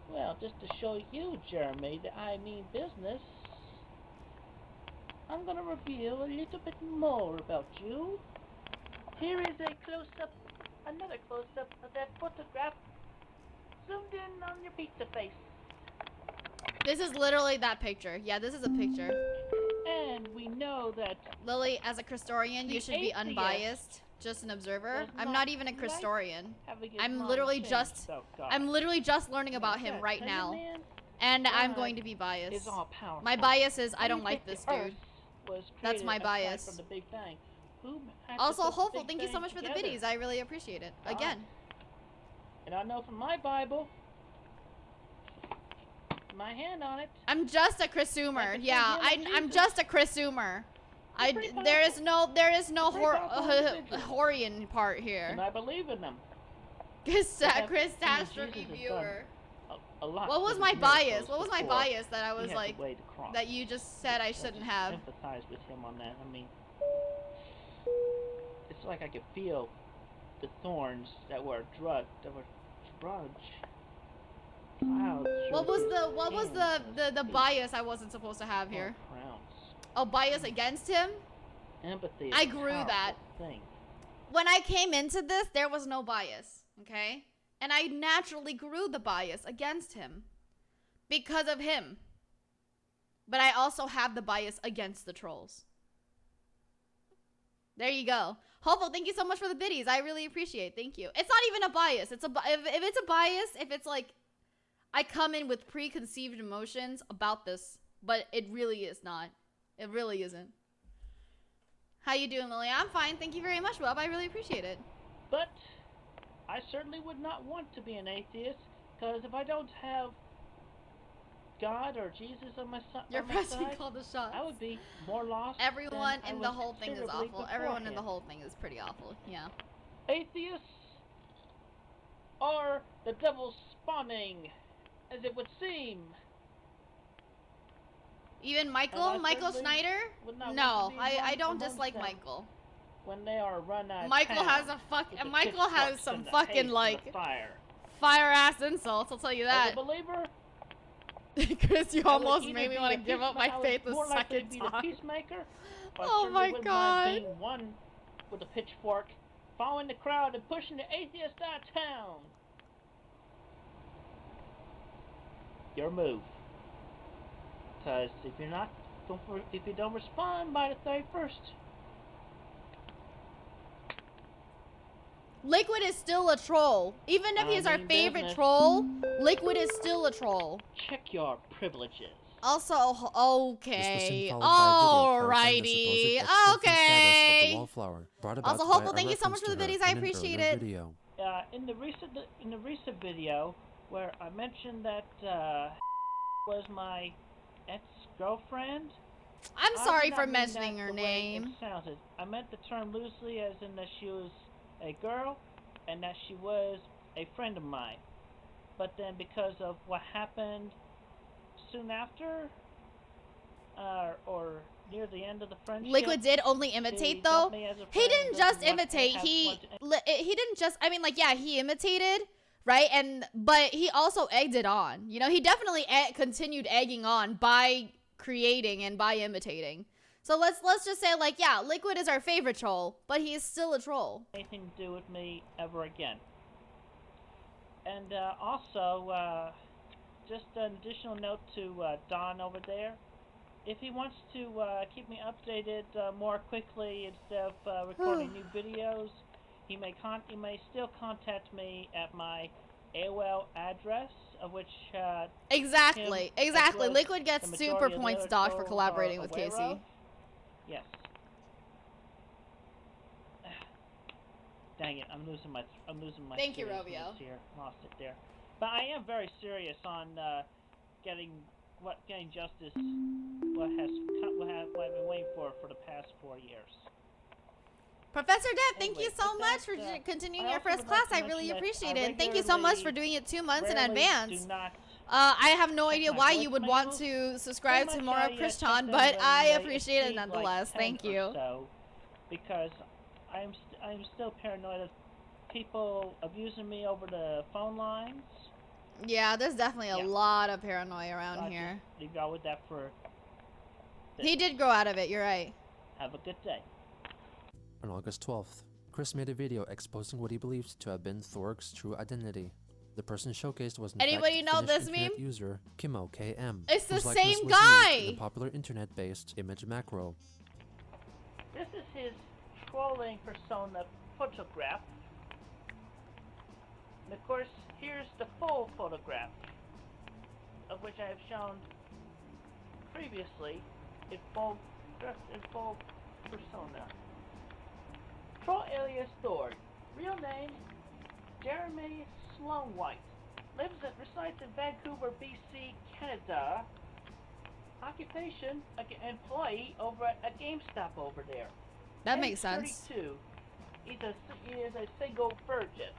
[SPEAKER 4] Well, just to show you, Jeremy, that I mean business, I'm gonna reveal a little bit more about you. Here is a close-up, another close-up of that photograph zoomed in on your pizza face.
[SPEAKER 1] This is literally that picture. Yeah, this is a picture.
[SPEAKER 4] And we know that
[SPEAKER 1] Lily, as a Christorian, you
[SPEAKER 4] The
[SPEAKER 1] should be
[SPEAKER 4] atheist
[SPEAKER 1] unbiased. Just an observer.
[SPEAKER 4] does
[SPEAKER 1] I'm
[SPEAKER 4] not
[SPEAKER 1] not even a
[SPEAKER 4] like
[SPEAKER 1] Christorian.
[SPEAKER 4] having his
[SPEAKER 1] I'm
[SPEAKER 4] mind
[SPEAKER 1] literally
[SPEAKER 4] changed
[SPEAKER 1] just-
[SPEAKER 4] about God.
[SPEAKER 1] I'm literally just learning about him
[SPEAKER 4] Yeah,
[SPEAKER 1] right
[SPEAKER 4] tell you,
[SPEAKER 1] now.
[SPEAKER 4] man,
[SPEAKER 1] And I'm
[SPEAKER 4] God
[SPEAKER 1] going to be
[SPEAKER 4] is
[SPEAKER 1] biased.
[SPEAKER 4] all-powerful.
[SPEAKER 1] My bias is I
[SPEAKER 4] How do
[SPEAKER 1] don't
[SPEAKER 4] you
[SPEAKER 1] like
[SPEAKER 4] think
[SPEAKER 1] this
[SPEAKER 4] the
[SPEAKER 1] dude.
[SPEAKER 4] Earth was
[SPEAKER 1] That's
[SPEAKER 4] created
[SPEAKER 1] my
[SPEAKER 4] aside
[SPEAKER 1] bias.
[SPEAKER 4] From the Big Bang? Who had to
[SPEAKER 1] Also,
[SPEAKER 4] put the
[SPEAKER 1] Hopeful,
[SPEAKER 4] Big
[SPEAKER 1] thank you so
[SPEAKER 4] Bang
[SPEAKER 1] much for the
[SPEAKER 4] together?
[SPEAKER 1] biddies. I really appreciate it.
[SPEAKER 4] God.
[SPEAKER 1] Again.
[SPEAKER 4] And I know from my Bible, my hand on it.
[SPEAKER 1] I'm just a Chrisumer.
[SPEAKER 4] Like the
[SPEAKER 1] Yeah,
[SPEAKER 4] Son of
[SPEAKER 1] I'm
[SPEAKER 4] Jesus.
[SPEAKER 1] just a Chrisumer.
[SPEAKER 4] pretty
[SPEAKER 1] There is no
[SPEAKER 4] Pretty powerful individual.
[SPEAKER 1] Horian part here.
[SPEAKER 4] And I believe in them.
[SPEAKER 1] Chris
[SPEAKER 4] have
[SPEAKER 1] Catastrophe
[SPEAKER 4] Jesus has
[SPEAKER 1] viewer.
[SPEAKER 4] A lot.
[SPEAKER 1] What was
[SPEAKER 4] of
[SPEAKER 1] my bias?
[SPEAKER 4] miracles
[SPEAKER 1] What was my
[SPEAKER 4] before
[SPEAKER 1] bias that I
[SPEAKER 4] he
[SPEAKER 1] was
[SPEAKER 4] had
[SPEAKER 1] like
[SPEAKER 4] the way to cross.
[SPEAKER 1] that you just said I shouldn't have?
[SPEAKER 4] Sympathize with him on that. I mean, it's like I could feel the thorns that were drudge. Clouds.
[SPEAKER 1] What was
[SPEAKER 4] through his
[SPEAKER 1] the
[SPEAKER 4] hands and
[SPEAKER 1] the
[SPEAKER 4] feet.
[SPEAKER 1] bias I wasn't supposed to have
[SPEAKER 4] Oh,
[SPEAKER 1] here?
[SPEAKER 4] crowns.
[SPEAKER 1] Oh, bias against him?
[SPEAKER 4] Empathy. Is
[SPEAKER 1] I
[SPEAKER 4] a
[SPEAKER 1] grew that.
[SPEAKER 4] powerful thing.
[SPEAKER 1] When I came into this, there was no bias, okay? And I naturally grew the bias against him because of him. But I also have the bias against the trolls. There you go. Hopeful, thank you so much for the biddies. I really appreciate it. Thank you. It's not even a bias. It's if it's a bias, if it's like I come in with preconceived emotions about this, but it really is not. It really isn't. How you doing, Lily? I'm fine. Thank you very much, Wub. I really appreciate it.
[SPEAKER 4] But I certainly would not want to be an atheist, because if I don't have God or Jesus on my,
[SPEAKER 1] Your
[SPEAKER 4] on my
[SPEAKER 1] president
[SPEAKER 4] side,
[SPEAKER 1] called the shots.
[SPEAKER 4] I would be more lost.
[SPEAKER 1] Everyone
[SPEAKER 4] than I
[SPEAKER 1] in the
[SPEAKER 4] was
[SPEAKER 1] whole thing is
[SPEAKER 4] considerably
[SPEAKER 1] awful. Everyone in the
[SPEAKER 4] beforehand.
[SPEAKER 1] whole thing is pretty awful. Yeah.
[SPEAKER 4] Atheists are the devil spawning, as it would seem.
[SPEAKER 1] Even Michael?
[SPEAKER 4] I
[SPEAKER 1] Michael
[SPEAKER 4] certainly
[SPEAKER 1] Snyder?
[SPEAKER 4] would not
[SPEAKER 1] No,
[SPEAKER 4] want to be
[SPEAKER 1] I
[SPEAKER 4] one
[SPEAKER 1] don't
[SPEAKER 4] amongst
[SPEAKER 1] dislike
[SPEAKER 4] them
[SPEAKER 1] Michael.
[SPEAKER 4] When they are run out of
[SPEAKER 1] Michael
[SPEAKER 4] town
[SPEAKER 1] has a
[SPEAKER 4] with the
[SPEAKER 1] Michael has
[SPEAKER 4] pitchforks
[SPEAKER 1] some
[SPEAKER 4] and the
[SPEAKER 1] fucking
[SPEAKER 4] haste and
[SPEAKER 1] like
[SPEAKER 4] the fire.
[SPEAKER 1] fire ass insults. I'll tell you
[SPEAKER 4] As
[SPEAKER 1] that.
[SPEAKER 4] a believer,
[SPEAKER 1] Chris, you
[SPEAKER 4] I would
[SPEAKER 1] almost
[SPEAKER 4] either
[SPEAKER 1] made me
[SPEAKER 4] be
[SPEAKER 1] want to
[SPEAKER 4] the
[SPEAKER 1] give up
[SPEAKER 4] peace-
[SPEAKER 1] my
[SPEAKER 4] I would
[SPEAKER 1] faith a
[SPEAKER 4] more likely
[SPEAKER 1] second
[SPEAKER 4] be the
[SPEAKER 1] time.
[SPEAKER 4] peacemaker, but I
[SPEAKER 1] Oh
[SPEAKER 4] certainly
[SPEAKER 1] my
[SPEAKER 4] wouldn't
[SPEAKER 1] God.
[SPEAKER 4] mind being one with a pitchfork, following the crowd and pushing the atheist out of town. Your move. Because if you're not, if you don't respond by the 31st,
[SPEAKER 1] Liquid is still a troll. Even if
[SPEAKER 4] I
[SPEAKER 1] he's our
[SPEAKER 4] mean
[SPEAKER 1] favorite
[SPEAKER 4] business.
[SPEAKER 1] troll, Liquid is still a troll.
[SPEAKER 4] check your privileges.
[SPEAKER 1] Also,
[SPEAKER 2] This was
[SPEAKER 1] okay.
[SPEAKER 2] soon followed by a video clarifying the
[SPEAKER 1] Alrighty.
[SPEAKER 2] supposed ex-girlfriend status of the
[SPEAKER 1] Okay.
[SPEAKER 2] wallflower, brought about
[SPEAKER 1] Also,
[SPEAKER 2] by
[SPEAKER 1] Hopeful,
[SPEAKER 2] a
[SPEAKER 1] thank you so
[SPEAKER 2] reference
[SPEAKER 1] much for
[SPEAKER 2] to
[SPEAKER 1] the
[SPEAKER 2] her
[SPEAKER 1] biddies. I
[SPEAKER 2] in an
[SPEAKER 1] appreciate
[SPEAKER 2] earlier
[SPEAKER 1] it.
[SPEAKER 2] video.
[SPEAKER 4] In the recent video where I mentioned that was my ex-girlfriend.
[SPEAKER 1] I'm
[SPEAKER 4] I
[SPEAKER 1] sorry
[SPEAKER 4] did
[SPEAKER 1] for
[SPEAKER 4] not mean
[SPEAKER 1] mentioning
[SPEAKER 4] that
[SPEAKER 1] her
[SPEAKER 4] the way
[SPEAKER 1] name.
[SPEAKER 4] It sounded. I meant the term loosely, as in that she was a girl and that she was a friend of mine. But then, because of what happened
[SPEAKER 5] soon after, or near the end of the friendship,
[SPEAKER 1] Liquid did only imitate though.
[SPEAKER 5] dump me as a
[SPEAKER 1] He
[SPEAKER 5] friend
[SPEAKER 1] didn't
[SPEAKER 5] and
[SPEAKER 1] just
[SPEAKER 5] doesn't want to
[SPEAKER 1] imitate.
[SPEAKER 5] have
[SPEAKER 1] He
[SPEAKER 5] much-
[SPEAKER 1] he didn't just. I mean, like, yeah, he imitated, right? But he also egged it on. You know, he definitely continued egging on by creating and by imitating. So let's just say, like, yeah, Liquid is our favorite troll, but he is still a troll.
[SPEAKER 5] anything to do with me ever again. And also, just an additional note to Don over there. If he wants to keep me updated more quickly instead of recording new videos, he may still contact me at my AOL address, of which
[SPEAKER 1] Exactly.
[SPEAKER 5] was
[SPEAKER 1] Liquid
[SPEAKER 5] the
[SPEAKER 1] gets
[SPEAKER 5] majority
[SPEAKER 1] super
[SPEAKER 5] of the
[SPEAKER 1] points
[SPEAKER 5] other
[SPEAKER 1] docked for
[SPEAKER 5] trolls
[SPEAKER 1] collaborating
[SPEAKER 5] are
[SPEAKER 1] with
[SPEAKER 5] aware
[SPEAKER 1] Casey.
[SPEAKER 5] of. Yes. Dang it! I'm losing my
[SPEAKER 1] Thank you,
[SPEAKER 5] seriousness
[SPEAKER 1] Rovio.
[SPEAKER 5] here. Lost it there. But I am very serious on getting justice. What I've been waiting for the past 4 years.
[SPEAKER 1] Professor Depp, thank you
[SPEAKER 5] Anyway,
[SPEAKER 1] so
[SPEAKER 5] with
[SPEAKER 1] much
[SPEAKER 5] that,
[SPEAKER 1] for continuing
[SPEAKER 5] I
[SPEAKER 1] your
[SPEAKER 5] also
[SPEAKER 1] first
[SPEAKER 5] would
[SPEAKER 1] class.
[SPEAKER 5] like to
[SPEAKER 1] I really
[SPEAKER 5] mention that
[SPEAKER 1] appreciate
[SPEAKER 5] I
[SPEAKER 1] it. And thank you so much for
[SPEAKER 5] regularly,
[SPEAKER 1] doing it 2 months in
[SPEAKER 5] rarely
[SPEAKER 1] advance.
[SPEAKER 5] do not
[SPEAKER 1] I have no
[SPEAKER 5] check
[SPEAKER 1] idea
[SPEAKER 5] my
[SPEAKER 1] why you would want
[SPEAKER 5] voicemails.
[SPEAKER 1] to subscribe
[SPEAKER 5] Pretty
[SPEAKER 1] to
[SPEAKER 5] much
[SPEAKER 1] more
[SPEAKER 5] I
[SPEAKER 1] of
[SPEAKER 5] check
[SPEAKER 1] Krishan,
[SPEAKER 5] them
[SPEAKER 1] but
[SPEAKER 5] when
[SPEAKER 1] I
[SPEAKER 5] they
[SPEAKER 1] appreciate it
[SPEAKER 5] exceed, like,
[SPEAKER 1] nonetheless.
[SPEAKER 5] 10
[SPEAKER 1] Thank
[SPEAKER 5] or
[SPEAKER 1] you.
[SPEAKER 5] So, because I'm still paranoid of people abusing me over the phone lines.
[SPEAKER 1] Yeah, there's definitely a
[SPEAKER 5] Yeah.
[SPEAKER 1] lot of paranoia
[SPEAKER 5] So
[SPEAKER 1] around
[SPEAKER 5] I
[SPEAKER 1] here.
[SPEAKER 5] just leave y'all with that for.
[SPEAKER 1] He did grow out of it, you're right.
[SPEAKER 5] Have a good day.
[SPEAKER 2] On August 12th, Chris made a video exposing what he believed to have been Thorg's true identity. The person showcased was in
[SPEAKER 1] Anybody
[SPEAKER 2] fact
[SPEAKER 1] know
[SPEAKER 2] Finnish
[SPEAKER 1] this
[SPEAKER 2] internet
[SPEAKER 1] meme?
[SPEAKER 2] user Kimmo KM.
[SPEAKER 1] It's the
[SPEAKER 2] whose likeness
[SPEAKER 1] same
[SPEAKER 2] was used in
[SPEAKER 1] guy!
[SPEAKER 2] the popular internet-based image macro.
[SPEAKER 5] This is his trolling persona photograph. And of course, here's the full photograph, of which I have shown previously in full persona. Troll alias Thor. Real name Jeremy Sloan-White. Resides in Vancouver, BC, Canada. Occupation, employee over at a GameStop over there.
[SPEAKER 1] That
[SPEAKER 5] Age
[SPEAKER 1] makes sense.
[SPEAKER 5] 32. He is a single virgin.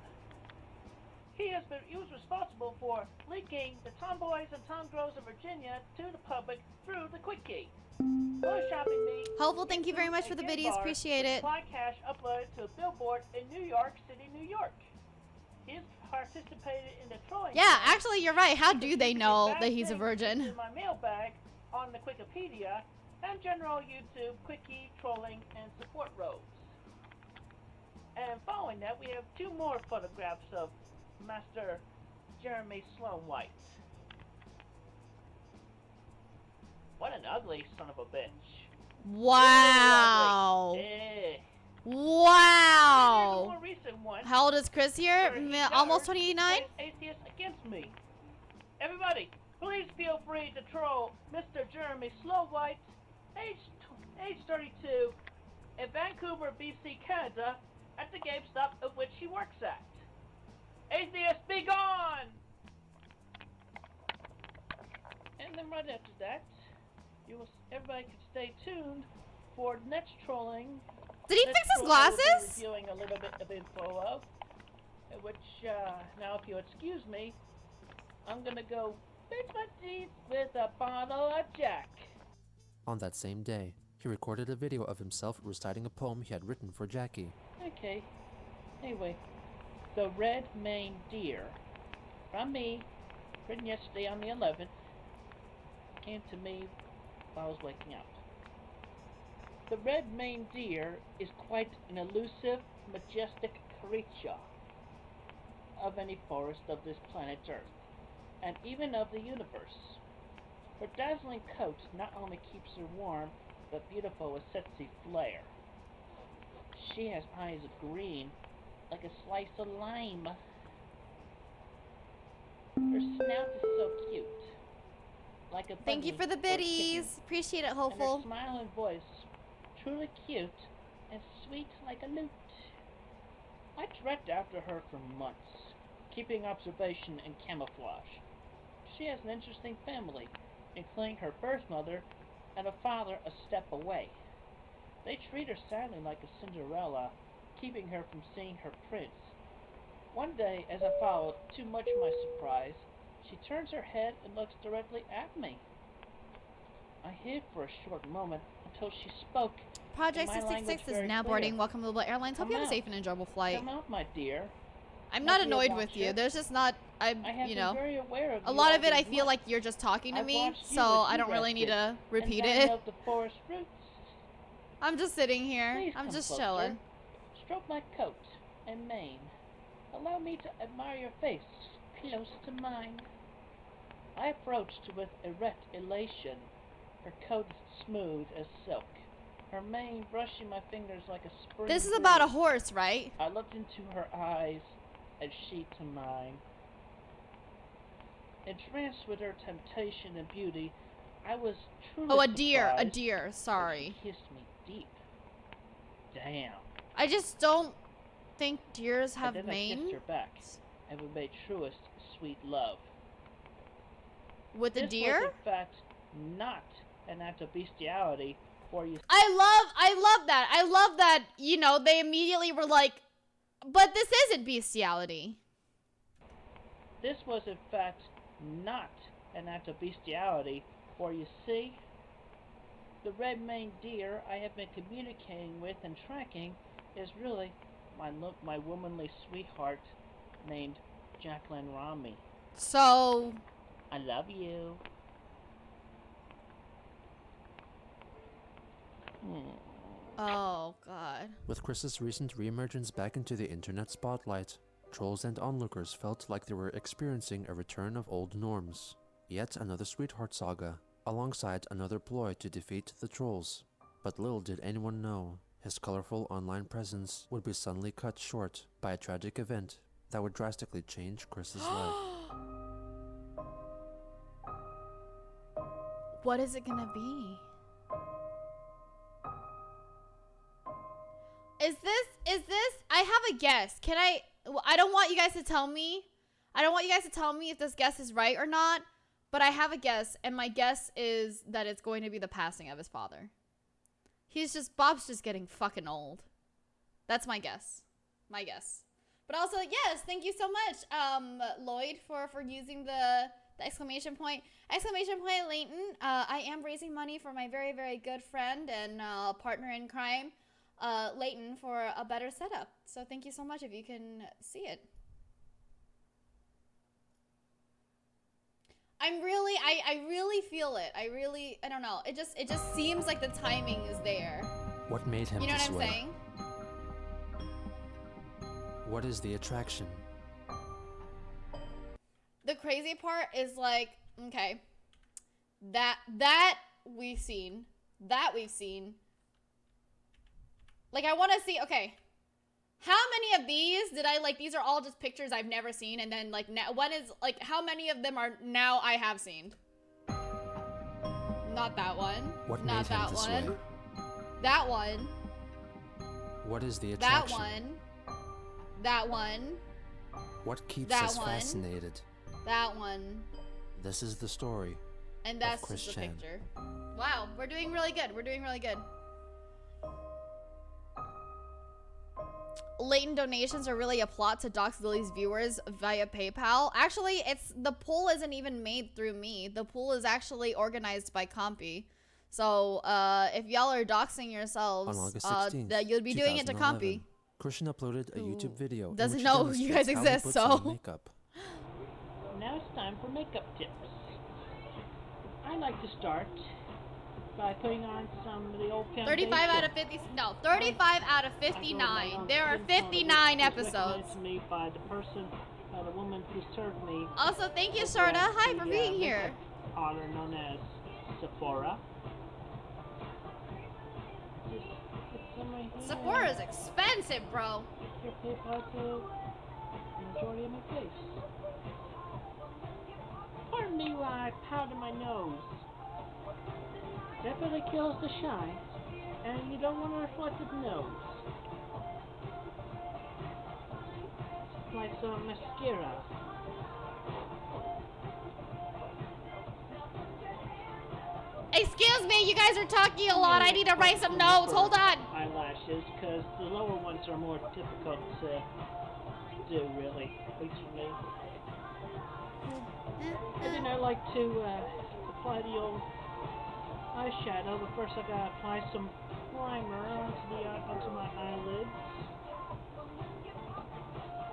[SPEAKER 5] He was responsible for leaking the tomboys and tomgirls of Virginia to the public through the quickie. Photoshopping me.
[SPEAKER 1] Hopeful, thank you very much for the
[SPEAKER 5] gay
[SPEAKER 1] biddies.
[SPEAKER 5] bar
[SPEAKER 1] Appreciate
[SPEAKER 5] with
[SPEAKER 1] it.
[SPEAKER 5] Fly cash uploaded to a billboard in New York City, New York. He has participated in the trolling.
[SPEAKER 1] Yeah,
[SPEAKER 5] challenge.
[SPEAKER 1] actually, you're right. How do
[SPEAKER 5] Because
[SPEAKER 1] they
[SPEAKER 5] you can
[SPEAKER 1] know
[SPEAKER 5] get
[SPEAKER 1] that
[SPEAKER 5] bad
[SPEAKER 1] he's a
[SPEAKER 5] things
[SPEAKER 1] virgin?
[SPEAKER 5] in my mailbag on the Wikipedia and general YouTube quickie trolling and support roles. And following that, we have 2 more photographs of Master Jeremy Sloan-White. What an ugly son of a bitch.
[SPEAKER 1] Wow.
[SPEAKER 5] Eh. Here's a
[SPEAKER 1] Wow.
[SPEAKER 5] more recent one.
[SPEAKER 1] How old is Chris here?
[SPEAKER 5] where he
[SPEAKER 1] Almost
[SPEAKER 5] guards
[SPEAKER 1] 29?
[SPEAKER 5] atheists against me. Everybody, please feel free to troll Mr. Jeremy Sloan-White, age 32, in Vancouver, BC, Canada, at the GameStop of which he works at. Atheists, be gone! And then right after that, everybody can stay tuned for next trolling.
[SPEAKER 1] Did he
[SPEAKER 5] Next
[SPEAKER 1] fix his
[SPEAKER 5] troll I will be
[SPEAKER 1] glasses?
[SPEAKER 5] reviewing a little bit of info of, which, now if you excuse me, I'm gonna go fix my teeth with a bottle of Jack.
[SPEAKER 2] On that same day, he recorded a video of himself reciting a poem he had written for Jackie.
[SPEAKER 5] Okay. Anyway, the red maned deer, from me, written yesterday on the 11th, came to me while I was waking up. The red maned deer is quite an elusive, majestic creature of any forest of this planet Earth, and even of the universe. Her dazzling coat not only keeps her warm, but beautiful with sexy flair. She has eyes of green, like a slice of lime. Her snout is so cute, like a
[SPEAKER 1] Thank you
[SPEAKER 5] bunny
[SPEAKER 1] for the
[SPEAKER 5] or a kitten.
[SPEAKER 1] biddies. Appreciate it,
[SPEAKER 5] And her
[SPEAKER 1] Hopeful.
[SPEAKER 5] smile and voice, truly cute and sweet like a lute. I trekked after her for months, keeping observation and camouflage. She has an interesting family, including her birth mother and a father a step away. They treat her sadly like a Cinderella, keeping her from seeing her prince. One day, as I followed, too much to my surprise,
[SPEAKER 4] She turns her head and looks directly at me. I hid for a short moment until she spoke.
[SPEAKER 1] Project
[SPEAKER 4] in my
[SPEAKER 1] 666
[SPEAKER 4] language
[SPEAKER 1] is
[SPEAKER 4] very
[SPEAKER 1] now
[SPEAKER 4] clear.
[SPEAKER 1] boarding. Welcome to Lilybelle Airlines. Hope
[SPEAKER 4] Come
[SPEAKER 1] you have a
[SPEAKER 4] out.
[SPEAKER 1] safe and enjoyable flight.
[SPEAKER 4] Come out, my dear.
[SPEAKER 1] I'm
[SPEAKER 4] My
[SPEAKER 1] not
[SPEAKER 4] dear
[SPEAKER 1] annoyed with
[SPEAKER 4] watcher,
[SPEAKER 1] you. There's just not,
[SPEAKER 4] I have
[SPEAKER 1] you
[SPEAKER 4] been
[SPEAKER 1] know,
[SPEAKER 4] very aware of
[SPEAKER 1] a
[SPEAKER 4] you
[SPEAKER 1] lot
[SPEAKER 4] all
[SPEAKER 1] of it I
[SPEAKER 4] this
[SPEAKER 1] feel
[SPEAKER 4] month.
[SPEAKER 1] like you're just talking to
[SPEAKER 4] I've
[SPEAKER 1] me,
[SPEAKER 4] watched you
[SPEAKER 1] so
[SPEAKER 4] as
[SPEAKER 1] I
[SPEAKER 4] you
[SPEAKER 1] don't really need
[SPEAKER 4] rested
[SPEAKER 1] to repeat
[SPEAKER 4] and
[SPEAKER 1] it.
[SPEAKER 4] dined off the forest roots.
[SPEAKER 1] I'm just sitting here.
[SPEAKER 4] Please
[SPEAKER 1] I'm
[SPEAKER 4] come
[SPEAKER 1] just
[SPEAKER 4] closer.
[SPEAKER 1] chilling.
[SPEAKER 4] Stroke my coat and mane. Allow me to admire your face close to mine. I approached with erect elation. Her coat smooth as silk. Her mane brushing my fingers like a spring
[SPEAKER 1] This is about a
[SPEAKER 4] breeze.
[SPEAKER 1] horse, right?
[SPEAKER 4] I looked into her eyes as she to mine. Entranced with her temptation and beauty, I was truly
[SPEAKER 1] Oh, a deer. A
[SPEAKER 4] surprised
[SPEAKER 1] deer.
[SPEAKER 4] that
[SPEAKER 1] Sorry.
[SPEAKER 4] she kissed me deep. Damn.
[SPEAKER 1] I just don't think deers
[SPEAKER 4] And
[SPEAKER 1] have
[SPEAKER 4] then I kissed
[SPEAKER 1] mane.
[SPEAKER 4] her back, and we made truest sweet love.
[SPEAKER 1] With the
[SPEAKER 4] This
[SPEAKER 1] deer?
[SPEAKER 4] was, in fact, not an act of bestiality, for you.
[SPEAKER 1] I love that. I love that, you know, they immediately were like, but this isn't bestiality.
[SPEAKER 4] This was, in fact, not an act of bestiality, for you see, the red-maned deer I have been communicating with and tracking is really my womanly sweetheart named Jacqueline Rami.
[SPEAKER 1] So,
[SPEAKER 4] I love you.
[SPEAKER 1] oh god.
[SPEAKER 2] With Chris's recent reemergence back into the internet spotlight, trolls and onlookers felt like they were experiencing a return of old norms. Yet another sweetheart saga, alongside another ploy to defeat the trolls. But little did anyone know, his colorful online presence would be suddenly cut short by a tragic event that would drastically change Chris's life.
[SPEAKER 1] What is it gonna be? Is this, I have a guess. I don't want you guys to tell me. I don't want you guys to tell me if this guess is right or not, but I have a guess, and my guess is that it's going to be the passing of his father. Bob's just getting fucking old. That's my guess. My guess. But also, yes, thank you so much, Lloyd, for using the exclamation point. Exclamation point, Leighton. I am raising money for my very, very good friend and partner in crime, Leighton, for a better setup. So thank you so much if you can see it. I really feel it. I don't know. It just seems like the timing is there.
[SPEAKER 2] What made him
[SPEAKER 1] You know
[SPEAKER 2] this
[SPEAKER 1] what I'm
[SPEAKER 2] way?
[SPEAKER 1] saying?
[SPEAKER 2] What is the attraction?
[SPEAKER 1] The crazy part is like, okay, that we've seen. Like, I want to see, okay, how many of these did I, like, these are all just pictures I've never seen, and then, like, one is, like, how many of them are now I have seen? Not that one.
[SPEAKER 2] What
[SPEAKER 1] Not
[SPEAKER 2] made him
[SPEAKER 1] that
[SPEAKER 2] this
[SPEAKER 1] one.
[SPEAKER 2] way?
[SPEAKER 1] That one.
[SPEAKER 2] What is the
[SPEAKER 1] That
[SPEAKER 2] attraction?
[SPEAKER 1] one. That one.
[SPEAKER 2] What keeps
[SPEAKER 1] That
[SPEAKER 2] us
[SPEAKER 1] one.
[SPEAKER 2] fascinated?
[SPEAKER 1] That one.
[SPEAKER 2] This is the story.
[SPEAKER 1] And that's
[SPEAKER 2] Chris
[SPEAKER 1] just a
[SPEAKER 2] Chan.
[SPEAKER 1] picture. Wow, we're doing really good. We're doing really good. Latent donations are really a plot to dox Lily's viewers via PayPal. Actually, the pool isn't even made through me. The pool is actually organized by Compy. So, if y'all are doxing yourselves,
[SPEAKER 2] On August 16th,
[SPEAKER 1] that you'll be doing it to
[SPEAKER 2] 2011,
[SPEAKER 1] Compy.
[SPEAKER 2] Christian uploaded a YouTube video in
[SPEAKER 1] doesn't
[SPEAKER 2] which
[SPEAKER 1] know
[SPEAKER 2] he
[SPEAKER 1] you guys
[SPEAKER 2] demonstrates how he
[SPEAKER 1] exist,
[SPEAKER 2] puts
[SPEAKER 1] so-
[SPEAKER 2] on makeup.
[SPEAKER 4] Now it's time for makeup tips. I like to start by putting on some of the old foundation.
[SPEAKER 1] 35 out of 50. No, 35 out of 59. There are 59 episodes.
[SPEAKER 4] Recommended to me by the person, by the woman who served me.
[SPEAKER 1] Also, thank you,
[SPEAKER 4] over
[SPEAKER 1] Sharda.
[SPEAKER 4] at
[SPEAKER 1] Hi
[SPEAKER 4] the,
[SPEAKER 1] for being here.
[SPEAKER 4] makeup parlor known as Sephora. Just put some right here.
[SPEAKER 1] Sephora is expensive, bro.
[SPEAKER 4] Your PayPal to the majority of my face. Pardon me while I powder my nose. That really kills the shine, and you don't want a reflective nose. Apply some mascara.
[SPEAKER 1] Excuse me, you guys are talking a lot. I need to write some notes. Hold on.
[SPEAKER 4] Eyelashes, because the lower ones are more difficult to do, really. At least for me.
[SPEAKER 8] I like to apply the old eyeshadow, but first I gotta apply some primer onto my eyelids.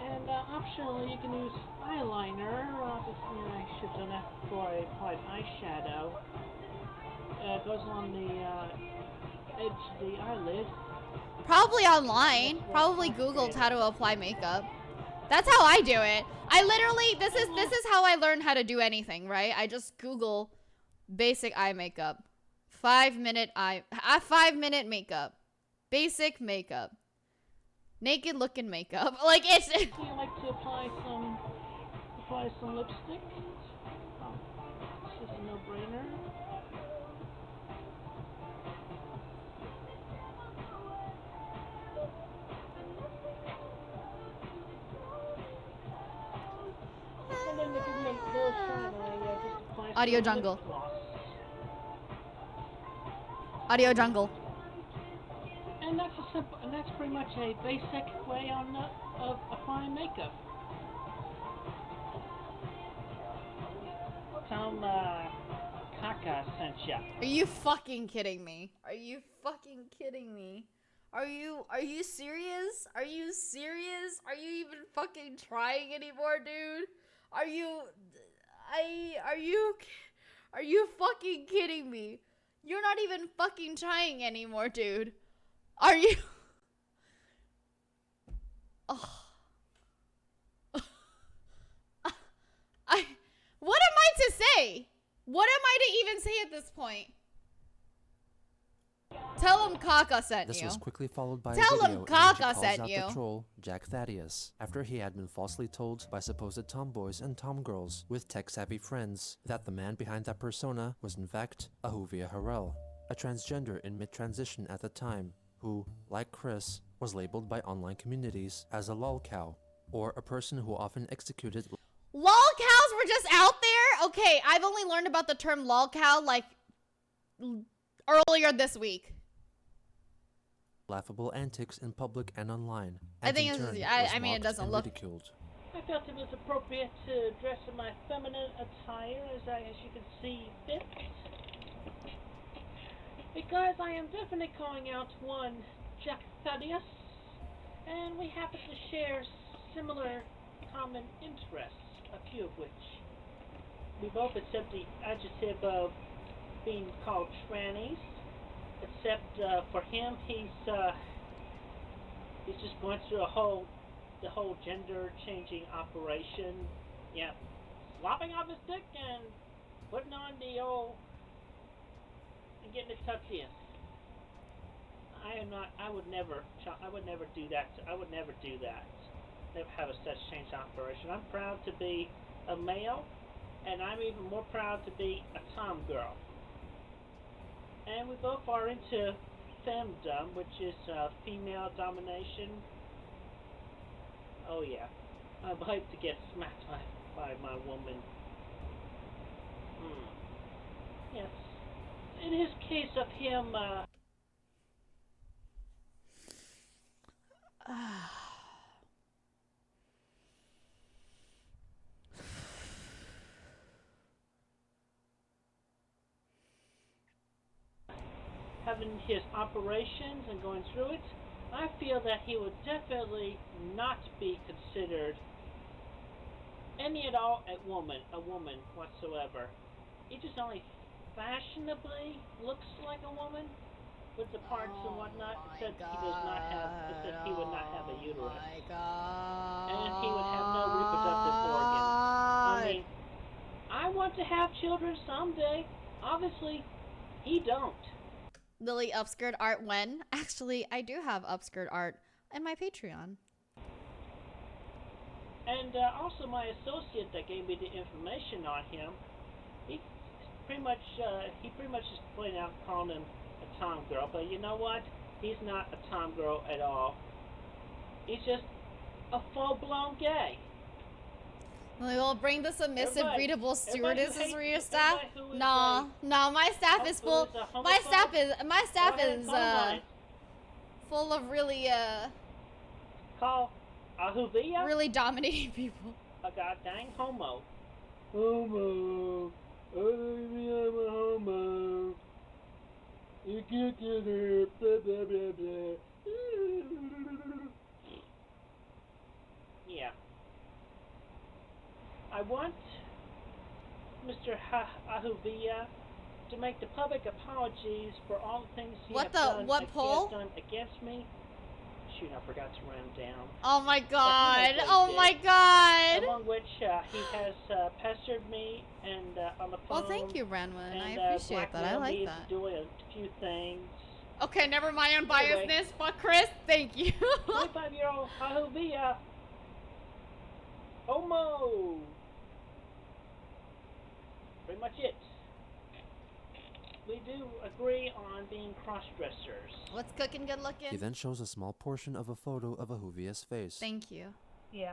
[SPEAKER 8] And optionally, you can use eyeliner. Obviously, I should have done that before I applied eyeshadow. It goes along the edge of the eyelid.
[SPEAKER 1] Probably online. Probably Googled how to apply makeup. That's how I do it. I literally, this is how I learned how to do anything, right? I just Google basic eye makeup. 5-minute makeup. Basic makeup. Naked looking makeup. Like it's
[SPEAKER 8] You like to apply some lipstick? Oh, this is a no-brainer. And then to give you a little shine, I just apply some
[SPEAKER 1] Audio
[SPEAKER 8] lip
[SPEAKER 1] jungle.
[SPEAKER 8] gloss.
[SPEAKER 1] Audio jungle.
[SPEAKER 8] And that's that's pretty much a basic way of applying makeup. Tom Kaka sent ya.
[SPEAKER 1] Are you fucking kidding me? Are you fucking kidding me? Are you serious? Are you serious? Are you even fucking trying anymore, dude? Are you fucking kidding me? You're not even fucking trying anymore, dude. Are you? Oh. What am I to say? What am I to even say at this point? Tell him Kaka sent
[SPEAKER 2] This
[SPEAKER 1] you.
[SPEAKER 2] was quickly followed by
[SPEAKER 1] Tell
[SPEAKER 2] a
[SPEAKER 1] him
[SPEAKER 2] video in which he
[SPEAKER 1] Kaka
[SPEAKER 2] calls
[SPEAKER 1] sent
[SPEAKER 2] out
[SPEAKER 1] you.
[SPEAKER 2] the troll, Jack Thaddeus, after he had been falsely told by supposed tomboys and tomgirls with tech-savvy friends that the man behind that persona was in fact Ahuvia Harrell, a transgender in mid-transition at the time, who, like Chris, was labeled by online communities as a lolcow, or a person who often executed
[SPEAKER 1] Lolcows were just out there? Okay, I've only learned about the term lolcow like earlier this week.
[SPEAKER 2] laughable antics in public and online.
[SPEAKER 1] I
[SPEAKER 2] and
[SPEAKER 1] think
[SPEAKER 2] in
[SPEAKER 1] it's-
[SPEAKER 2] turn
[SPEAKER 1] I
[SPEAKER 2] was
[SPEAKER 1] mean, it
[SPEAKER 2] mocked
[SPEAKER 1] doesn't
[SPEAKER 2] and
[SPEAKER 1] look-
[SPEAKER 2] ridiculed.
[SPEAKER 8] I felt it was appropriate to dress in my feminine attire as you can see fit. Because I am definitely calling out one Jack Thaddeus, and we happen to share similar common interests, a few of which. We both accept the adjective of being called trannies, except for him, he's just going through the whole gender changing operation. Yeah, slopping off his dick and putting on the old and getting it tucked in. I would never do that. I would never do that. Never have a such change operation. I'm proud to be a male, and I'm even more proud to be a tom girl. And we both are into femdom, which is female domination. Oh yeah, I'd like to get smacked by my woman. Yes. In his case of him, having his operations and going through it, I feel that he would definitely not be considered any at all a woman whatsoever. He just only fashionably looks like a woman with the parts and whatnot, except he would not have a uterus.
[SPEAKER 1] My God.
[SPEAKER 8] And he would have no reproductive organs. I mean, I want to have children someday. Obviously, he don't.
[SPEAKER 1] Lily upskirt art when? Actually, I do have upskirt art in my Patreon.
[SPEAKER 8] And also my associate that gave me the information on him, he pretty much just pointed out calling him a tom girl, but you know what? He's not a tom girl at all. He's just a full-blown gay.
[SPEAKER 1] We'll bring the submissive, breedable stewardesses for your staff.
[SPEAKER 8] No,
[SPEAKER 1] my staff is full. My staff is full of really
[SPEAKER 8] call Ahuvia
[SPEAKER 1] really dominating people.
[SPEAKER 8] a goddamn homo. Homo. I'm a homo. You can't get her. Blah, blah, blah, blah. Yeah. I want Mr. Ahuvia to make the public apologies for all the things he has done against me. Shoot, I forgot to run down.
[SPEAKER 1] Oh my god! Oh my god!
[SPEAKER 8] Among which he has pestered me and on the phone.
[SPEAKER 1] Well, thank you, Ranwin. I appreciate that. I like that.
[SPEAKER 8] Doing a few things.
[SPEAKER 1] Okay, never mind unbiasedness. Fuck Chris. Thank you.
[SPEAKER 8] 25-year-old Ahuvia. Homo. Pretty much it. We do agree on being cross-dressers.
[SPEAKER 1] What's cooking good looking?
[SPEAKER 2] He then shows a small portion of a photo of Ahuvia's face.
[SPEAKER 1] Thank you.
[SPEAKER 8] Yeah.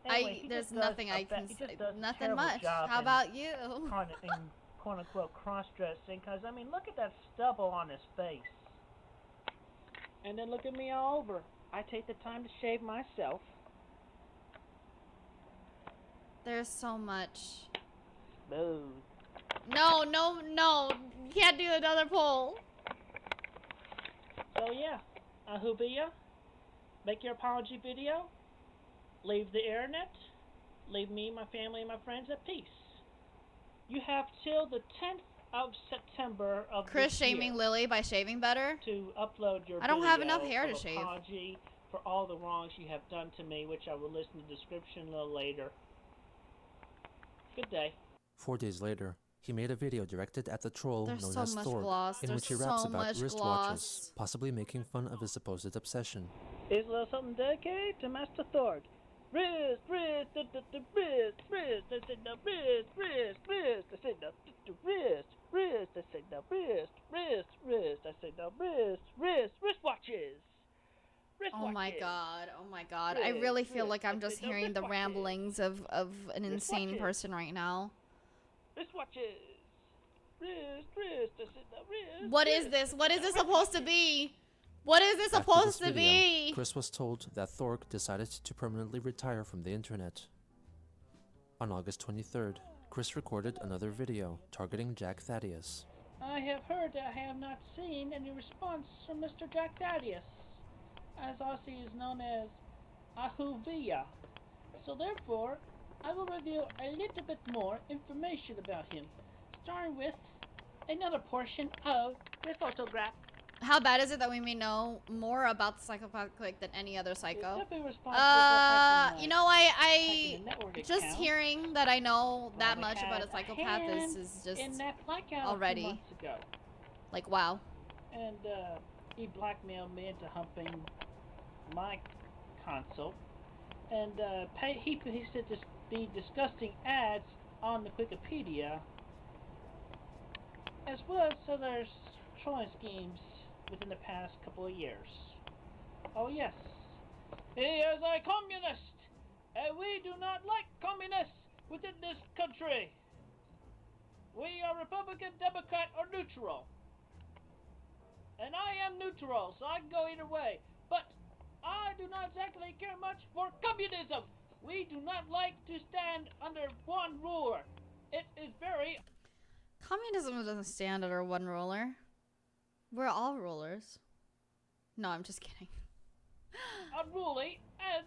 [SPEAKER 8] Anyway,
[SPEAKER 1] there's nothing I can say. Nothing much.
[SPEAKER 8] How
[SPEAKER 1] about you?
[SPEAKER 8] In quote-unquote cross-dressing, because, I mean, look at that stubble on his face. And then look at me all over. I take the time to shave myself.
[SPEAKER 1] There's so much.
[SPEAKER 8] Smooth.
[SPEAKER 1] No. You can't do another poll.
[SPEAKER 8] So, yeah. Ahuvia, make your apology video. Leave the internet. Leave me, my family, and my friends at peace. You have till the 10th of September of
[SPEAKER 1] Chris
[SPEAKER 8] this year
[SPEAKER 1] shaming Lily by shaving better.
[SPEAKER 8] to upload your
[SPEAKER 1] I don't have
[SPEAKER 8] video
[SPEAKER 1] enough hair
[SPEAKER 8] of
[SPEAKER 1] to shave.
[SPEAKER 8] apology for all the wrongs you have done to me, which I will list in the description a little later. Good day.
[SPEAKER 2] 4 days later, he made a video directed at the troll
[SPEAKER 1] There's
[SPEAKER 2] known
[SPEAKER 1] so
[SPEAKER 2] as
[SPEAKER 1] much
[SPEAKER 2] Thorg,
[SPEAKER 1] gloss.
[SPEAKER 2] in
[SPEAKER 1] There's
[SPEAKER 2] which he raps
[SPEAKER 1] so
[SPEAKER 2] about
[SPEAKER 1] much
[SPEAKER 2] wristwatches,
[SPEAKER 1] gloss.
[SPEAKER 2] possibly making fun of his supposed obsession.
[SPEAKER 8] Here's a little something dedicated to Master Thorg. Wrist, wrist, wrist, wrist, I said no, wrist, wrist, wrist, I said no, wrist, wrist, I said no, wrist, wrist, wrist, I said no, wrist, wrist, wristwatches.
[SPEAKER 1] Oh my god. I really feel like I'm just hearing the ramblings of an insane person right now.
[SPEAKER 8] Wristwatches. Wrist, wrist, I said no, wrist.
[SPEAKER 1] What is this? What is this supposed to be? What is this
[SPEAKER 2] After
[SPEAKER 1] supposed
[SPEAKER 2] this
[SPEAKER 1] to
[SPEAKER 2] video,
[SPEAKER 1] be?
[SPEAKER 2] Chris was told that Thorg decided to permanently retire from the internet. On August 23rd, Chris recorded another video targeting Jack Thaddeus.
[SPEAKER 8] I have heard that I have not seen any response from Mr. Jack Thaddeus, as Aussie is known as Ahuvia. So therefore, I will reveal a little bit more information about him, starting with another portion of the photograph.
[SPEAKER 1] How bad is it that we may know more about the psychopath clique than any other psycho? You know, I just hearing that I know that much about a psychopath is just already like wow.
[SPEAKER 8] And he blackmailed me into humping my console, and he said just the disgusting ads on the Wikipedia, as well as other trolling schemes within the past couple of years. Oh yes, he is a communist, and we do not like communists within this country. We are Republican, Democrat, or neutral. And I am neutral, so I can go either way. But I do not exactly care much for communism. We do not like to stand under one ruler. It is very...
[SPEAKER 1] Communism doesn't stand under one ruler. We're all rulers. No, I'm just kidding.
[SPEAKER 8] Unruly and...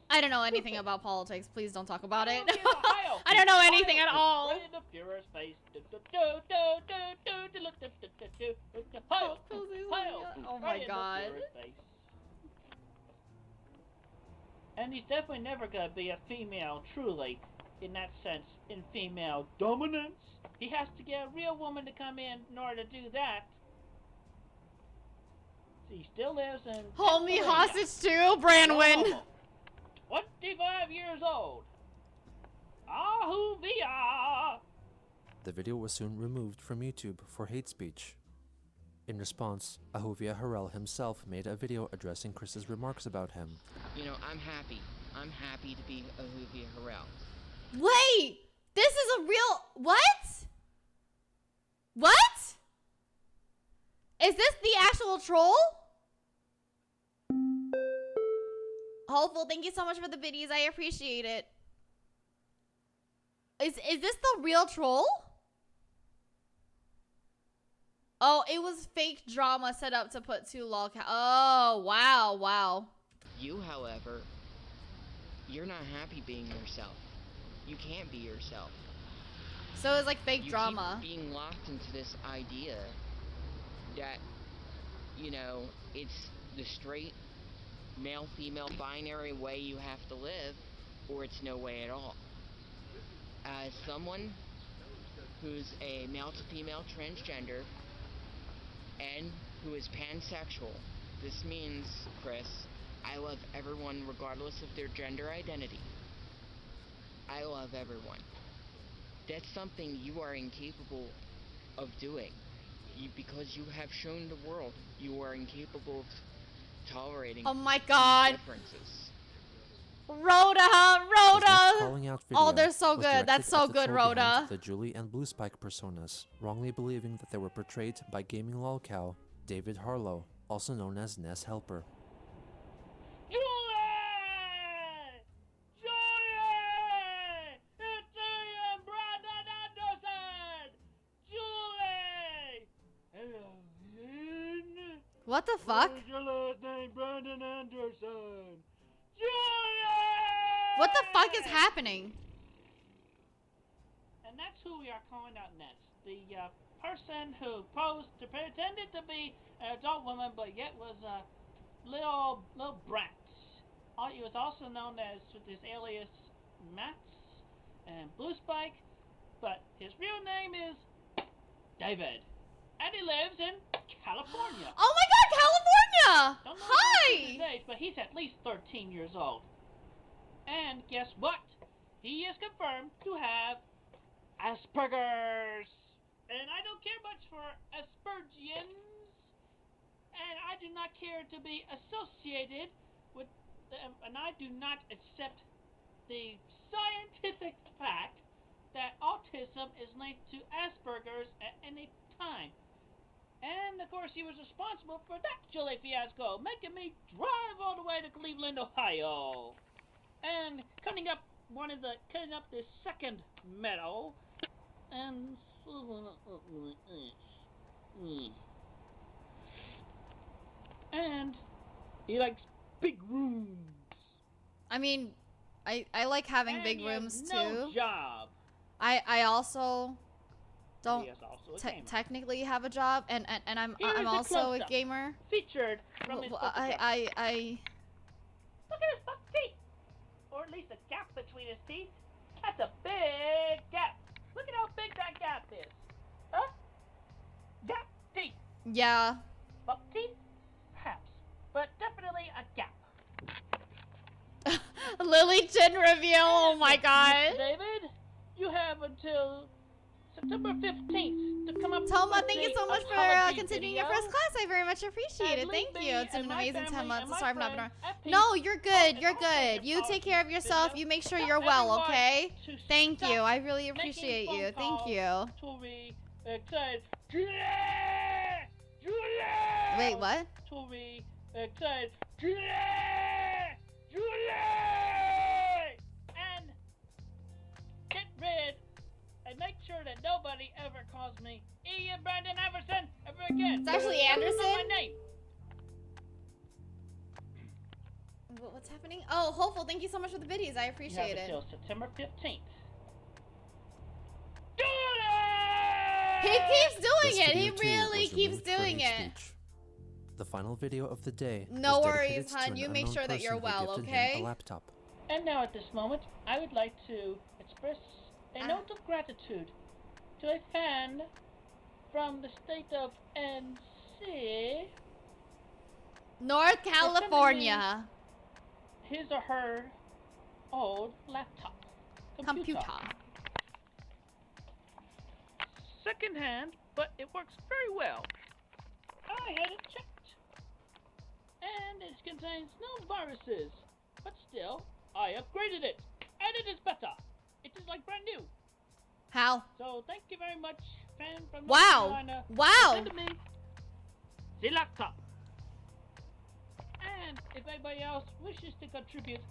[SPEAKER 1] I don't know anything about politics. Please don't talk about it.
[SPEAKER 8] Ohio.
[SPEAKER 1] I don't know anything at all.
[SPEAKER 8] Right in the Fuhrer's face.
[SPEAKER 1] Oh my god.
[SPEAKER 8] And he's definitely never gonna be a female, truly, in that sense, in female dominance. He has to get a real woman to come in order to do that. He still lives in...
[SPEAKER 1] Hold me hostage too, Branwin.
[SPEAKER 8] 25 years old. Ahuvia!
[SPEAKER 2] The video was soon removed from YouTube for hate speech. In response, Ahuvia Harel himself made a video addressing Chris's remarks about him.
[SPEAKER 9] You know, I'm happy. I'm happy to be Ahuvia Harel.
[SPEAKER 1] Wait! This is a real... What? What? Is this the actual troll? Hopeful, thank you so much for the biddies. I appreciate it. Is this the real troll? Oh, it was fake drama set up to put two lolcow. Oh, wow, wow.
[SPEAKER 9] You, however, you're not happy being yourself. You can't be yourself.
[SPEAKER 1] So it's like fake
[SPEAKER 9] You
[SPEAKER 1] drama.
[SPEAKER 9] keep being locked into this idea that, you know, it's the straight male-female binary way you have to live, or it's no way at all. As someone who's a male-to-female transgender and who is pansexual, this means, Chris, I love everyone regardless of their gender identity. I love everyone. That's something you are incapable of doing. Because you have shown the world you are incapable of tolerating
[SPEAKER 1] Oh my god.
[SPEAKER 9] differences.
[SPEAKER 1] Rhoda!
[SPEAKER 2] His next calling out video
[SPEAKER 1] Oh, they're so
[SPEAKER 2] was
[SPEAKER 1] good. That's
[SPEAKER 2] directed
[SPEAKER 1] so
[SPEAKER 2] at the
[SPEAKER 1] good,
[SPEAKER 2] troll behind
[SPEAKER 1] Rhoda.
[SPEAKER 2] The Julie and Blue Spike personas, wrongly believing that they were portrayed by gaming lolcow David Harlow, also known as Ness Helper.
[SPEAKER 8] Julie! Julie! It's Ian Brandon Anderson! Julie! Hello, Ian.
[SPEAKER 1] What the fuck?
[SPEAKER 8] What is your last name, Brandon Anderson? Julie!
[SPEAKER 1] What the fuck is happening?
[SPEAKER 8] And that's who we are calling out next. The person who posed to pretended to be an adult woman, but yet was a little brat. He was also known as with his alias Mats and Blue Spike, but his real name is David, and he lives in California.
[SPEAKER 1] Oh my god, California!
[SPEAKER 8] Don't know
[SPEAKER 1] Hi!
[SPEAKER 8] his age, but he's at least 13 years old. And guess what? He is confirmed to have Asperger's. And I don't care much for Aspergians. And I do not care to be associated with them. And I do not accept the scientific fact that autism is linked to Asperger's at any time. And of course he was responsible for that Julie fiasco, making me drive all the way to Cleveland, Ohio. And cutting up the second medal, and he likes big rooms.
[SPEAKER 1] I mean, I like having
[SPEAKER 8] And
[SPEAKER 1] big
[SPEAKER 8] he has
[SPEAKER 1] rooms
[SPEAKER 8] no
[SPEAKER 1] too.
[SPEAKER 8] job.
[SPEAKER 1] I also don't
[SPEAKER 8] He is also a gamer.
[SPEAKER 1] technically have a job, and I'm
[SPEAKER 8] Here's a
[SPEAKER 1] also a
[SPEAKER 8] close-up.
[SPEAKER 1] gamer.
[SPEAKER 8] Featured from his
[SPEAKER 1] Well,
[SPEAKER 8] book.
[SPEAKER 1] I
[SPEAKER 8] Look at his fucking teeth! Or at least a gap between his teeth. That's a big gap. Look at how big that gap is. Huh? Gap teeth.
[SPEAKER 1] yeah.
[SPEAKER 8] Buck teeth? Perhaps. But definitely a gap.
[SPEAKER 1] Lily Chin reveal. Oh my god.
[SPEAKER 8] David, you have until September 15th to come up
[SPEAKER 1] Toma,
[SPEAKER 8] with
[SPEAKER 1] thank you
[SPEAKER 8] the
[SPEAKER 1] so much for
[SPEAKER 8] apology
[SPEAKER 1] continuing
[SPEAKER 8] video.
[SPEAKER 1] your first class. I very much appreciate it.
[SPEAKER 8] And
[SPEAKER 1] Thank
[SPEAKER 8] leave
[SPEAKER 1] you.
[SPEAKER 8] me
[SPEAKER 1] It's been
[SPEAKER 8] and
[SPEAKER 1] an
[SPEAKER 8] my
[SPEAKER 1] amazing 10
[SPEAKER 8] family
[SPEAKER 1] months.
[SPEAKER 8] and my
[SPEAKER 1] Sorry, I'm not
[SPEAKER 8] friends
[SPEAKER 1] gonna.
[SPEAKER 8] at peace.
[SPEAKER 1] No, you're good. You're
[SPEAKER 8] And also
[SPEAKER 1] good. You
[SPEAKER 8] your
[SPEAKER 1] take care of yourself.
[SPEAKER 8] video.
[SPEAKER 1] You make sure
[SPEAKER 8] Tell
[SPEAKER 1] you're well,
[SPEAKER 8] everyone
[SPEAKER 1] okay?
[SPEAKER 8] to
[SPEAKER 1] Thank
[SPEAKER 8] stop
[SPEAKER 1] you. I really
[SPEAKER 8] making
[SPEAKER 1] appreciate
[SPEAKER 8] phone
[SPEAKER 1] you. Thank
[SPEAKER 8] calls
[SPEAKER 1] you.
[SPEAKER 8] To be excited. Julie! Julie!
[SPEAKER 1] Wait, what?
[SPEAKER 8] To be excited. Julie! Julie! And get rid and make sure that nobody ever calls me Ian Brandon Everson ever again.
[SPEAKER 1] It's actually
[SPEAKER 8] That's not
[SPEAKER 1] Anderson?
[SPEAKER 8] my name.
[SPEAKER 1] What's happening? Oh, Hopeful, thank you so much for the biddies. I
[SPEAKER 8] You have
[SPEAKER 1] appreciate it.
[SPEAKER 8] until September 15th.
[SPEAKER 1] He keeps doing
[SPEAKER 2] This
[SPEAKER 1] it.
[SPEAKER 2] video
[SPEAKER 1] He
[SPEAKER 2] too
[SPEAKER 1] really
[SPEAKER 2] was
[SPEAKER 1] keeps
[SPEAKER 2] removed for
[SPEAKER 1] doing
[SPEAKER 2] hate
[SPEAKER 1] it.
[SPEAKER 2] speech. The final video of the day
[SPEAKER 1] No
[SPEAKER 2] was
[SPEAKER 1] worries,
[SPEAKER 2] dedicated to
[SPEAKER 1] hon.
[SPEAKER 2] an
[SPEAKER 1] You make
[SPEAKER 2] unknown
[SPEAKER 1] sure that
[SPEAKER 2] person
[SPEAKER 1] you're
[SPEAKER 2] who
[SPEAKER 1] well,
[SPEAKER 2] gifted him
[SPEAKER 1] okay?
[SPEAKER 2] a laptop.
[SPEAKER 8] And now at this moment, I would like to express a note of gratitude to a fan from the state of NC.
[SPEAKER 1] North California.
[SPEAKER 8] His or her old laptop.
[SPEAKER 1] Computer.
[SPEAKER 8] Secondhand, but it works very well. I had it checked. And it contains no viruses. But still, I upgraded it. And it is better. It is like brand new.
[SPEAKER 1] How?
[SPEAKER 8] So thank you very much, fan from North
[SPEAKER 1] Wow.
[SPEAKER 8] Carolina.
[SPEAKER 1] Wow.
[SPEAKER 8] Send me the laptop. And if anybody else wishes to contribute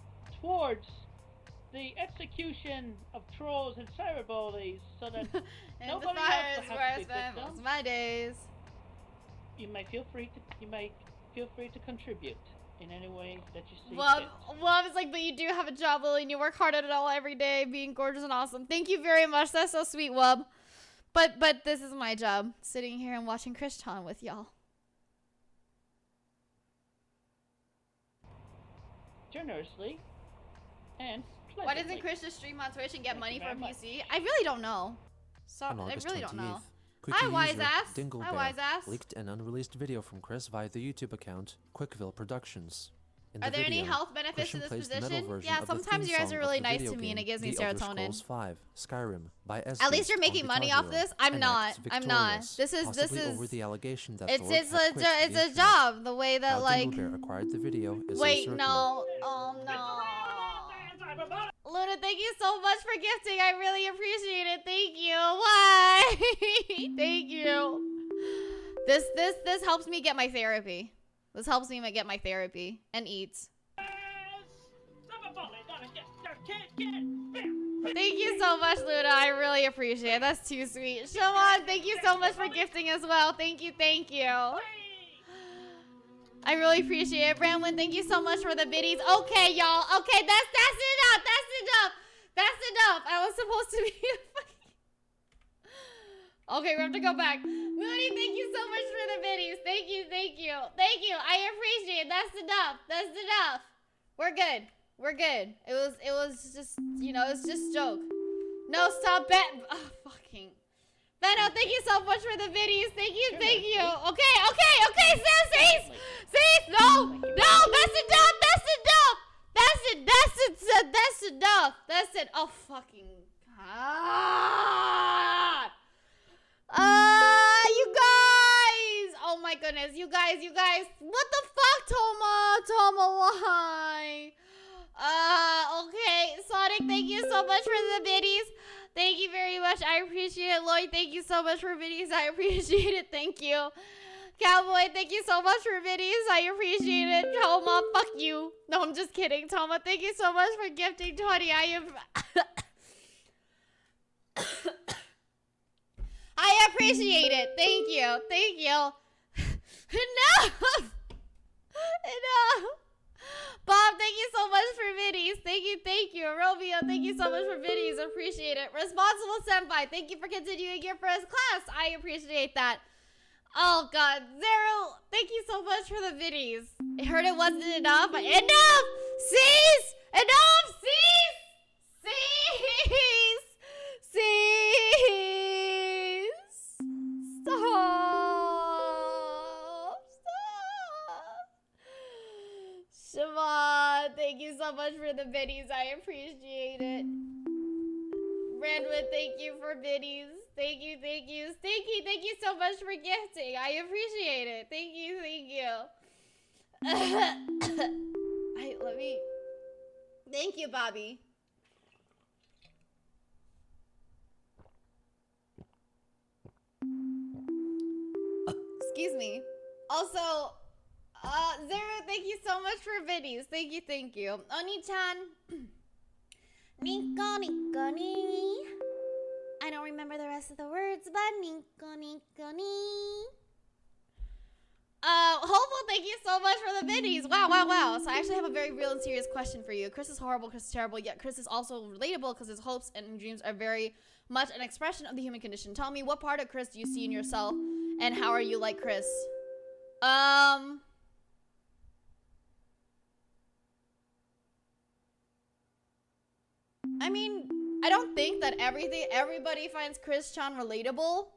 [SPEAKER 8] towards the execution of trolls and cyberbullies so that
[SPEAKER 1] And
[SPEAKER 8] nobody
[SPEAKER 1] the
[SPEAKER 8] else
[SPEAKER 1] fire
[SPEAKER 8] will
[SPEAKER 1] is
[SPEAKER 8] have
[SPEAKER 1] where I
[SPEAKER 8] to be
[SPEAKER 1] spent most
[SPEAKER 8] victims.
[SPEAKER 1] of my days.
[SPEAKER 8] You may feel free to contribute in any way that you see
[SPEAKER 1] Well,
[SPEAKER 8] fit.
[SPEAKER 1] I was like, but you do have a job, Lily, and you work hard at it all every day, being gorgeous and awesome. Thank you very much. That's so sweet, Wub. But this is my job, sitting here and watching Christian with y'all.
[SPEAKER 8] Generously and
[SPEAKER 1] Why doesn't
[SPEAKER 8] pleasantly.
[SPEAKER 1] Chris just stream on Twitch and get
[SPEAKER 8] Thank
[SPEAKER 1] money
[SPEAKER 8] you
[SPEAKER 1] for a
[SPEAKER 8] very
[SPEAKER 1] PC? I really don't know. So
[SPEAKER 2] On
[SPEAKER 1] I
[SPEAKER 2] August
[SPEAKER 1] really
[SPEAKER 2] 28th,
[SPEAKER 1] don't know.
[SPEAKER 2] Quickie
[SPEAKER 1] Hi, wise
[SPEAKER 2] user
[SPEAKER 1] ass.
[SPEAKER 2] Dinglebear
[SPEAKER 1] Hi, wise ass.
[SPEAKER 2] leaked an unreleased video from Chris via the YouTube account Quickville Productions. In
[SPEAKER 1] Are
[SPEAKER 2] the
[SPEAKER 1] there any
[SPEAKER 2] video,
[SPEAKER 1] health benefits to
[SPEAKER 2] Christian
[SPEAKER 1] this
[SPEAKER 2] plays the metal
[SPEAKER 1] position?
[SPEAKER 2] version
[SPEAKER 1] Yeah,
[SPEAKER 2] of the
[SPEAKER 1] sometimes
[SPEAKER 2] theme
[SPEAKER 1] you guys
[SPEAKER 2] song
[SPEAKER 1] are
[SPEAKER 2] of
[SPEAKER 1] really
[SPEAKER 2] the
[SPEAKER 1] nice
[SPEAKER 2] video
[SPEAKER 1] to me and it
[SPEAKER 2] game
[SPEAKER 1] gives me
[SPEAKER 2] The Elder
[SPEAKER 1] serotonin.
[SPEAKER 2] Scrolls 5 Skyrim by S.
[SPEAKER 1] At least you're making money off this. I'm not. I'm not. This is
[SPEAKER 2] over the allegation that
[SPEAKER 1] it's
[SPEAKER 2] Thorpe had quit the
[SPEAKER 1] it's a
[SPEAKER 2] internet.
[SPEAKER 1] job. The way that
[SPEAKER 2] How
[SPEAKER 1] like.
[SPEAKER 2] Dinglebear acquired the video is
[SPEAKER 1] Wait,
[SPEAKER 2] uncertain.
[SPEAKER 1] no. Oh no. Luna, thank you so much for gifting. I really appreciate it. Thank you. Why? Thank you. This helps me get my therapy. This helps me get my therapy and eats. Thank you so much, Luna. I really appreciate it. That's too sweet. Shimon, thank you so much for gifting as well. Thank you, thank you. I really appreciate it. Bramlin, thank you so much for the biddies. Okay, y'all. Okay, that's enough. That's enough. That's enough. I was supposed to be Okay, we have to go back. Moody, thank you so much for the biddies. Thank you, thank you. Thank you. I appreciate it. That's enough. That's enough. We're good. We're good. It was just, you know, it's just joke. No, stop bet. Oh, fucking. Benno, thank you so much for the biddies. Thank you, thank you. Okay, cease. No, that's enough. That's enough. That's it. Oh, fucking God. You guys. Oh my goodness, you guys. What the fuck, Toma, why? Okay, Sonic, thank you so much for the biddies. Thank you very much. I appreciate it. Lloyd, thank you so much for biddies. I appreciate it. Thank you. Cowboy, thank you so much for biddies. I appreciate it. Toma, fuck you. No, I'm just kidding. Toma, thank you so much for gifting 20. I appreciate it. Thank you. Enough. Bob, thank you so much for biddies. Thank you. Romeo, thank you so much for biddies. Appreciate it. Responsible Senpai, thank you for continuing your first class. I appreciate that. Oh God, Zero, thank you so much for the biddies. I heard it wasn't enough. Enough! Cease! Enough! Cease! Stop! Siobhan, thank you so much for the biddies. I appreciate it. Randwood, thank you for biddies. Thank you. Stinky, thank you so much for gifting. I appreciate it. Thank you. Thank you, Bobby. Excuse me. Also, Zero, thank you so much for biddies. Thank you. Oni-chan. Nico, Nico, ni. I don't remember the rest of the words, but Nico, Nico, ni. Hopeful, thank you so much for the biddies. Wow. So I actually have a very real and serious question for you. Chris is horrible, Chris is terrible, yet Chris is also relatable because his hopes and dreams are very much an expression of the human condition. Tell me, what part of Chris do you see in yourself, and how are you like Chris? I mean, I don't think that everybody finds Chris Chan relatable,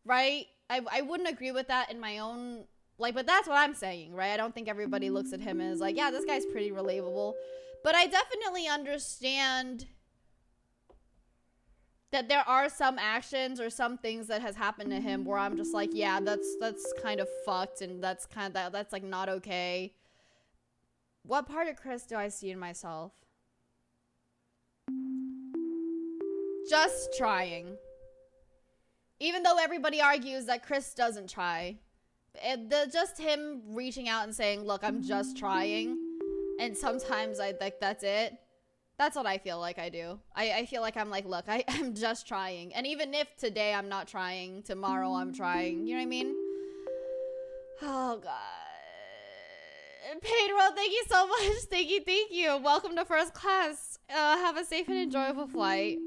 [SPEAKER 1] right? I wouldn't agree with that in my own, like, but that's what I'm saying, right? I don't think everybody looks at him as like, yeah, this guy's pretty relatable. But I definitely understand that there are some actions or some things that has happened to him where I'm just like, yeah, that's kind of fucked, and that's like not okay. What part of Chris do I see in myself? Just trying. Even though everybody argues that Chris doesn't try. Just him reaching out and saying, look, I'm just trying. And sometimes I think that's it. That's what I feel like I do. I feel like I'm like, look, I'm just trying. And even if today I'm not trying, tomorrow I'm trying. You know what I mean? Oh, God. Pedro, thank you so much. Thank you. Welcome to first class. Have a safe and enjoyable flight.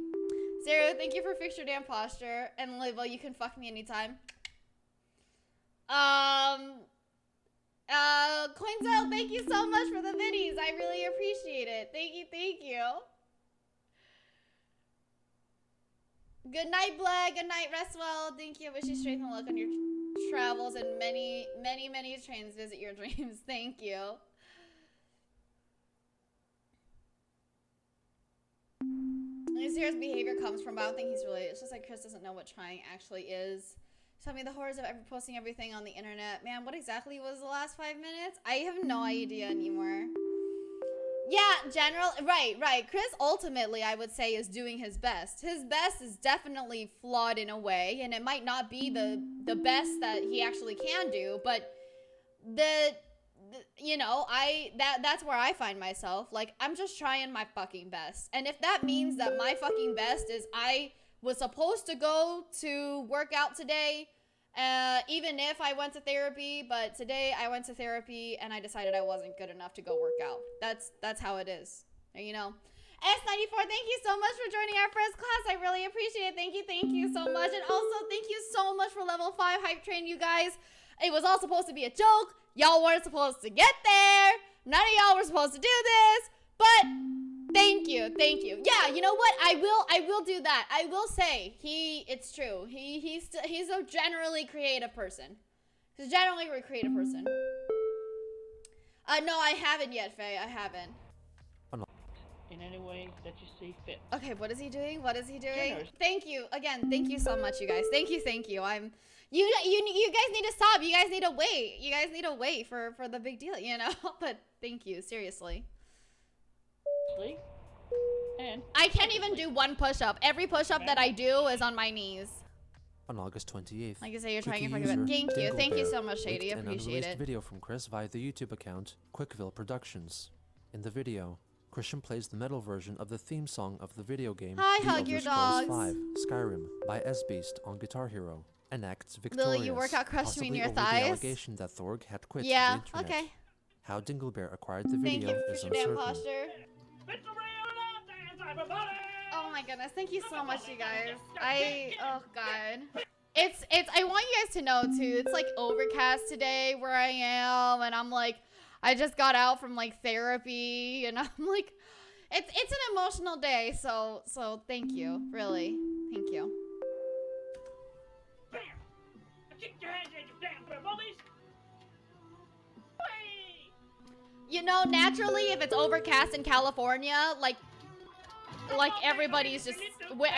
[SPEAKER 1] Zero, thank you for fixed your damn posture. And Lilybelle, you can fuck me anytime. Quinzel, thank you so much for the viddies. I really appreciate it. Thank you. Good night, Black. Good night, rest well. Thank you. Wish you strength and luck on your travels and many trains visit your dreams. Thank you. Serious behavior comes from, but I don't think he's really. It's just like Chris doesn't know what trying actually is. Tell me the horrors of posting everything on the internet. Man, what exactly was the last 5 minutes? I have no idea anymore. Yeah, general, right. Chris ultimately, I would say, is doing his best. His best is definitely flawed in a way, and it might not be the best that he actually can do, but you know, that's where I find myself. Like, I'm just trying my fucking best. And if that means that my fucking best is I was supposed to go to work out today, even if I went to therapy, but today I went to therapy and I decided I wasn't good enough to go work out. That's how it is, you know. S94, thank you so much for joining our first class. I really appreciate it. Thank you so much. And also, thank you so much for level 5 hype train, you guys. It was all supposed to be a joke. Y'all weren't supposed to get there. None of y'all were supposed to do this, but thank you. Yeah, you know what? I will do that. I will say it's true. He's a generally creative person. He's generally a creative person. No, I haven't yet, Faye. I haven't.
[SPEAKER 8] In any way that you see fit.
[SPEAKER 1] Okay, what is he doing? Thank you. Again, thank you so much, you guys. Thank you. You guys need to stop. You guys need to wait. For the big deal, you know? But thank you, seriously.
[SPEAKER 8] And
[SPEAKER 1] I can't even do one push-up. Every push-up that I do is on my knees.
[SPEAKER 2] On August 28th,
[SPEAKER 1] Like I say, you're trying
[SPEAKER 2] Quickie
[SPEAKER 1] your fucking
[SPEAKER 2] user
[SPEAKER 1] best. Thank you
[SPEAKER 2] Dinglebear
[SPEAKER 1] so much, Shady.
[SPEAKER 2] leaked
[SPEAKER 1] Appreciate
[SPEAKER 2] an unreleased
[SPEAKER 1] it.
[SPEAKER 2] video from Chris via the YouTube account Quickville Productions. In the video, Christian plays the metal version of the theme song of the video game
[SPEAKER 1] Hi,
[SPEAKER 2] The
[SPEAKER 1] hug
[SPEAKER 2] Elder
[SPEAKER 1] your
[SPEAKER 2] Scrolls
[SPEAKER 1] dogs.
[SPEAKER 2] 5 Skyrim by S-Beast on Guitar Hero, and acts victorious,
[SPEAKER 1] Lily, you work out crushing me in
[SPEAKER 2] possibly
[SPEAKER 1] your
[SPEAKER 2] over
[SPEAKER 1] thighs?
[SPEAKER 2] the allegation that Thorg had quit
[SPEAKER 1] Yeah,
[SPEAKER 2] the internet.
[SPEAKER 1] okay.
[SPEAKER 2] How Dinglebear acquired the
[SPEAKER 1] Thank
[SPEAKER 2] video
[SPEAKER 1] you
[SPEAKER 2] is
[SPEAKER 1] for your damn
[SPEAKER 2] uncertain.
[SPEAKER 1] posture. Oh my goodness, thank you so much, you guys. Oh god. I want you guys to know too, it's like overcast today where I am, and I'm like, I just got out from like therapy, and I'm like, it's an emotional day, so thank you, really, thank you. You know, naturally, if it's overcast in California, like everybody's just,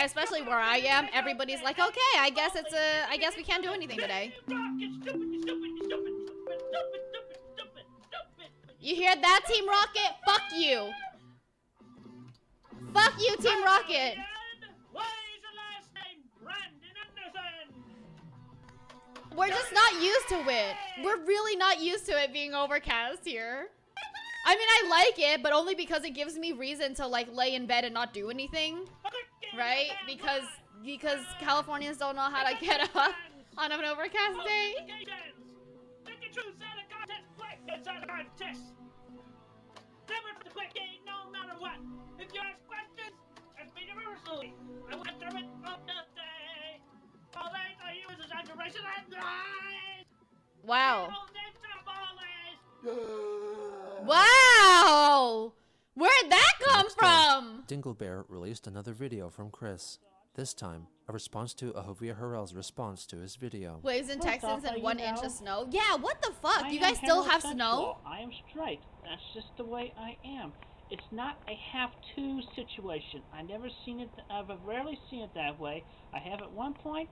[SPEAKER 1] especially where I am, everybody's like, okay, I guess we can't do anything today. You hear that, Team Rocket? Fuck you. Fuck you, Team Rocket. We're just not used to it. We're really not used to it being overcast here. I mean, I like it, but only because it gives me reason to like lay in bed and not do anything, right? Because Californians don't know how to get up on an overcast day. Wow. Wow! Where'd that come from?
[SPEAKER 2] Dinglebear released another video from Chris. This time, a response to Ahovia Harrell's response to his video.
[SPEAKER 1] Waves in
[SPEAKER 8] First off,
[SPEAKER 1] Texas and
[SPEAKER 8] you
[SPEAKER 1] 1 inch
[SPEAKER 8] know,
[SPEAKER 1] of snow. Yeah, what the fuck?
[SPEAKER 8] I
[SPEAKER 1] You
[SPEAKER 8] am
[SPEAKER 1] guys still have
[SPEAKER 8] heterosexual.
[SPEAKER 1] snow?
[SPEAKER 8] I am straight. That's just the way I am. It's not a have-to situation. I've rarely seen it that way. I have at one point,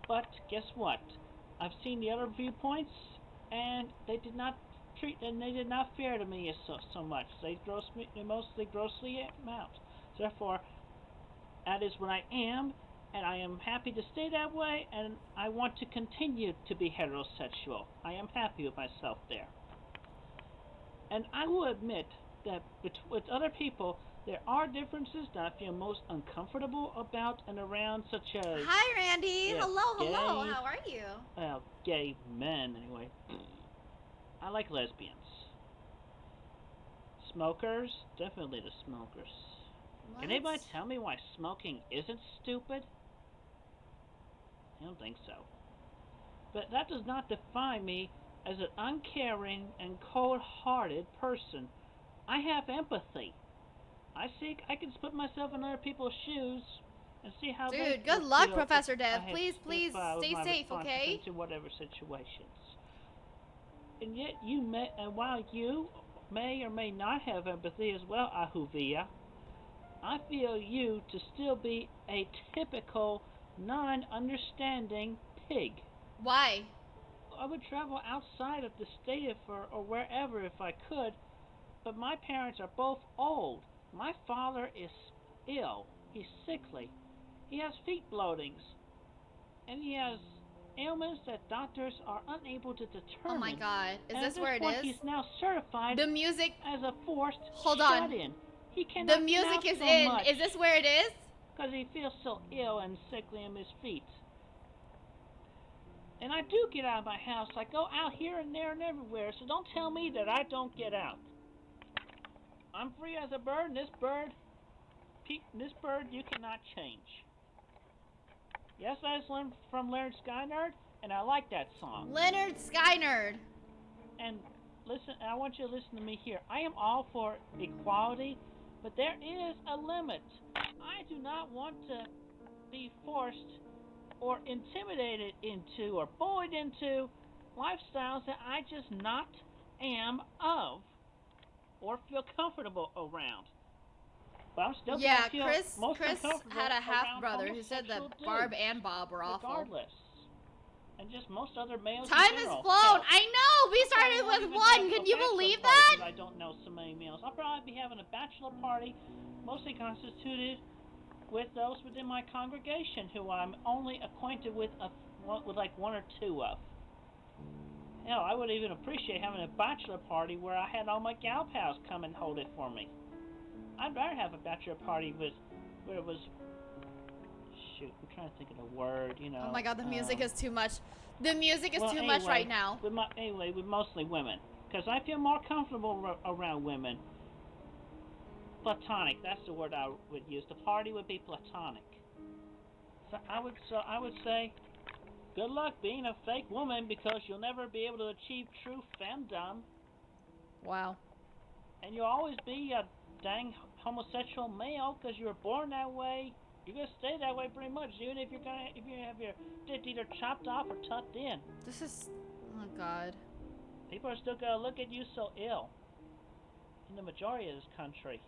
[SPEAKER 8] but guess what? I've seen the other viewpoints, and they did not fare to me so much. They mostly grossly out. Therefore, that is what I am, and I am happy to stay that way, and I want to continue to be heterosexual. I am happy with myself there. And I will admit that with other people, There are differences that I feel most uncomfortable about and around, such as
[SPEAKER 1] Hi, Randy.
[SPEAKER 8] yes,
[SPEAKER 1] Hello.
[SPEAKER 8] gay,
[SPEAKER 1] How are you?
[SPEAKER 8] well, gay men anyway. I like lesbians. Smokers, definitely the smokers.
[SPEAKER 1] What?
[SPEAKER 8] Can anybody tell me why smoking isn't stupid? I don't think so. But that does not define me as an uncaring and cold-hearted person. I have empathy. I can put myself in other people's shoes and see how they
[SPEAKER 1] Dude, good
[SPEAKER 8] would
[SPEAKER 1] luck,
[SPEAKER 8] feel
[SPEAKER 1] Professor
[SPEAKER 8] if
[SPEAKER 1] Dev.
[SPEAKER 8] I had-
[SPEAKER 1] Please,
[SPEAKER 8] if
[SPEAKER 1] please
[SPEAKER 8] I was
[SPEAKER 1] stay
[SPEAKER 8] my
[SPEAKER 1] safe, okay?
[SPEAKER 8] responsibility to whatever situations. And yet while you may or may not have empathy as well, Ahuvia, I feel you to still be a typical, non-understanding pig.
[SPEAKER 1] Why?
[SPEAKER 8] I would travel outside of the state or wherever if I could, but my parents are both old. My father is ill. He's sickly. He has feet bloatings. And he has ailments that doctors are unable to determine.
[SPEAKER 1] Oh my god. Is
[SPEAKER 8] And
[SPEAKER 1] this
[SPEAKER 8] at
[SPEAKER 1] where it
[SPEAKER 8] point,
[SPEAKER 1] is?
[SPEAKER 8] He's now certified
[SPEAKER 1] The music.
[SPEAKER 8] as a forced
[SPEAKER 1] Hold on.
[SPEAKER 8] shut-in. He cannot
[SPEAKER 1] The music
[SPEAKER 8] get
[SPEAKER 1] is
[SPEAKER 8] out so
[SPEAKER 1] in.
[SPEAKER 8] much
[SPEAKER 1] Is this where it is?
[SPEAKER 8] because he feels so ill and sickly in his feet. And I do get out of my house. I go out here and there and everywhere, so don't tell me that I don't get out. I'm free as a bird, and this bird you cannot change. Yes, I was learned from Leonard Skynyrd, and I like that song.
[SPEAKER 1] Leonard Skynyrd.
[SPEAKER 8] And listen, I want you to listen to me here. I am all for equality, but there is a limit. I do not want to be forced or intimidated into or bullied into lifestyles that I just not am of or feel comfortable around. But I'm still
[SPEAKER 1] Yeah,
[SPEAKER 8] gonna feel
[SPEAKER 1] Chris
[SPEAKER 8] most uncomfortable
[SPEAKER 1] had a half
[SPEAKER 8] around
[SPEAKER 1] brother who said that
[SPEAKER 8] homosexual
[SPEAKER 1] Barb
[SPEAKER 8] dudes,
[SPEAKER 1] and Bob were awful.
[SPEAKER 8] regardless. And just most other males in
[SPEAKER 1] Time has
[SPEAKER 8] general.
[SPEAKER 1] flown.
[SPEAKER 8] Hell,
[SPEAKER 1] I know. We started
[SPEAKER 8] I won't
[SPEAKER 1] with
[SPEAKER 8] even
[SPEAKER 1] one.
[SPEAKER 8] go to
[SPEAKER 1] Can
[SPEAKER 8] a
[SPEAKER 1] you
[SPEAKER 8] bachelor
[SPEAKER 1] believe
[SPEAKER 8] party
[SPEAKER 1] that?
[SPEAKER 8] 'cause I don't know so many males. I'll probably be having a bachelor party, mostly constituted with those within my congregation who I'm only acquainted with like one or two of. Hell, I would even appreciate having a bachelor party where I had all my gal pals come and hold it for me. I'd rather have a bachelor party where it was. Shoot, I'm trying to think of the word.
[SPEAKER 1] Oh my god, the music is too much. The music is too much
[SPEAKER 8] anyway,
[SPEAKER 1] right now.
[SPEAKER 8] With mostly women, because I feel more comfortable around women. Platonic, that's the word I would use. The party would be platonic. So I would say, good luck being a fake woman because you'll never be able to achieve true femdom.
[SPEAKER 1] Wow.
[SPEAKER 8] And you'll always be a dang homosexual male because you were born that way. You're gonna stay that way pretty much, even if you have your dick either chopped off or tucked in.
[SPEAKER 1] This is. Oh god.
[SPEAKER 8] People are still gonna look at you so ill. In the majority of this country.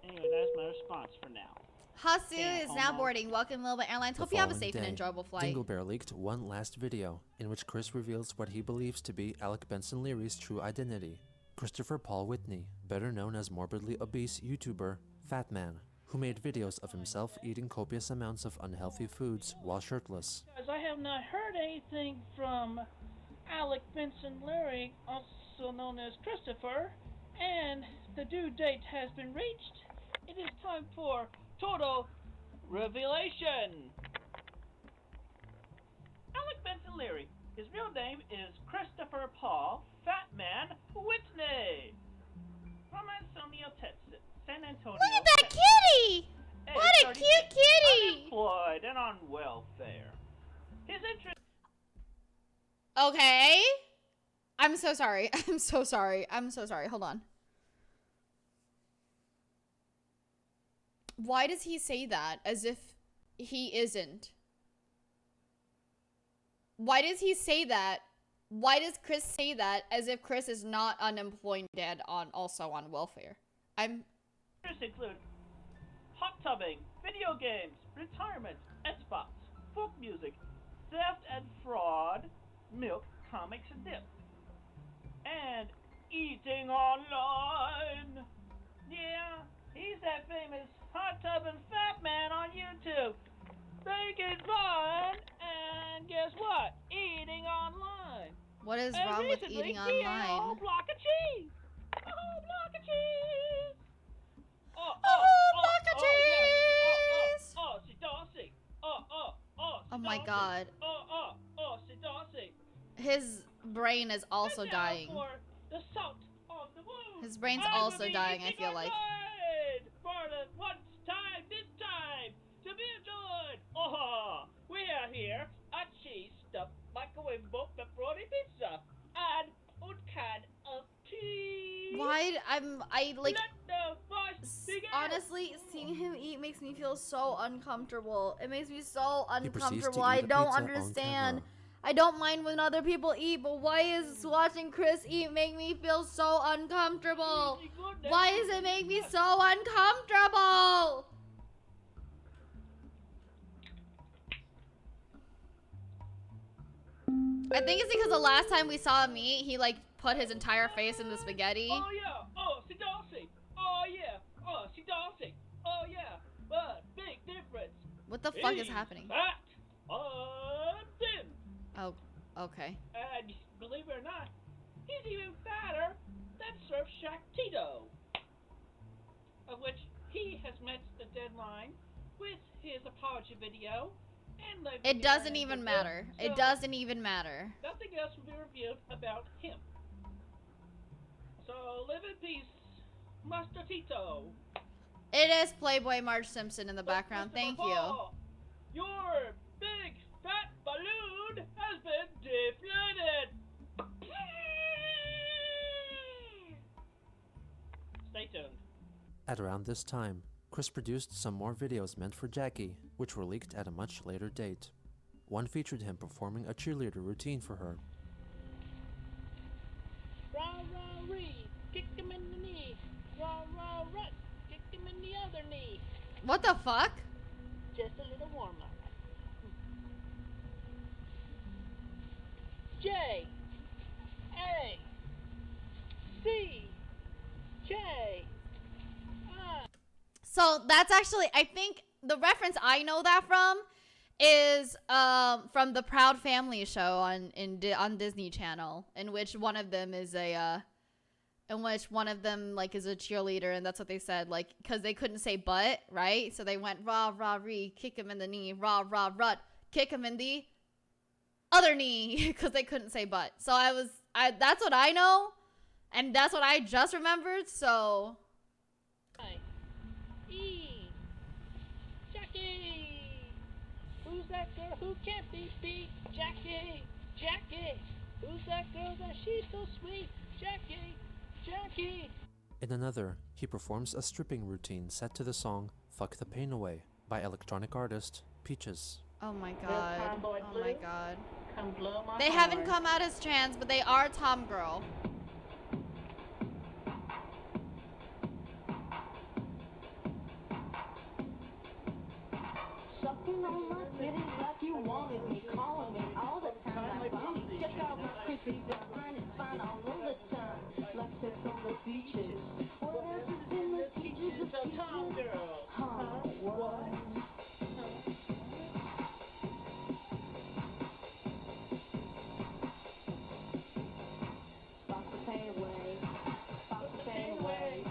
[SPEAKER 8] Anyway, that's my response for now.
[SPEAKER 1] Hasu
[SPEAKER 8] Damn,
[SPEAKER 1] is now
[SPEAKER 8] homo.
[SPEAKER 1] boarding. Welcome, Lilybelle Airlines.
[SPEAKER 2] The
[SPEAKER 1] Hope you have a
[SPEAKER 2] following
[SPEAKER 1] safe and
[SPEAKER 2] day,
[SPEAKER 1] enjoyable flight.
[SPEAKER 2] Dinglebear leaked one last video, in which Chris reveals what he believes to be Alec Benson Leary's true identity. Christopher Paul Whitney, better known as morbidly obese YouTuber Fat Man, who made videos of himself eating copious amounts of unhealthy foods while shirtless.
[SPEAKER 8] Guys, I have not heard anything from Alec Benson Leary, also known as Christopher, and the due date has been reached. It is time for total revelation. Alec Benson Leary. His real name is Christopher Paul Fat Man Whitney. From San Antonio,
[SPEAKER 1] Look at that kitty!
[SPEAKER 8] Age
[SPEAKER 1] What a
[SPEAKER 8] 36,
[SPEAKER 1] cute kitty!
[SPEAKER 8] Unemployed and on welfare. His interest.
[SPEAKER 1] Okay. I'm so sorry. I'm so sorry. I'm so sorry. Hold on. Why does he say that as if he isn't? Why does he say that? Why does Chris say that as if Chris is not unemployed and also on welfare?
[SPEAKER 8] Interests include hot tubbing, video games, retirement, Xbox, folk music, theft and fraud, milk, comics and dip, and eating online. Yeah, he's that famous hot tubbing fat man on YouTube. Making fun, and guess what? Eating online.
[SPEAKER 1] What is
[SPEAKER 8] And
[SPEAKER 1] wrong with
[SPEAKER 8] recently,
[SPEAKER 1] eating
[SPEAKER 8] he ate a whole
[SPEAKER 1] online?
[SPEAKER 8] block of cheese. A whole block of cheese.
[SPEAKER 1] Oh my god.
[SPEAKER 8] See, Darcy.
[SPEAKER 1] His brain is also
[SPEAKER 8] And now
[SPEAKER 1] dying.
[SPEAKER 8] for the salt on the wound.
[SPEAKER 1] His brain's
[SPEAKER 8] I will
[SPEAKER 1] also
[SPEAKER 8] be
[SPEAKER 1] dying, I
[SPEAKER 8] eating
[SPEAKER 1] feel
[SPEAKER 8] our
[SPEAKER 1] like.
[SPEAKER 8] blood for the this time, to be enjoyed. Oh, we are here a cheese stuffed microwavable pepperoni pizza and a can of tea.
[SPEAKER 1] Why? I like.
[SPEAKER 8] Let the voice begin.
[SPEAKER 1] Honestly, seeing him eat makes me feel so uncomfortable. It makes me so
[SPEAKER 2] He proceeds to
[SPEAKER 1] uncomfortable.
[SPEAKER 2] eat
[SPEAKER 1] I
[SPEAKER 2] a
[SPEAKER 1] don't
[SPEAKER 2] pizza on
[SPEAKER 1] understand.
[SPEAKER 2] camera.
[SPEAKER 1] I don't mind when other people eat, but why is watching Chris eat make me feel so uncomfortable? Why does it make me so uncomfortable? I think it's because the last time we saw him eat, he like put his entire face in the spaghetti.
[SPEAKER 8] Oh yeah. Oh, see Darcy. Oh yeah. Oh, see Darcy. Oh yeah. But big difference.
[SPEAKER 1] What the fuck is
[SPEAKER 8] He's
[SPEAKER 1] happening?
[SPEAKER 8] Fat. I'm thin.
[SPEAKER 1] Oh, okay.
[SPEAKER 8] And believe it or not, he's even fatter than Surf Shack Tito, of which he has met the deadline with his apology video. And
[SPEAKER 1] It doesn't even matter. It doesn't even matter.
[SPEAKER 8] Nothing else will be revealed about him. So live in peace, Master Tito.
[SPEAKER 1] It is Playboy Marge Simpson in the background. Thank you.
[SPEAKER 8] Your big fat balloon has been deflated. Stay tuned.
[SPEAKER 2] At around this time, Chris produced some more videos meant for Jackie, which were leaked at a much later date. One featured him performing a cheerleader routine for her.
[SPEAKER 8] Rah, rah, ree. Kick him in the knee. Rah, rah, rut. Kick him in the other knee.
[SPEAKER 1] What the fuck?
[SPEAKER 8] Just a little warm up. J A C J.
[SPEAKER 1] So that's actually, I think the reference I know that from is from the Proud Family show on Disney Channel, in which one of them is a like is a cheerleader, and that's what they said, like, because they couldn't say butt, right? So they went rah rah ree, kick him in the knee, rah rah rut, kick him in the other knee, because they couldn't say butt. So that's what I know, and that's what I just remembered. So
[SPEAKER 8] E. Jackie. Who's that girl who can't be beat? Jackie. Jackie. Who's that girl that she's so sweet? Jackie. Jackie.
[SPEAKER 2] In another, he performs a stripping routine set to the song Fuck the Pain Away by electronic artist Peaches.
[SPEAKER 1] oh my god, oh my god.
[SPEAKER 4] Come blow my
[SPEAKER 1] They haven't come out as trans, but they are Tom Girl.
[SPEAKER 10] Something on my city like you wanted me, calling me all the time. Like, check out my crispy grind and find all the time. Like sex on the beaches. What else is in the teachers?
[SPEAKER 8] It's a Tom Girl.
[SPEAKER 10] Huh? What? Stop the pain away. Stop the pain away.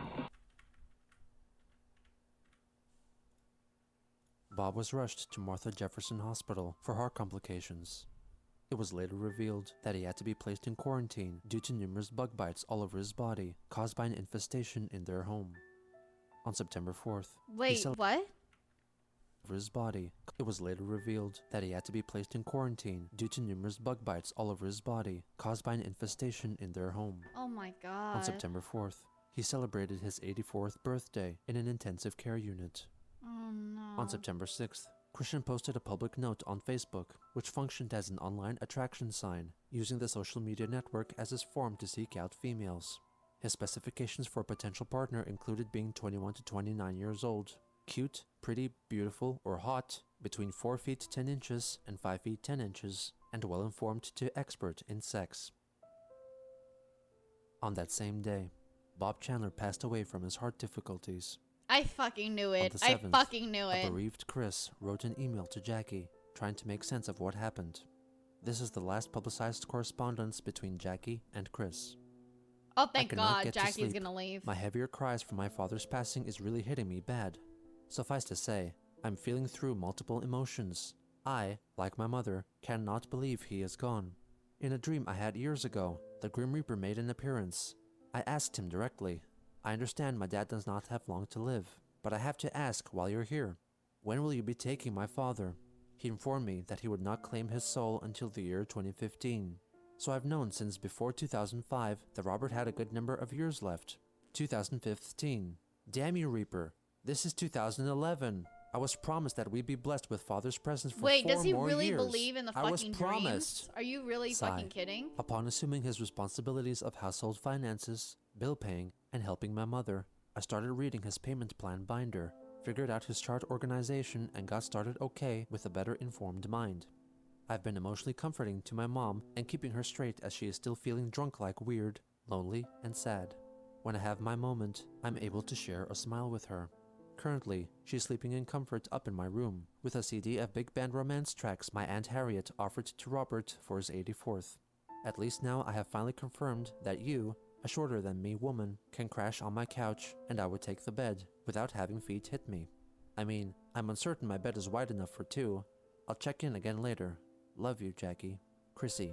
[SPEAKER 2] Bob was rushed to Martha Jefferson Hospital for heart complications. It was later revealed that he had to be placed in quarantine due to numerous bug bites all over his body caused by an infestation in their home. On September 4th,
[SPEAKER 1] Wait, what?
[SPEAKER 2] over his body. It was later revealed that he had to be placed in quarantine due to numerous bug bites all over his body caused by an infestation in their home.
[SPEAKER 1] Oh my god.
[SPEAKER 2] On September 4th, he celebrated his 84th birthday in an intensive care unit.
[SPEAKER 1] Oh no.
[SPEAKER 2] On September 6th, Christian posted a public note on Facebook, which functioned as an online attraction sign, using the social media network as his form to seek out females. His specifications for a potential partner included being 21 to 29 years old, cute, pretty, beautiful, or hot, between 4 feet 10 inches and 5 feet 10 inches, and well informed to expert in sex. On that same day, Bob Chandler passed away from his heart difficulties.
[SPEAKER 1] I fucking knew it.
[SPEAKER 2] On the
[SPEAKER 1] I
[SPEAKER 2] 7th,
[SPEAKER 1] fucking knew
[SPEAKER 2] a
[SPEAKER 1] it.
[SPEAKER 2] bereaved Chris wrote an email to Jackie, trying to make sense of what happened. This is the last publicized correspondence between Jackie and Chris.
[SPEAKER 1] Oh, thank
[SPEAKER 2] cannot
[SPEAKER 1] God
[SPEAKER 2] get to
[SPEAKER 1] Jackie's
[SPEAKER 2] sleep.
[SPEAKER 1] gonna leave.
[SPEAKER 2] My heavier cries for my father's passing is really hitting me bad. Suffice to say, I'm feeling through multiple emotions. I, like my mother, cannot believe he is gone. In a dream I had years ago, the Grim Reaper made an appearance. I asked him directly. I understand my dad does not have long to live, but I have to ask while you're here. When will you be taking my father? He informed me that he would not claim his soul until the year 2015. So I've known since before 2005 that Robert had a good number of years left. 2015. Damn you, Reaper. This is 2011. I was promised that we'd be blessed with Father's presence for 4 more years.
[SPEAKER 1] Wait, does he really believe in the
[SPEAKER 2] I was
[SPEAKER 1] fucking
[SPEAKER 2] promised.
[SPEAKER 1] dreams? Are you really
[SPEAKER 2] Sigh.
[SPEAKER 1] fucking kidding?
[SPEAKER 2] Upon assuming his responsibilities of household finances, bill paying, and helping my mother, I started reading his payment plan binder, figured out his chart organization, and got started okay with a better informed mind. I've been emotionally comforting to my mom and keeping her straight as she is still feeling drunk-like weird, lonely, and sad. When I have my moment, I'm able to share a smile with her. Currently, she's sleeping in comfort up in my room, with a CD of big band romance tracks my Aunt Harriet offered to Robert for his 84th. At least now I have finally confirmed that you, a shorter than me woman, can crash on my couch and I would take the bed, without having feet hit me. I mean, I'm uncertain my bed is wide enough for 2. I'll check in again later. Love you, Jackie. Chrissy.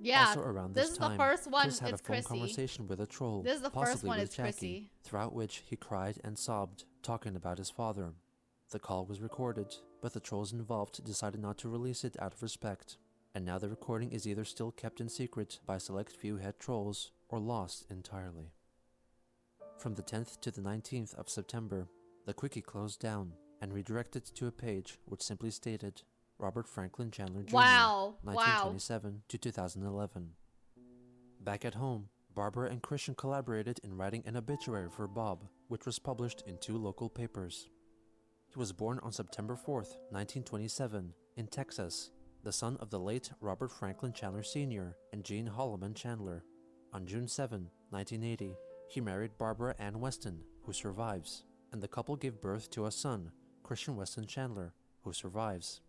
[SPEAKER 1] Yeah,
[SPEAKER 2] also around
[SPEAKER 1] this
[SPEAKER 2] this
[SPEAKER 1] is
[SPEAKER 2] time,
[SPEAKER 1] the first one.
[SPEAKER 2] Chris had
[SPEAKER 1] It's
[SPEAKER 2] a phone
[SPEAKER 1] Chrissy.
[SPEAKER 2] conversation with a troll,
[SPEAKER 1] This is the first
[SPEAKER 2] possibly
[SPEAKER 1] one.
[SPEAKER 2] with
[SPEAKER 1] It's
[SPEAKER 2] Jackie,
[SPEAKER 1] Chrissy.
[SPEAKER 2] throughout which he cried and sobbed, talking about his father. The call was recorded, but the trolls involved decided not to release it out of respect, and now the recording is either still kept in secret by a select few head trolls or lost entirely. From the 10th to the 19th of September, the Quickie closed down and redirected to a page which simply stated Robert Franklin Chandler Jr.
[SPEAKER 1] Wow.
[SPEAKER 2] 1927 to 2011. Back at home, Barbara and Christian collaborated in writing an obituary for Bob, which was published in 2 local papers. He was born on September 4th, 1927, in Texas, the son of the late Robert Franklin Chandler Sr. and Jean Holloman Chandler. On June 7, 1980, he married Barbara Ann Weston, who survives, and the couple gave birth to a son, Christian Weston Chandler, who survives.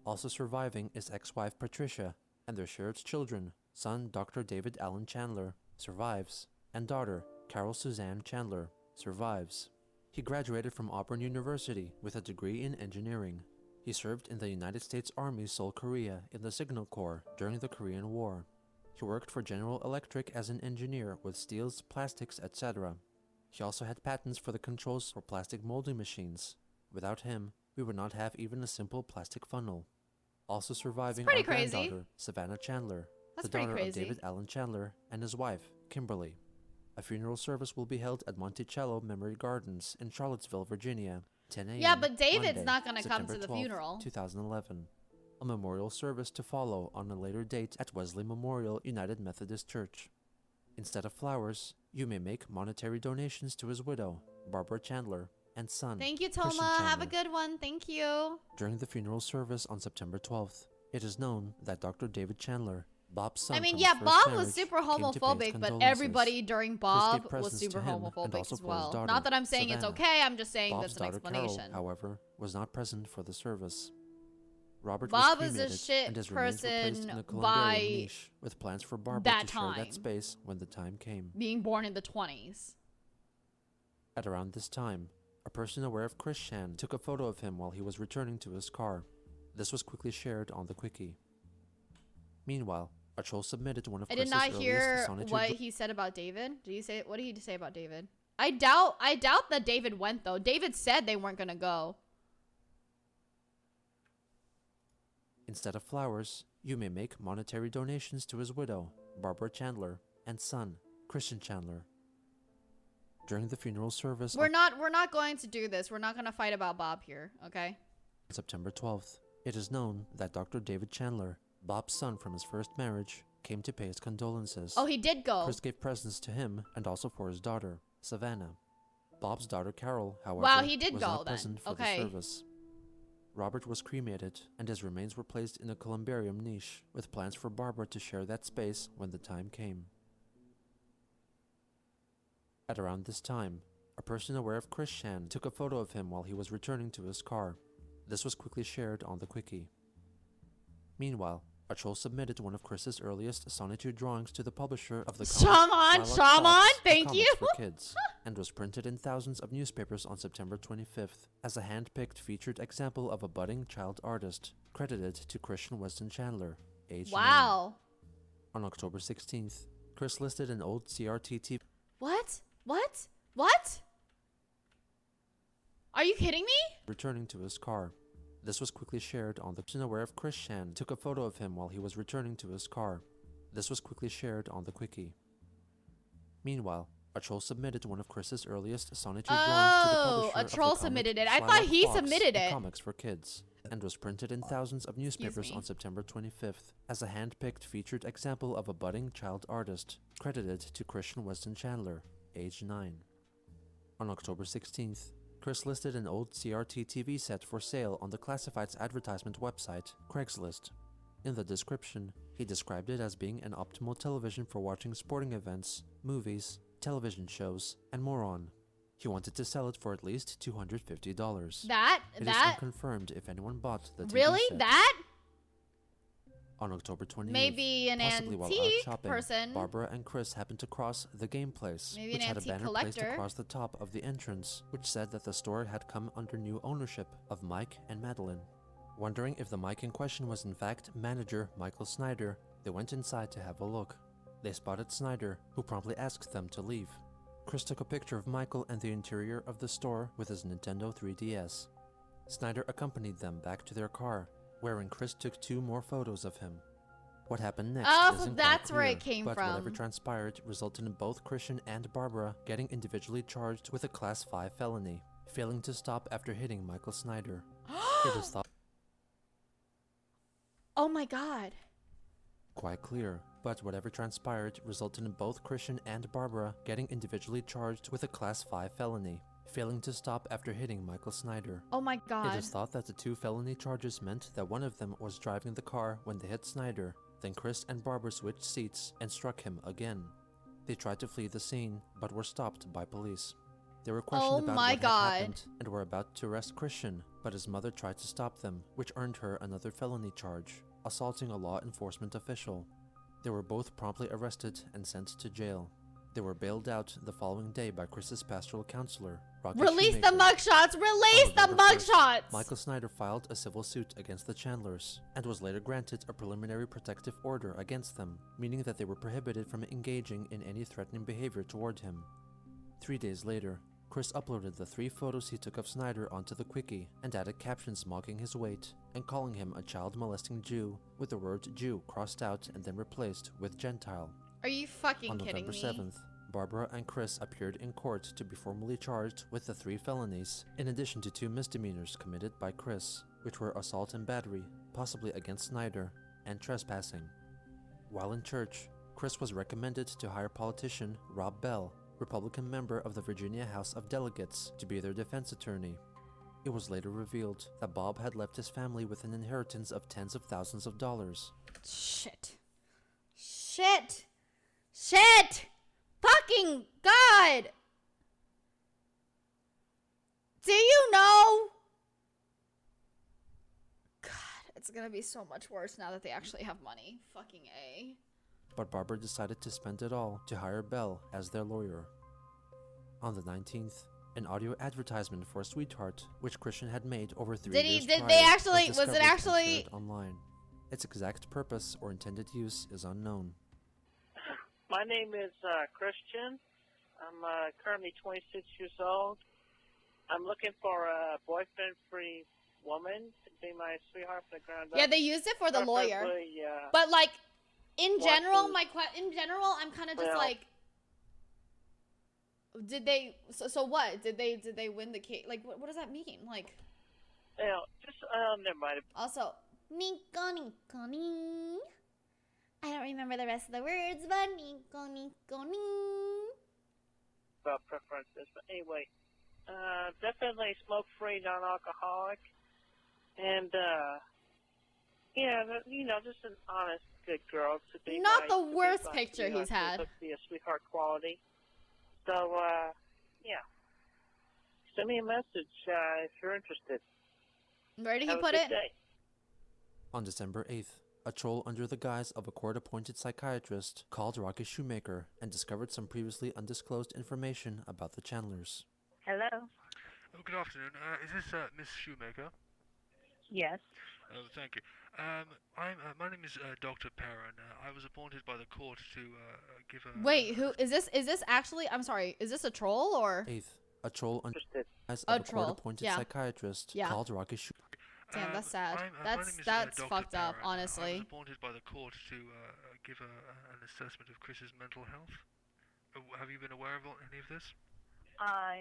[SPEAKER 2] Also surviving is ex-wife Patricia, and their shared children, son Dr. David Allen Chandler, survives, and daughter Carol Suzanne Chandler, survives. He graduated from Auburn University with a degree in engineering. He served in the United States Army Seoul, Korea in the Signal Corps during the Korean War. He worked for General Electric as an engineer with steels, plastics, etc. He also had patents for the controls for plastic molding machines. Without him, we would not have even a simple plastic funnel. Also surviving
[SPEAKER 1] pretty
[SPEAKER 2] our
[SPEAKER 1] crazy.
[SPEAKER 2] granddaughter, Savannah Chandler,
[SPEAKER 1] That's
[SPEAKER 2] the
[SPEAKER 1] pretty
[SPEAKER 2] daughter
[SPEAKER 1] crazy.
[SPEAKER 2] of David Allen Chandler, and his wife, Kimberly. A funeral service will be held at Monticello Memory Gardens in Charlottesville, Virginia, 10 a.m.
[SPEAKER 1] Yeah, but David's
[SPEAKER 2] Monday,
[SPEAKER 1] not gonna come
[SPEAKER 2] September
[SPEAKER 1] to the
[SPEAKER 2] 12th,
[SPEAKER 1] funeral.
[SPEAKER 2] 2011. A memorial service to follow on a later date at Wesley Memorial United Methodist Church. Instead of flowers, you may make monetary donations to his widow, Barbara Chandler, and son,
[SPEAKER 1] Thank you,
[SPEAKER 2] Christian
[SPEAKER 1] Toma. Have a
[SPEAKER 2] Chandler.
[SPEAKER 1] good one. Thank you.
[SPEAKER 2] During the funeral service on September 12th, it is known that Dr. David Chandler, Bob's son
[SPEAKER 1] I mean,
[SPEAKER 2] from
[SPEAKER 1] yeah,
[SPEAKER 2] his first
[SPEAKER 1] Bob
[SPEAKER 2] marriage,
[SPEAKER 1] was super
[SPEAKER 2] came to pay his
[SPEAKER 1] homophobic, but
[SPEAKER 2] condolences.
[SPEAKER 1] everybody during Bob was
[SPEAKER 2] presents
[SPEAKER 1] super
[SPEAKER 2] to him and
[SPEAKER 1] homophobic
[SPEAKER 2] also
[SPEAKER 1] as
[SPEAKER 2] for his
[SPEAKER 1] well.
[SPEAKER 2] daughter,
[SPEAKER 1] Not that I'm saying it's
[SPEAKER 2] Savannah.
[SPEAKER 1] okay, I'm just saying
[SPEAKER 2] Bob's
[SPEAKER 1] that's an
[SPEAKER 2] daughter Carol,
[SPEAKER 1] explanation.
[SPEAKER 2] however, was not present for the service. Robert
[SPEAKER 1] Bob
[SPEAKER 2] was
[SPEAKER 1] was a
[SPEAKER 2] cremated,
[SPEAKER 1] shit
[SPEAKER 2] and his remains were placed in
[SPEAKER 1] person
[SPEAKER 2] a columbarium
[SPEAKER 1] by
[SPEAKER 2] niche with plans for Barbara
[SPEAKER 1] that
[SPEAKER 2] to share
[SPEAKER 1] time.
[SPEAKER 2] that space when the time came.
[SPEAKER 1] Being born in the 20s.
[SPEAKER 2] At around this time, a person aware of Chris Shan took a photo of him while he was returning to his car. This was quickly shared on the Quickie. Meanwhile, a troll submitted one of
[SPEAKER 1] I
[SPEAKER 2] Chris's
[SPEAKER 1] did not
[SPEAKER 2] earliest
[SPEAKER 1] hear
[SPEAKER 2] sonneted
[SPEAKER 1] what he said about David. What did he say about David? I doubt that David went though. David said they weren't gonna go.
[SPEAKER 2] Instead of flowers, you may make monetary donations to his widow, Barbara Chandler, and son, Christian Chandler. During the funeral service
[SPEAKER 1] We're not going to do this. We're not gonna fight about Bob here, okay?
[SPEAKER 2] on September 12th, it is known that Dr. David Chandler, Bob's son from his first marriage, came to pay his condolences.
[SPEAKER 1] Oh, he did go.
[SPEAKER 2] Chris gave presents to him and also for his daughter, Savannah. Bob's daughter Carol, however,
[SPEAKER 1] Wow, he did
[SPEAKER 2] was
[SPEAKER 1] go
[SPEAKER 2] not
[SPEAKER 1] then.
[SPEAKER 2] present for
[SPEAKER 1] Okay.
[SPEAKER 2] the service. Robert was cremated, and his remains were placed in a columbarium niche, with plans for Barbara to share that space when the time came. At around this time, a person aware of Chris Shan took a photo of him while he was returning to his car. This was quickly shared on the Quickie. Meanwhile, a troll submitted one of Chris's earliest sonnetude drawings to the publisher of the comic
[SPEAKER 1] Shaman,
[SPEAKER 2] Shylock
[SPEAKER 1] Shaman,
[SPEAKER 2] Fox, a
[SPEAKER 1] thank
[SPEAKER 2] comics
[SPEAKER 1] you.
[SPEAKER 2] for kids. and was printed in thousands of newspapers on September 25th as a hand-picked featured example of a budding child artist, credited to Christian Weston Chandler, age 9.
[SPEAKER 1] Wow.
[SPEAKER 2] On October 16th, Chris listed an old CRT TV.
[SPEAKER 1] What? What? What? Are you kidding me?
[SPEAKER 2] Returning to his car. This was quickly shared on the person aware of Chris Shan took a photo of him while he was returning to his car. This was quickly shared on the Quickie. Meanwhile, a troll submitted one of Chris's earliest Sonic drawings to the publisher
[SPEAKER 1] a troll
[SPEAKER 2] of the
[SPEAKER 1] submitted
[SPEAKER 2] comic
[SPEAKER 1] it. I thought
[SPEAKER 2] Shylock
[SPEAKER 1] he
[SPEAKER 2] Fox,
[SPEAKER 1] submitted
[SPEAKER 2] a
[SPEAKER 1] it.
[SPEAKER 2] Comics for Kids, and was printed in thousands of newspapers
[SPEAKER 1] me.
[SPEAKER 2] on September 25th as a hand-picked featured example of a budding child artist, credited to Christian Weston Chandler, age 9. On October 16th, Chris listed an old CRT TV set for sale on the classifieds advertisement website, Craigslist. In the description, he described it as being an optimal television for watching sporting events, movies, television shows, and more on. He wanted to sell it for at least $250. It is unconfirmed if anyone bought the TV
[SPEAKER 1] Really?
[SPEAKER 2] set.
[SPEAKER 1] That?
[SPEAKER 2] On October 28th,
[SPEAKER 1] Maybe an
[SPEAKER 2] possibly while out
[SPEAKER 1] antique
[SPEAKER 2] shopping,
[SPEAKER 1] person.
[SPEAKER 2] Barbara and Chris happened to cross the game place,
[SPEAKER 1] Maybe
[SPEAKER 2] which
[SPEAKER 1] an
[SPEAKER 2] had a
[SPEAKER 1] antique
[SPEAKER 2] banner placed
[SPEAKER 1] collector.
[SPEAKER 2] across the top of the entrance, which said that the store had come under new ownership of Mike and Madeline. Wondering if the Mike in question was in fact manager Michael Snyder, they went inside to have a look. They spotted Snyder, who promptly asked them to leave. Chris took a picture of Michael and the interior of the store with his Nintendo 3DS. Snyder accompanied them back to their car, wherein Chris took 2 more photos of him. What happened next
[SPEAKER 1] Oh,
[SPEAKER 2] isn't
[SPEAKER 1] that's
[SPEAKER 2] quite
[SPEAKER 1] where
[SPEAKER 2] clear,
[SPEAKER 1] it came
[SPEAKER 2] but whatever
[SPEAKER 1] from.
[SPEAKER 2] transpired resulted in both Christian and Barbara getting individually charged with a Class 5 felony, failing to stop after hitting Michael Snyder. It is thought
[SPEAKER 1] Oh my god.
[SPEAKER 2] quite clear, but whatever transpired resulted in both Christian and Barbara getting individually charged with a Class 5 felony, failing to stop after hitting Michael Snyder.
[SPEAKER 1] Oh my god.
[SPEAKER 2] It is thought that the 2 felony charges meant that one of them was driving the car when they hit Snyder, then Chris and Barbara switched seats and struck him again. They tried to flee the scene, but were stopped by police. They were questioned about what had happened and were about to arrest Christian, but his mother tried to stop them, which earned her another felony charge, assaulting a law enforcement official. They were both promptly arrested and sent to jail. They were bailed out the following day by Chris's pastoral counselor, Rocky
[SPEAKER 1] Release
[SPEAKER 2] Shoemaker.
[SPEAKER 1] the mugshots! Release
[SPEAKER 2] On
[SPEAKER 1] the
[SPEAKER 2] November 1st,
[SPEAKER 1] mugshots!
[SPEAKER 2] Michael Snyder filed a civil suit against the Chandlers and was later granted a preliminary protective order against them, meaning that they were prohibited from engaging in any threatening behavior toward him. 3 days later, Chris uploaded the 3 photos he took of Snyder onto the Quickie and added captions mocking his weight and calling him a child-molesting Jew, with the word Jew crossed out and then replaced with Gentile.
[SPEAKER 1] Are you fucking
[SPEAKER 2] On
[SPEAKER 1] kidding
[SPEAKER 2] November
[SPEAKER 1] me?
[SPEAKER 2] 7th, Barbara and Chris appeared in court to be formally charged with the 3 felonies, in addition to 2 misdemeanors committed by Chris, which were assault and battery, possibly against Snyder, and trespassing. While in church, Chris was recommended to hire politician Rob Bell, Republican member of the Virginia House of Delegates, to be their defense attorney. It was later revealed that Bob had left his family with an inheritance of tens of thousands of dollars.
[SPEAKER 1] Shit. Shit. Shit! Fucking God! Do you know? God, it's gonna be so much worse now that they actually have money. Fucking A.
[SPEAKER 2] But Barbara decided to spend it all to hire Bell as their lawyer. On the 19th, an audio advertisement for Sweetheart, which Christian had made over 3 years prior, was discovered and shared online. Its exact purpose or intended use is unknown.
[SPEAKER 11] My name is Christian. I'm currently 26 years old. I'm looking for a boyfriend-free woman to be my sweetheart from the ground up.
[SPEAKER 1] Yeah, they used it for the lawyer.
[SPEAKER 11] Preferably,
[SPEAKER 1] But like, in
[SPEAKER 11] want
[SPEAKER 1] general,
[SPEAKER 11] to-
[SPEAKER 1] in general, I'm kind of just
[SPEAKER 11] Well-
[SPEAKER 1] like, did they? So what? Did they win the case? Like, what does that mean? Like,
[SPEAKER 11] just never mind.
[SPEAKER 1] also, Nico Nico Ning. I don't remember the rest of the words, but Nico Nico Ning.
[SPEAKER 11] About preferences, but anyway, definitely smoke-free, non-alcoholic, and just an honest, good girl to be.
[SPEAKER 1] Not the worst picture he's had.
[SPEAKER 11] To be a sweetheart quality. So, send me a message if you're interested.
[SPEAKER 1] Where did he
[SPEAKER 11] Have a
[SPEAKER 1] put
[SPEAKER 11] good
[SPEAKER 1] it?
[SPEAKER 11] Day.
[SPEAKER 2] On December 8th, a troll under the guise of a court-appointed psychiatrist called Rocky Shoemaker and discovered some previously undisclosed information about the Chandlers.
[SPEAKER 12] Hello?
[SPEAKER 13] Oh, good afternoon. Is this Miss Shoemaker?
[SPEAKER 12] Yes.
[SPEAKER 13] Oh, thank you. My name is Dr. Perrin. I was appointed by the court to give a...
[SPEAKER 1] Wait, who is this? Is this actually? I'm sorry. Is this a troll or?
[SPEAKER 2] 8th, a troll under the guise
[SPEAKER 1] A
[SPEAKER 2] of a
[SPEAKER 1] troll,
[SPEAKER 2] court-appointed
[SPEAKER 1] yeah.
[SPEAKER 2] psychiatrist
[SPEAKER 1] Yeah.
[SPEAKER 2] called Rocky Shoemaker.
[SPEAKER 1] Damn, that's sad.
[SPEAKER 13] my name is,
[SPEAKER 1] That's
[SPEAKER 13] Dr.
[SPEAKER 1] fucked up,
[SPEAKER 13] Perrin. I
[SPEAKER 1] honestly.
[SPEAKER 13] was appointed by the court to give an assessment of Chris's mental health. Have you been aware of any of this?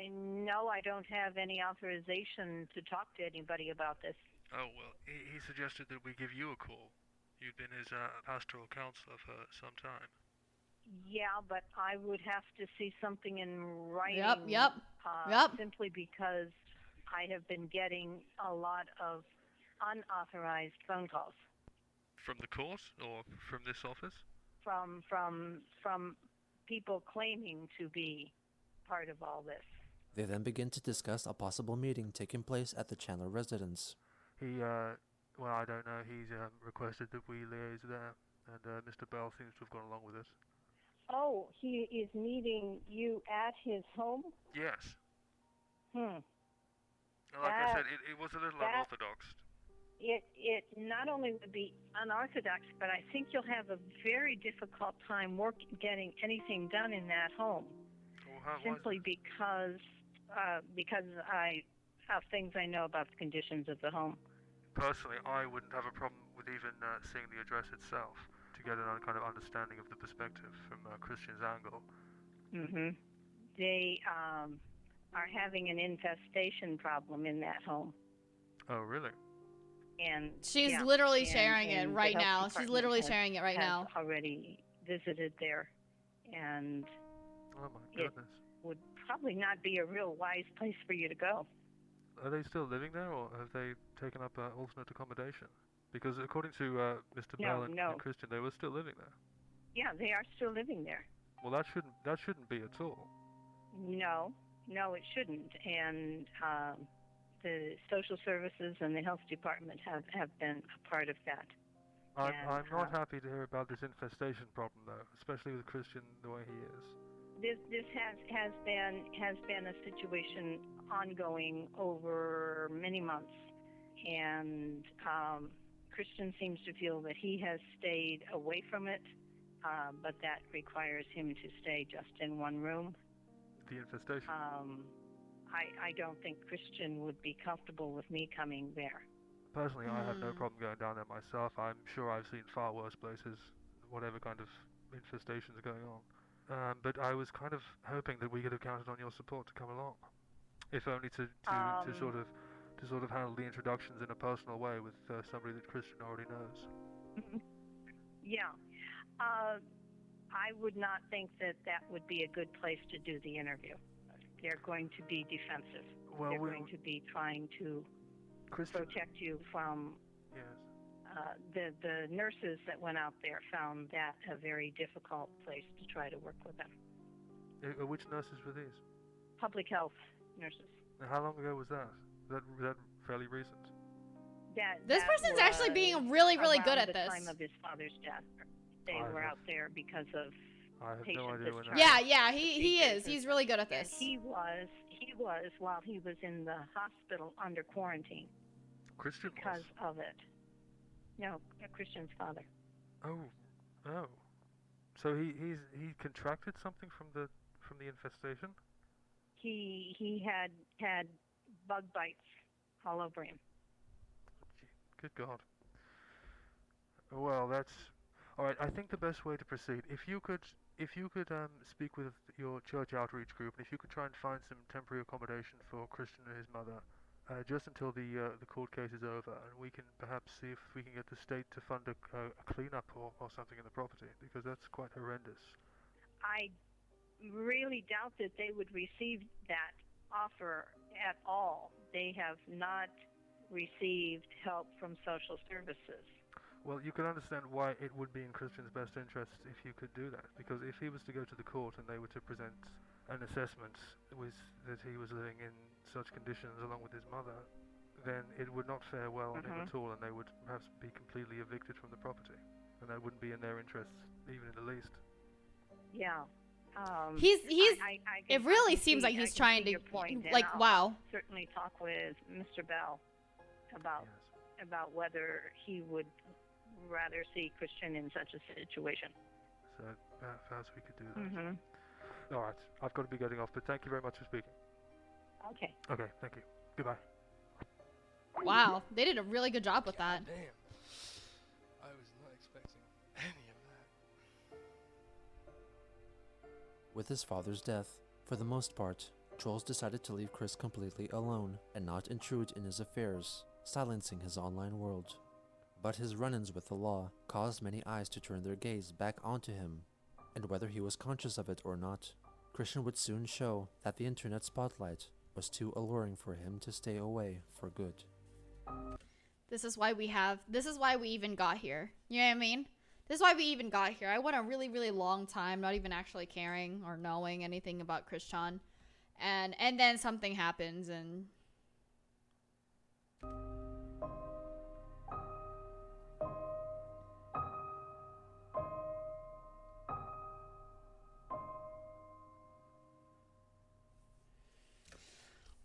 [SPEAKER 12] No, I don't have any authorization to talk to anybody about this.
[SPEAKER 13] Oh, well, he suggested that we give you a call. You've been his pastoral counselor for some time.
[SPEAKER 12] Yeah, but I would have to see something in writing.
[SPEAKER 1] Yep.
[SPEAKER 12] Simply because I have been getting a lot of unauthorized phone calls.
[SPEAKER 13] From the court or from this office?
[SPEAKER 12] From people claiming to be part of all this.
[SPEAKER 2] They then begin to discuss a possible meeting taking place at the Chandler residence.
[SPEAKER 13] Well, I don't know. He's requested that we liaise there, and Mr. Bell seems to have gone along with this.
[SPEAKER 12] Oh, he is meeting you at his home?
[SPEAKER 13] Yes.
[SPEAKER 12] Like
[SPEAKER 13] I said, it was a little unorthodox.
[SPEAKER 12] It not only would be unorthodox, but I think you'll have a very difficult time getting anything done in that home.
[SPEAKER 13] Well,
[SPEAKER 12] simply because of things I know about the conditions of the home.
[SPEAKER 13] Personally, I wouldn't have a problem with even seeing the address itself to get a kind of understanding of the perspective from Christian's angle.
[SPEAKER 12] They are having an infestation problem in that home.
[SPEAKER 13] Oh, really?
[SPEAKER 12] And
[SPEAKER 1] she's literally sharing it right now. She's literally sharing it right now.
[SPEAKER 12] Already visited there, and
[SPEAKER 13] oh my goodness,
[SPEAKER 12] it would probably not be a real wise place for you to go.
[SPEAKER 13] Are they still living there, or have they taken up alternate accommodation? Because according to Mr. Bell and Christian, they were still living there.
[SPEAKER 12] Yeah, they are still living there.
[SPEAKER 13] Well, that shouldn't be at all.
[SPEAKER 12] No, it shouldn't. And the social services and the health department have been a part of that.
[SPEAKER 13] I'm not happy to hear about this infestation problem, though, especially with Christian the way he is.
[SPEAKER 12] This has been a situation ongoing over many months, and Christian seems to feel that he has stayed away from it, but that requires him to stay just in one room.
[SPEAKER 13] The infestation?
[SPEAKER 12] I don't think Christian would be comfortable with me coming there.
[SPEAKER 13] Personally, I have no problem going down there myself. I'm sure I've seen far worse places, whatever kind of infestations are going on. But I was kind of hoping that we could have counted on your support to come along, if only to sort of handle the introductions in a personal way with somebody that Christian already knows.
[SPEAKER 12] Yeah, I would not think that would be a good place to do the interview. They're going to be defensive.
[SPEAKER 13] Well,
[SPEAKER 12] they're going to be trying to protect you from.
[SPEAKER 13] Yes.
[SPEAKER 12] The nurses that went out there found that a very difficult place to try to work with them.
[SPEAKER 13] Which nurses were these?
[SPEAKER 12] Public health nurses.
[SPEAKER 13] And how long ago was that? That fairly recent?
[SPEAKER 1] This person's actually being really, really good at this.
[SPEAKER 12] Around the time of his father's death. They were out there because of
[SPEAKER 13] no idea when
[SPEAKER 1] Yeah, he is. He's really good at this.
[SPEAKER 12] And he was while he was in the hospital under quarantine.
[SPEAKER 13] Christian
[SPEAKER 12] because of it. No, Christian's father.
[SPEAKER 13] Oh. So he contracted something from the infestation?
[SPEAKER 12] He had bug bites all over him.
[SPEAKER 13] Good God. Well, that's all right. I think the best way to proceed, if you could speak with your church outreach group, and if you could try and find some temporary accommodation for Christian and his mother, just until the court case is over, and we can perhaps see if we can get the state to fund a cleanup or something in the property, because that's quite horrendous.
[SPEAKER 12] I really doubt that they would receive that offer at all. They have not received help from social services.
[SPEAKER 13] Well, you can understand why it would be in Christian's best interest if you could do that, because if he was to go to the court and they were to present an assessment that he was living in such conditions along with his mother, then it would not fare well on him at all, and they would perhaps be completely evicted from the property, and that wouldn't be in their interests, even in the least.
[SPEAKER 12] Yeah.
[SPEAKER 1] It really seems like he's trying to, like, wow.
[SPEAKER 12] Certainly talk with Mr. Bell about whether he would rather see Christian in such a situation.
[SPEAKER 13] So perhaps we could do that. All right, I've got to be getting off, but thank you very much for speaking.
[SPEAKER 12] Okay.
[SPEAKER 13] Okay, thank you. Goodbye.
[SPEAKER 1] Wow, they did a really good job with that.
[SPEAKER 14] Damn. I was not expecting any of that.
[SPEAKER 2] With his father's death, for the most part, Trolls decided to leave Chris completely alone and not intrude in his affairs, silencing his online world. But his run-ins with the law caused many eyes to turn their gaze back onto him, and whether he was conscious of it or not, Christian would soon show that the internet spotlight was too alluring for him to stay away for good.
[SPEAKER 1] This is why we even got here. You know what I mean? This is why we even got here. I went a really, really long time not even actually caring or knowing anything about Christian. And then something happens and...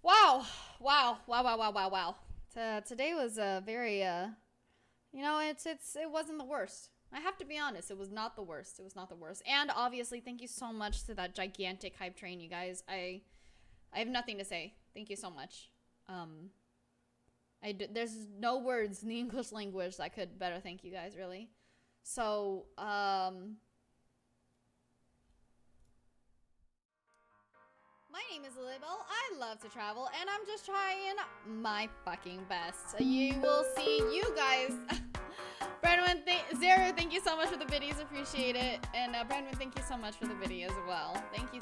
[SPEAKER 1] Wow. Today was a very, you know, it wasn't the worst. I have to be honest, it was not the worst. It was not the worst. And obviously, thank you so much to that gigantic hype train, you guys. I have nothing to say. Thank you so much. There's no words in the English language that could better thank you guys, really. So, my name is Lilybelle. I love to travel, and I'm just trying my fucking best. You will see you guys. Brandon, Zero, thank you so much for the biddies. Appreciate it. And Brandon, thank you so much for the biddy as well. Thank you.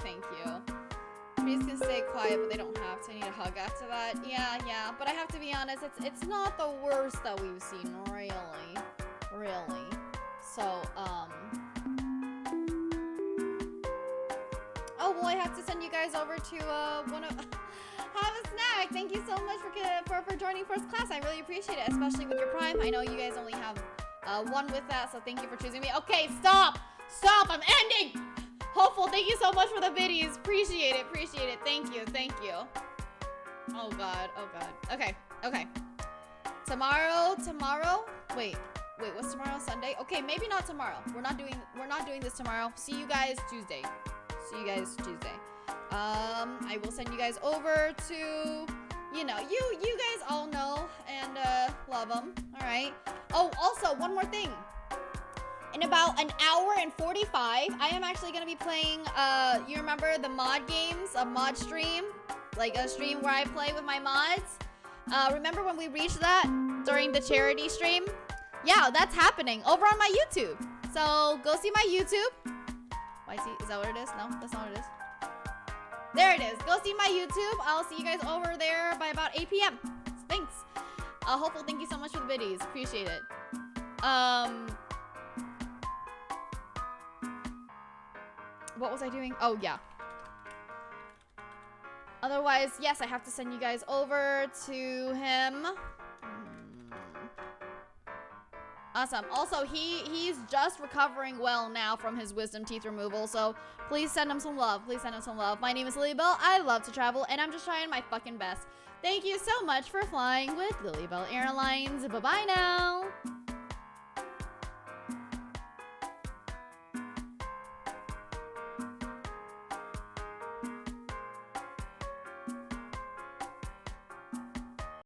[SPEAKER 1] Trees can stay quiet, but they don't have to. I need a hug after that. Yeah. But I have to be honest, it's not the worst that we've seen, really. So, oh, well, I have to send you guys over to, have a snack. Thank you so much for joining first class. I really appreciate it, especially with your Prime. I know you guys only have, one with that, so thank you for choosing me. Okay, stop, I'm ending. Hopeful, thank you so much for the biddies. Appreciate it. Thank you. Oh God. Okay. Tomorrow, wait, what's tomorrow? Sunday? Okay, maybe not tomorrow. We're not doing this tomorrow. See you guys Tuesday. I will send you guys over to, you know, you guys all know and love them. All right. Oh, also one more thing. In about an hour and 45, I am actually gonna be playing. You remember the mod games, a mod stream, like a stream where I play with my mods. Remember when we reached that during the charity stream? Yeah, that's happening over on my YouTube. So go see my YouTube. YT, is that what it is? No, that's not what it is. There it is. Go see my YouTube. I'll see you guys over there by about 8 p.m. Thanks. Hopeful, thank you so much for the biddies. Appreciate it. What was I doing? Oh, yeah. Otherwise, yes, I have to send you guys over to him. Awesome. Also, he's just recovering well now from his wisdom teeth removal, so please send him some love. My name is Lilybelle. I love to travel, and I'm just trying my fucking best. Thank you so much for flying with Lilybelle Airlines. Bye-bye now.